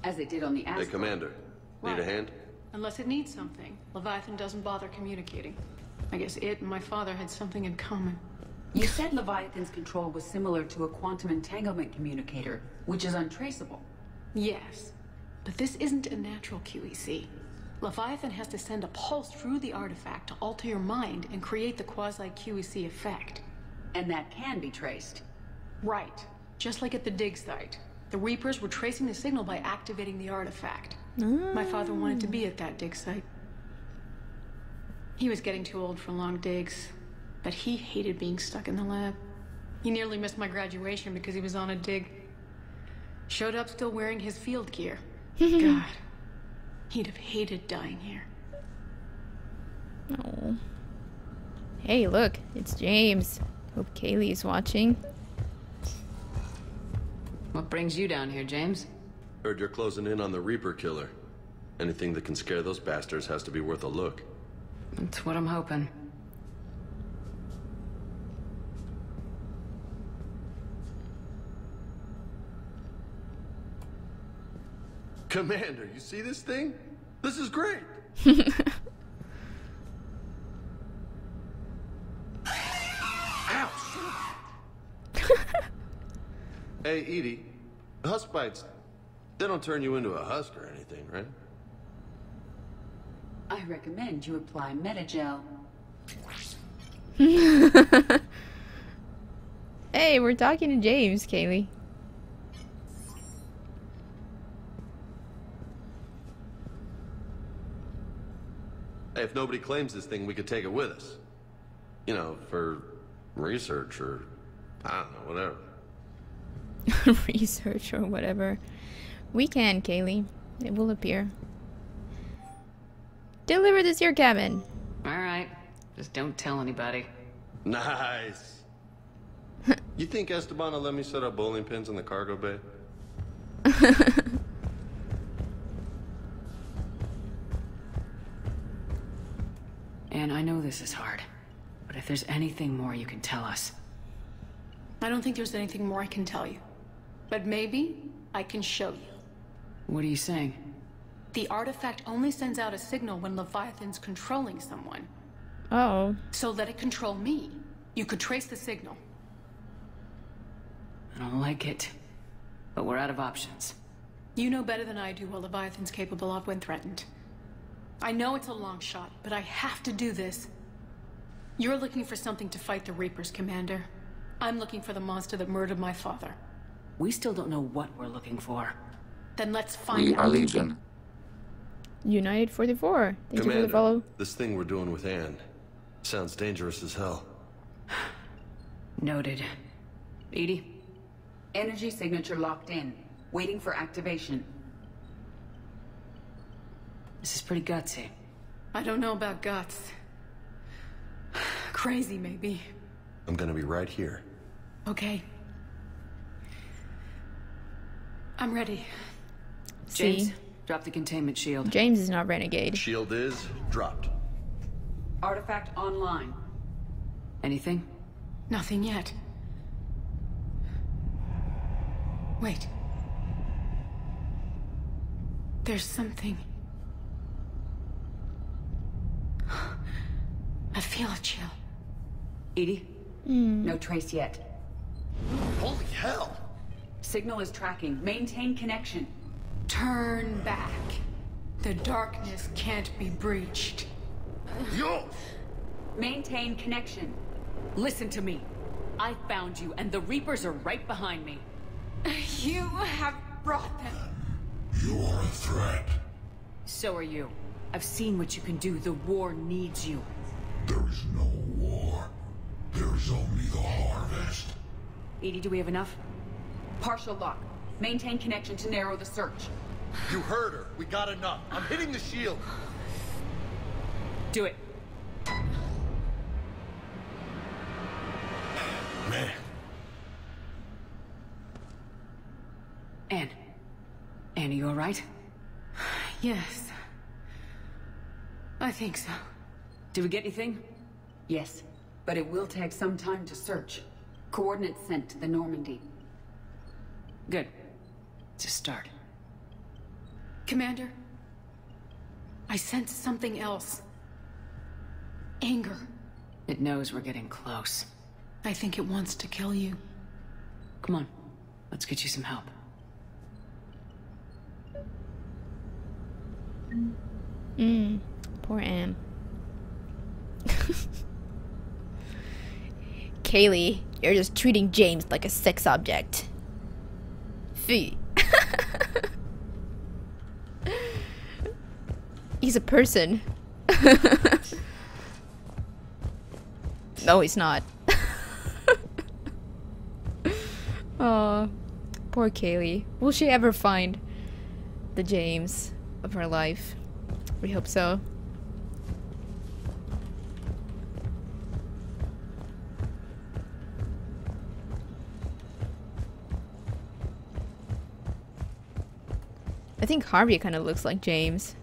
As it did on the Asgard. Hey, Commander. Need a hand? Unless it needs something, Leviathan doesn't bother communicating. I guess it and my father had something in common. You said Leviathan's control was similar to a quantum entanglement communicator, which is untraceable. Yes, but this isn't a natural QEC. Leviathan has to send a pulse through the artifact to alter your mind and create the quasi-QEC effect. And that can be traced. Right. Just like at the dig site. The Reapers were tracing the signal by activating the artifact. My father wanted to be at that dig site. He was getting too old for long digs, but he hated being stuck in the lab. He nearly missed my graduation because he was on a dig. Showed up still wearing his field gear. God. He'd have hated dying here. Oh. Hey, look, it's James. Hope Kaylee is watching. What brings you down here, James? Heard you're closing in on the Reaper killer. Anything that can scare those bastards has to be worth a look. That's what I'm hoping. Commander, you see this thing? This is great! Hey, Edie, husk bites, they don't turn you into a husk or anything, right? I recommend you apply Metagel. Hey, we're talking to James, Kaylee. Hey, if nobody claims this thing, we could take it with us. You know, for research or, I don't know, whatever. Research or whatever. We can, Kaylee. It will appear. Deliver this to your cabin. Alright. Just don't tell anybody. Nice. You think Esteban will let me set up bowling pins in the cargo bay? And I know this is hard, but if there's anything more you can tell us. I don't think there's anything more I can tell you. But maybe I can show you. What are you saying? The artifact only sends out a signal when Leviathan's controlling someone. Oh. So let it control me. You could trace the signal. I don't like it. But we're out of options. You know better than I do what Leviathan's capable of when threatened. I know it's a long shot, but I have to do this. You're looking for something to fight the Reapers, Commander. I'm looking for the monster that murdered my father. We still don't know what we're looking for. Then let's find We out. are Legion. United 44. Thank Commander, you for the follow. This thing we're doing with Anne sounds dangerous as hell. Noted. Edie? Energy signature locked in. Waiting for activation. This is pretty gutsy. I don't know about guts. Crazy, maybe. I'm gonna be right here. Okay. I'm ready. James, See? drop the containment shield. James is not renegade. Shield is dropped. Artifact online. Anything? Nothing yet. Wait. There's something. I feel a chill. Edie? No trace yet. Holy hell! Signal is tracking. Maintain connection. Turn back. The darkness can't be breached. Yo! Maintain connection. Listen to me. I found you, and the Reapers are right behind me. You have brought them. You are a threat. So are you. I've seen what you can do. The war needs you. There is no war. There is only the harvest. Edie, do we have enough? Partial lock. Maintain connection to narrow the search. You heard her. We got enough. I'm hitting the shield. Do it. Man. Anne. Anne, are you alright? Yes. I think so. Did we get anything? Yes, but it will take some time to search. Coordinates sent to the Normandy. Good. It's a start. Commander, I sense something else. Anger. It knows we're getting close. I think it wants to kill you. Come on. Let's get you some help. Poor Anne. Kaylee, you're just treating James like a sex object. Fee. He's a person. No, he's not. Oh, poor Kaylee. Will she ever find the James of her life? We hope so. I think Harvey kind of looks like James,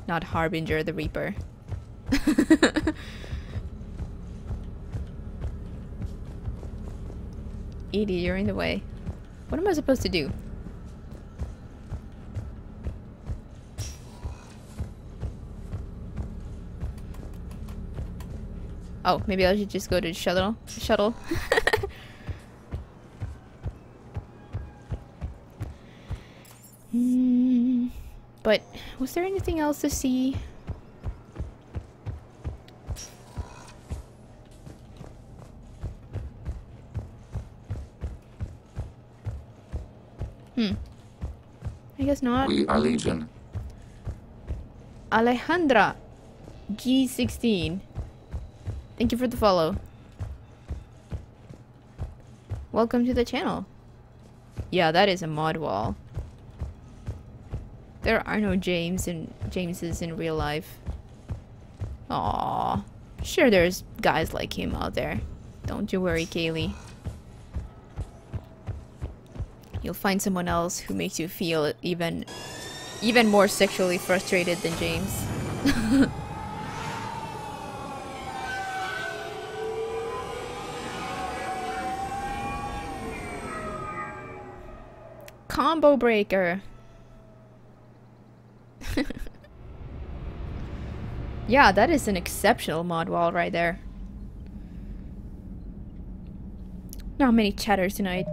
not Harbinger the Reaper. Edie, you're in the way. What am I supposed to do? Oh, maybe I should just go to the shuttle. But was there anything else to see? I guess not. We are Legion. Alejandra G16. Thank you for the follow. Welcome to the channel. Yeah, that is a mod wall. There are no Jameses in real life. Aww. Sure, there's guys like him out there. Don't you worry, Kaylee. You'll find someone else who makes you feel even more sexually frustrated than James. Combo breaker. Yeah, that is an exceptional mod wall right there. Not many chatters tonight,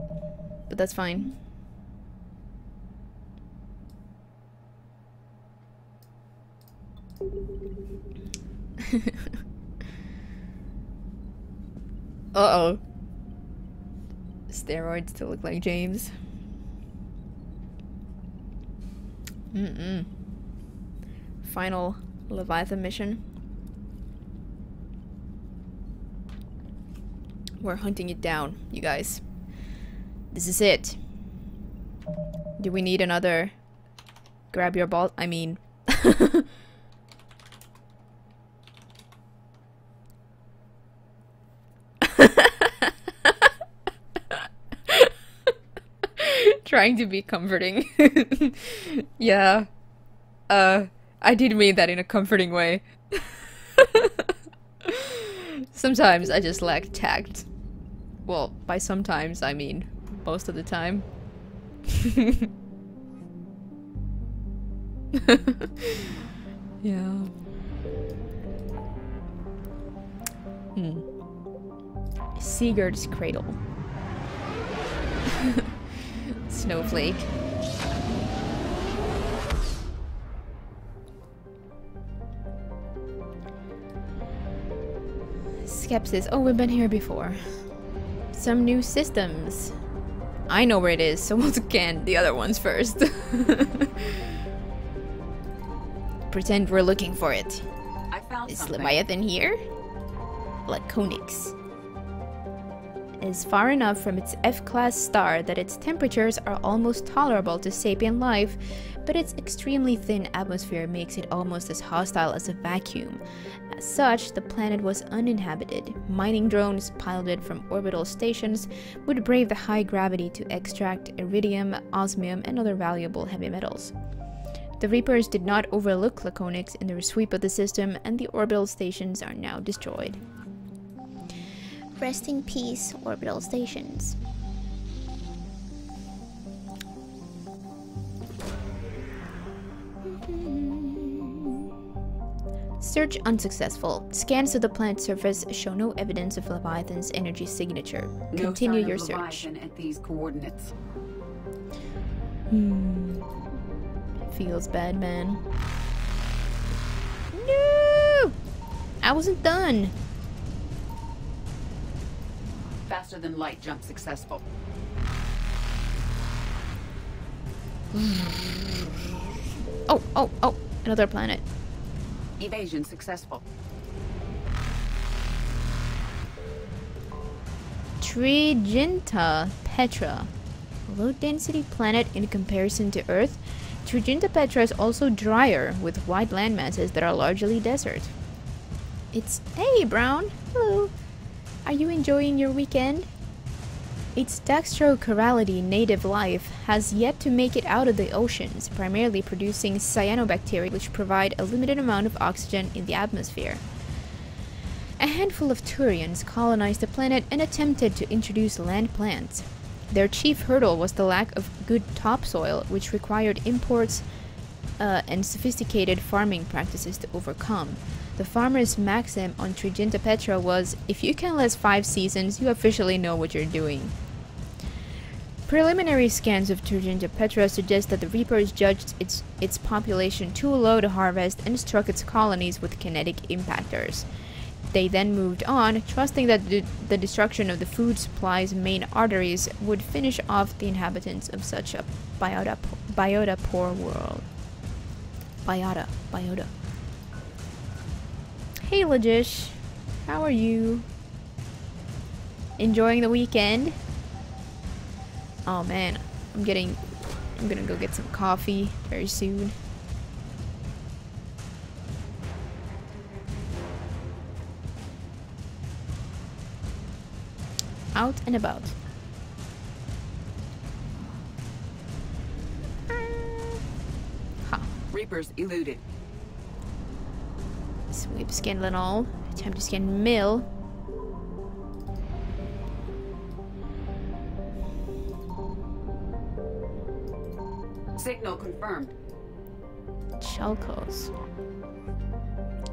but that's fine. Uh-oh. Steroids to look like James. Final Leviathan mission. We're hunting it down, you guys. This is it. Do we need another grab your ball? I mean... Trying to be comforting. Yeah. I did mean that in a comforting way. Sometimes I just lack tact. Well, by sometimes I mean most of the time. Yeah. Sigurd's Cradle. Snowflake. Skepsis. Oh, we've been here before. Some new systems. I know where it is, so we'll scan the other ones first. Pretend we're looking for it. I found Is something. Leviathan here? Laconix. Is far enough from its F-class star that its temperatures are almost tolerable to sapient life, but its extremely thin atmosphere makes it almost as hostile as a vacuum. As such, the planet was uninhabited. Mining drones piloted from orbital stations would brave the high gravity to extract iridium, osmium, and other valuable heavy metals. The Reapers did not overlook Laconix in their sweep of the system, and the orbital stations are now destroyed. Rest in peace, orbital stations. Search unsuccessful. Scans of the planet's surface show no evidence of Leviathan's energy signature. Continue your search. Leviathan at these coordinates. Feels bad, man. No! I wasn't done. Faster than light jump successful. Oh, another planet. Evasion successful. Triginta Petra. A low-density planet in comparison to Earth, Triginta Petra is also drier, with white landmasses that are largely desert. It's... Hey, Brown! Hello! Are you enjoying your weekend? Its dextrocorality native life has yet to make it out of the oceans, primarily producing cyanobacteria which provide a limited amount of oxygen in the atmosphere. A handful of Turians colonized the planet and attempted to introduce land plants. Their chief hurdle was the lack of good topsoil, which required imports and sophisticated farming practices to overcome. The farmer's maxim on Triginta Petra was, if you can last 5 seasons, you officially know what you're doing. Preliminary scans of Triginta Petra suggest that the Reapers judged its population too low to harvest and struck its colonies with kinetic impactors. They then moved on, trusting that the destruction of the food supply's main arteries would finish off the inhabitants of such a biota-poor world. Biota. Hey Lajish, how are you? Enjoying the weekend? Oh man, I'm gonna go get some coffee very soon. Out and about. Reapers eluded. Sweep scan and all. Time to scan mill. Signal confirmed. Chalcos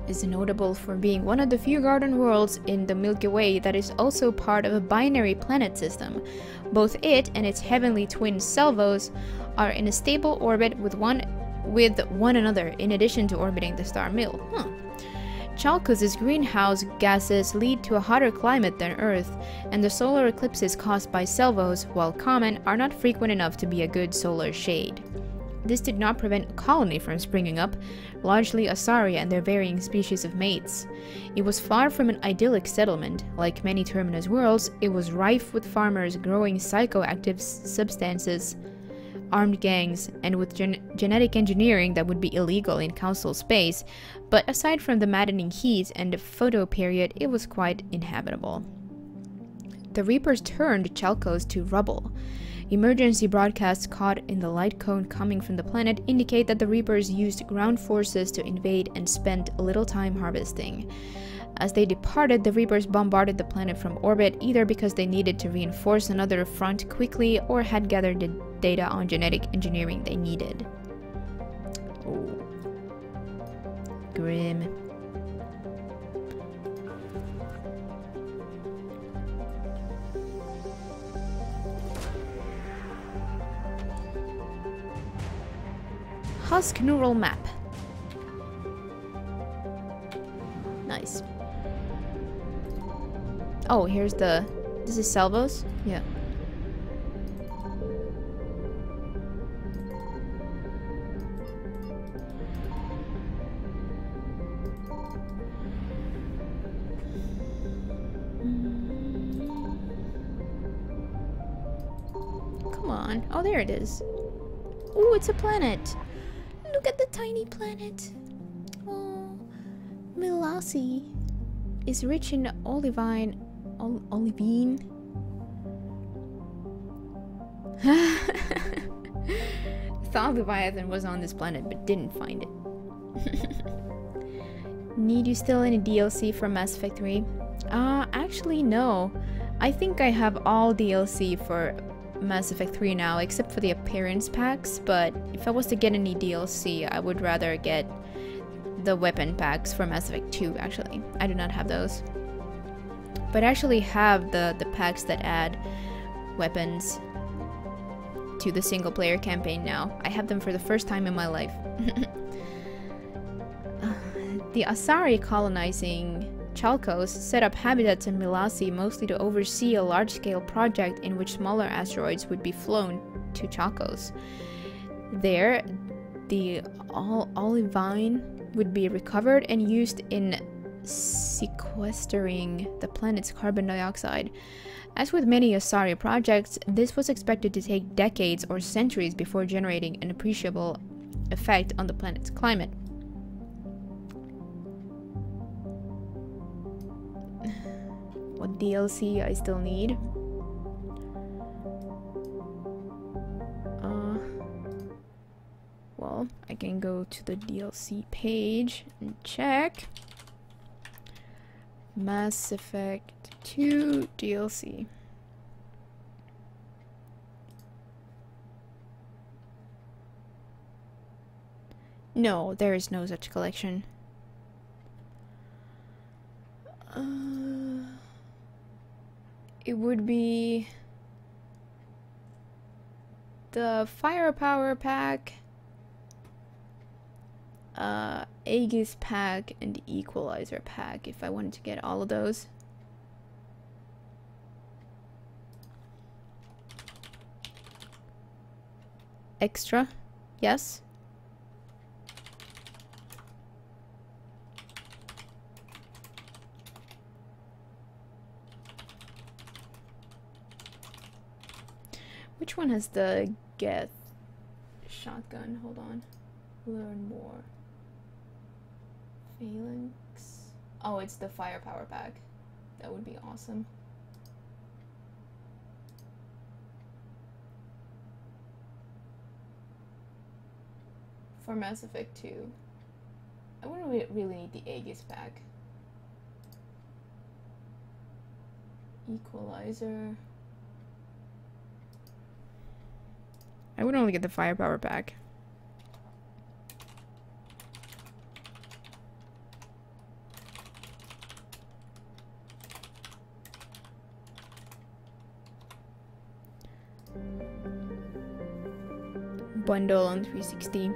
is notable for being one of the few garden worlds in the Milky Way that is also part of a binary planet system. Both it and its heavenly twin Selvos are in a stable orbit with one another, in addition to orbiting the star Mill. Chalcos' greenhouse gases lead to a hotter climate than Earth, and the solar eclipses caused by Selvos, while common, are not frequent enough to be a good solar shade. This did not prevent a colony from springing up, largely Asari and their varying species of mates. It was far from an idyllic settlement. Like many Terminus worlds, it was rife with farmers growing psychoactive substances, armed gangs, and with genetic engineering that would be illegal in Council space, but aside from the maddening heat and the photo period, it was quite inhabitable. The Reapers turned Chalcos to rubble. Emergency broadcasts caught in the light cone coming from the planet indicate that the Reapers used ground forces to invade and spent little time harvesting. As they departed, the Reapers bombarded the planet from orbit, either because they needed to reinforce another front quickly or had gathered the data on genetic engineering they needed. Oh. Grim. Husk neural map. Nice. Oh, here's the... This is Selvos? Yeah. Come on. Oh, there it is. Ooh, it's a planet. Look at the tiny planet. Oh, Milasi is rich in olivine. Olivine? Thought Leviathan was on this planet, but didn't find it. Need you still any DLC for Mass Effect 3? Actually no. I think I have all DLC for Mass Effect 3 now, except for the appearance packs, but if I was to get any DLC, I would rather get the weapon packs for Mass Effect 2, actually. I do not have those. But I actually have the packs that add weapons to the single player campaign now. I have them for the first time in my life. The Asari colonizing Chalcos set up habitats in Milasi mostly to oversee a large-scale project in which smaller asteroids would be flown to Chalcos. There, the olivine would be recovered and used in sequestering the planet's carbon dioxide. As with many Asari projects, this was expected to take decades or centuries before generating an appreciable effect on the planet's climate. What DLC I still need? Well, I can go to the DLC page and check. Mass Effect 2 DLC. No, there is no such collection. It would be the Firepower Pack, Aegis Pack, and the Equalizer Pack, if I wanted to get all of those. Extra, yes. Which one has the Geth shotgun? Hold on. Learn more. Phalanx. Oh, it's the Firepower Pack. That would be awesome. For Mass Effect 2. I wouldn't really need the Aegis Pack. Equalizer. I would only get the Firepower Pack. Bundle on 360.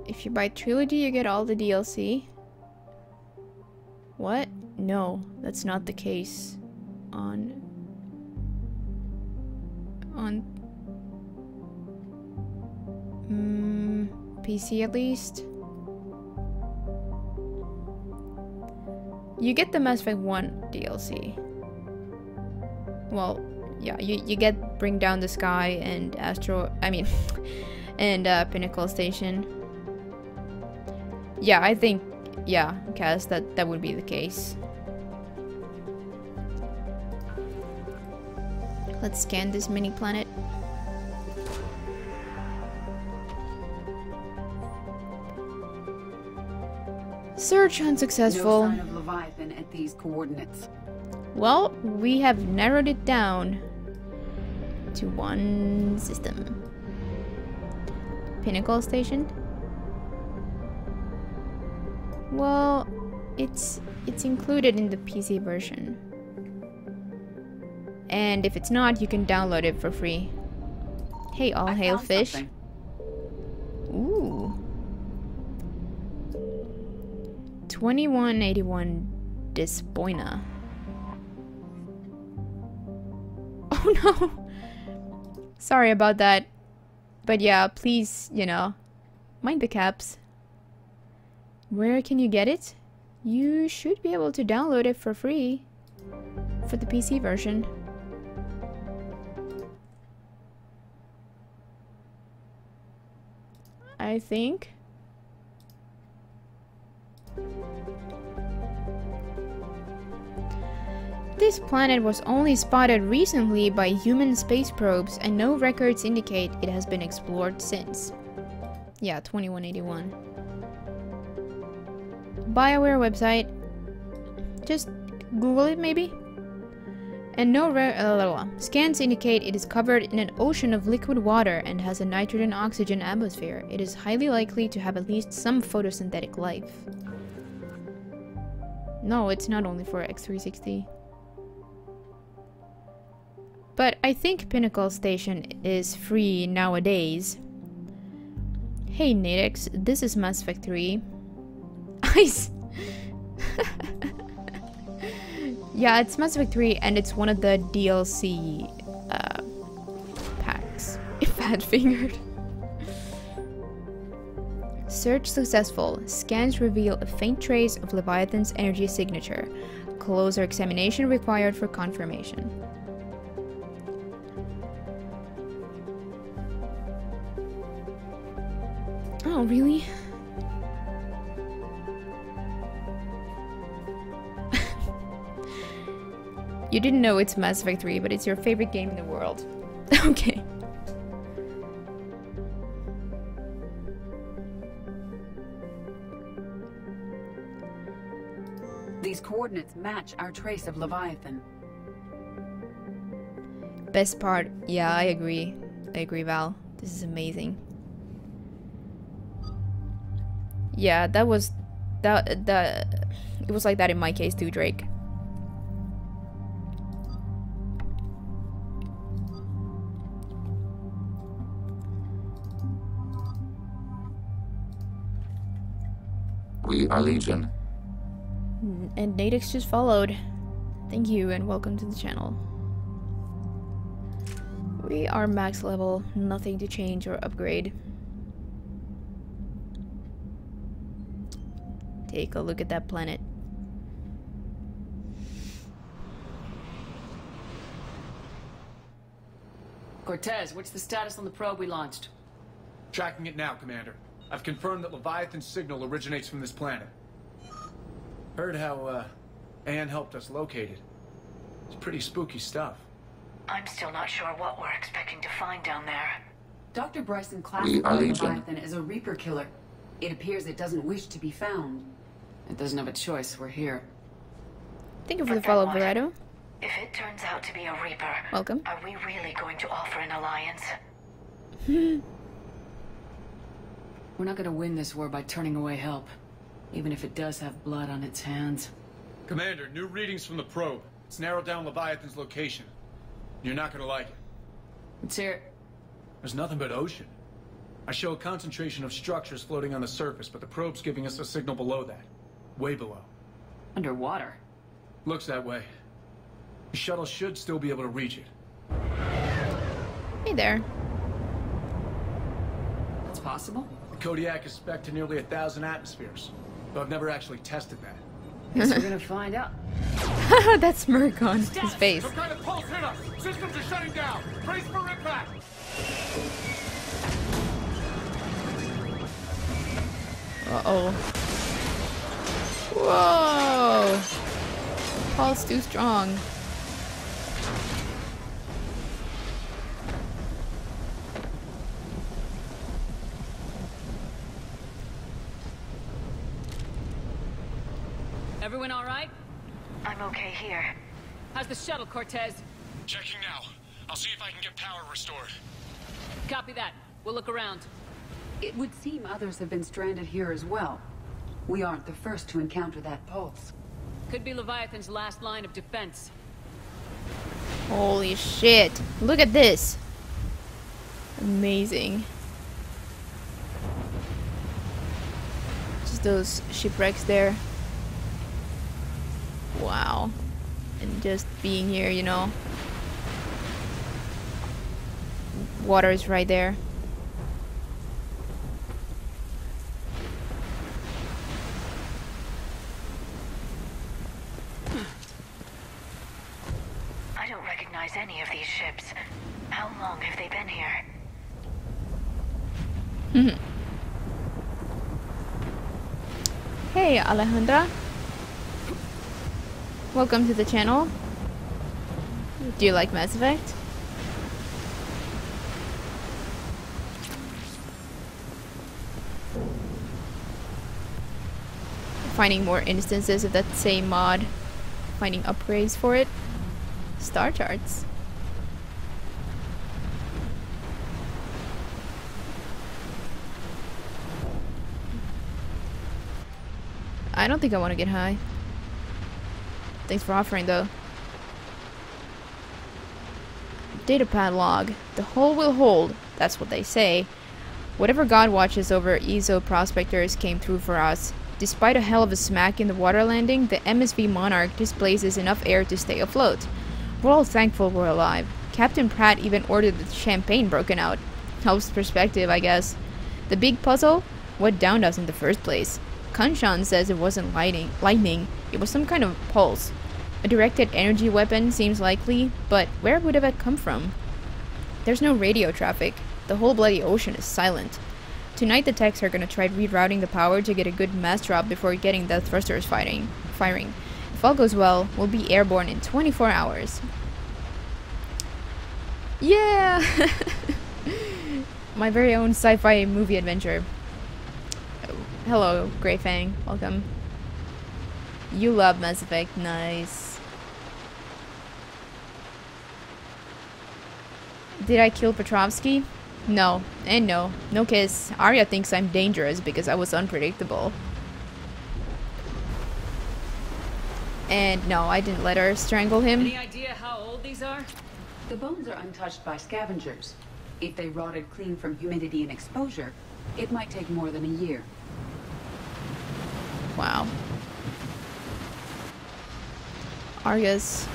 If you buy Trilogy, you get all the DLC. What? No, that's not the case. On PC at least. You get the Mass Effect 1 DLC. Well, yeah, you get Bring Down the Sky and and Pinnacle Station. Yeah, I think, yeah, Cass, that would be the case. Let's scan this mini planet. Search unsuccessful. No sign of Leviathan at these coordinates. Well, we have narrowed it down to one system. Pinnacle Station. Well, it's included in the PC version. And if it's not, you can download it for free. Hey, all hail fish. Something. Ooh. 2181 Despoina. Oh no! Sorry about that. But yeah, please, mind the caps. Where can you get it? You should be able to download it for free for the PC version. I think. This planet was only spotted recently by human space probes, and no records indicate it has been explored since. Yeah, 2181. BioWare website. Just Google it, maybe? And no scans indicate it is covered in an ocean of liquid water and has a nitrogen-oxygen atmosphere. It is highly likely to have at least some photosynthetic life. No, it's not only for X360. But I think Pinnacle Station is free nowadays. Hey Nadex, this is Mass Effect 3. Ice! Yeah, it's Mass Effect 3 and it's one of the DLC packs. Fat fingered. Search successful. Scans reveal a faint trace of Leviathan's energy signature. Closer examination required for confirmation. Oh, really? You didn't know it's Mass Effect 3, but it's your favorite game in the world. Okay. These coordinates match our trace of Leviathan. Best part, yeah, I agree. I agree, Val. This is amazing. Yeah, that was it was like that in my case too, Drake. We are Legion. And Nadix just followed. Thank you and welcome to the channel. We are max level, nothing to change or upgrade. Take a look at that planet. Cortez, what's the status on the probe we launched? Tracking it now, Commander. I've confirmed that Leviathan's signal originates from this planet. Heard how, Anne helped us locate it. It's pretty spooky stuff. I'm still not sure what we're expecting to find down there. Dr. Bryson classified Leviathan as a Reaper killer. It appears it doesn't wish to be found. It doesn't have a choice. We're here. Thank you for the follow, Verado. If it turns out to be a Reaper, welcome. Are we really going to offer an alliance? We're not gonna win this war by turning away help, even if it does have blood on its hands. Commander, new readings from the probe. It's narrowed down Leviathan's location. You're not gonna like it. Let's hear it. There's nothing but ocean. I show a concentration of structures floating on the surface, but the probe's giving us a signal below that. Way below. Underwater? Looks that way. The shuttle should still be able to reach it. Hey there. That's possible? The Kodiak is spec'd to nearly 1,000 atmospheres, though I've never actually tested that. Guess we're gonna find out. That smirk on his face. Some kind of pulse hit us! Systems are shutting down! Brace for impact! Uh-oh. Whoa! Pulse too strong. Everyone all right? I'm okay here. How's the shuttle, Cortez? Checking now. I'll see if I can get power restored. Copy that. We'll look around. It would seem others have been stranded here as well. We aren't the first to encounter that pulse. Could be Leviathan's last line of defense. Holy shit. Look at this. Amazing. Just those shipwrecks there. Wow. And just being here, you know. Water is right there. I don't recognize any of these ships. How long have they been here? Hey, Alejandra. Welcome to the channel. Do you like Mass Effect? Finding more instances of that same mod. Finding upgrades for it. Star charts. I don't think I want to get high. Thanks for offering, though. Datapad log. The hull will hold. That's what they say. Whatever God watches over ESO prospectors came through for us. Despite a hell of a smack in the water landing, the MSV Monarch displaces enough air to stay afloat. We're all thankful we're alive. Captain Pratt even ordered the champagne broken out. Helps perspective, I guess. The big puzzle? What downed us in the first place? Kanshan says it wasn't lightning, it was some kind of pulse. A directed energy weapon seems likely, but where would it come from? There's no radio traffic. The whole bloody ocean is silent. Tonight the techs are gonna try rerouting the power to get a good mass drop before getting the thrusters firing. If all goes well, we'll be airborne in 24 hours. Yeah! My very own sci-fi movie adventure. Hello, Grey Fang. Welcome. You love Mass Effect. Nice. Did I kill Petrovsky? No. And no. No kiss. Arya thinks I'm dangerous because I was unpredictable. And no, I didn't let her strangle him. Any idea how old these are? The bones are untouched by scavengers. If they rotted clean from humidity and exposure, it might take more than a year. Wow. Argus.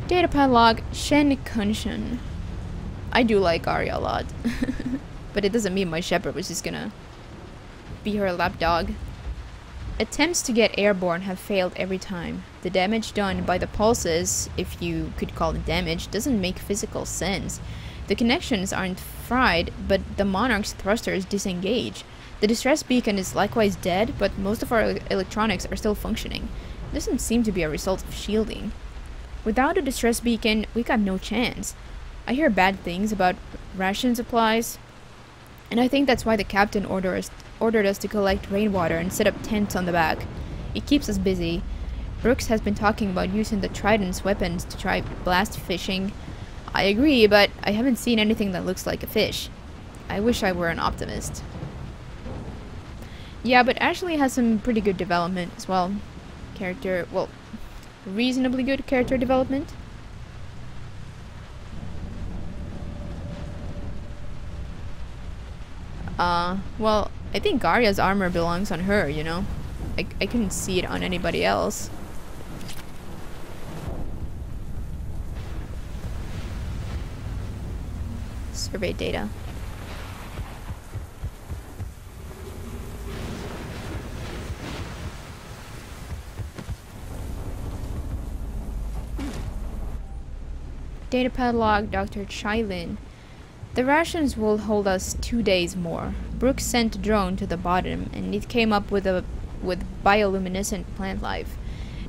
Datapad log Shen Kunshin. I do like Arya a lot. But it doesn't mean my shepherd was just gonna be her lapdog. Attempts to get airborne have failed every time. The damage done by the pulses, if you could call it damage, doesn't make physical sense. The connections aren't fried, but the Monarch's thrusters disengage. The distress beacon is likewise dead, but most of our electronics are still functioning. It doesn't seem to be a result of shielding. Without a distress beacon, we got no chance. I hear bad things about ration supplies, and I think that's why the captain ordered us to collect rainwater and set up tents on the back. It keeps us busy. Brooks has been talking about using the Trident's weapons to try blast fishing. I agree, but I haven't seen anything that looks like a fish. I wish I were an optimist. Yeah, but Ashley has some pretty good development as well. Reasonably good character development. Well, I think Arya's armor belongs on her, you know? I couldn't see it on anybody else. Survey data. Datapad log Dr. Chailin. The rations will hold us 2 days more. Brooks sent a drone to the bottom, and it came up with bioluminescent plant life.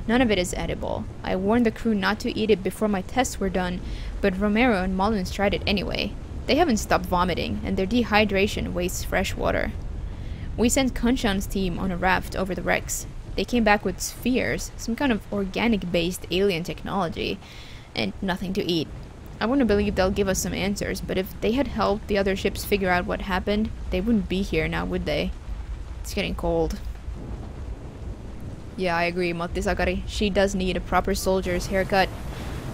None of it is edible. I warned the crew not to eat it before my tests were done, but Romero and Mullins tried it anyway. They haven't stopped vomiting, and their dehydration wastes fresh water. We sent Kunshan's team on a raft over the wrecks. They came back with spheres, some kind of organic-based alien technology, and nothing to eat. I want to believe they'll give us some answers, but if they had helped the other ships figure out what happened, they wouldn't be here now, would they? It's getting cold. Yeah, I agree, Matti Sakari. She does need a proper soldier's haircut.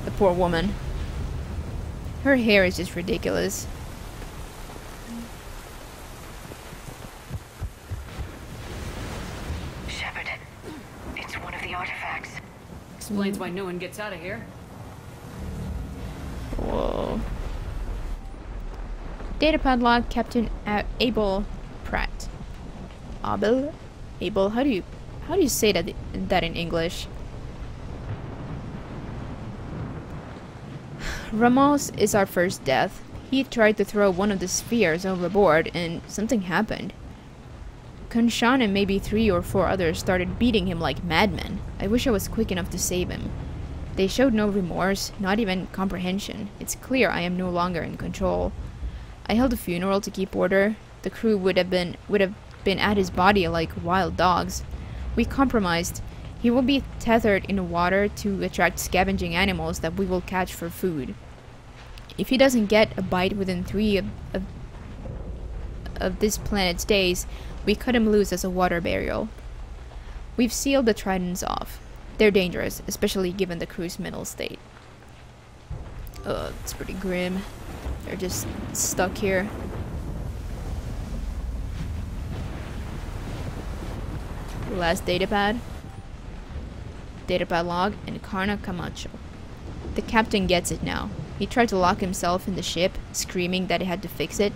The poor woman. Her hair is just ridiculous. Shepard, it's one of the artifacts. Explains why no one gets out of here. Whoa. Datapad log Captain Abel Pratt. Abel? Abel? How do you say that in English? Ramos is our first death. He tried to throw one of the spheres overboard and something happened. Kunshan and maybe 3 or 4 others started beating him like madmen. I wish I was quick enough to save him. They showed no remorse, not even comprehension. It's clear I am no longer in control. I held a funeral to keep order. The crew would have been at his body like wild dogs. We compromised. He will be tethered in the water to attract scavenging animals that we will catch for food. If he doesn't get a bite within 3 of this planet's days, we cut him loose as a water burial. We've sealed the Tridents off. They're dangerous, especially given the crew's mental state. It's pretty grim. They're just stuck here. Last datapad. Datapad log and Karna Camacho. The captain gets it now. He tried to lock himself in the ship, screaming that he had to fix it.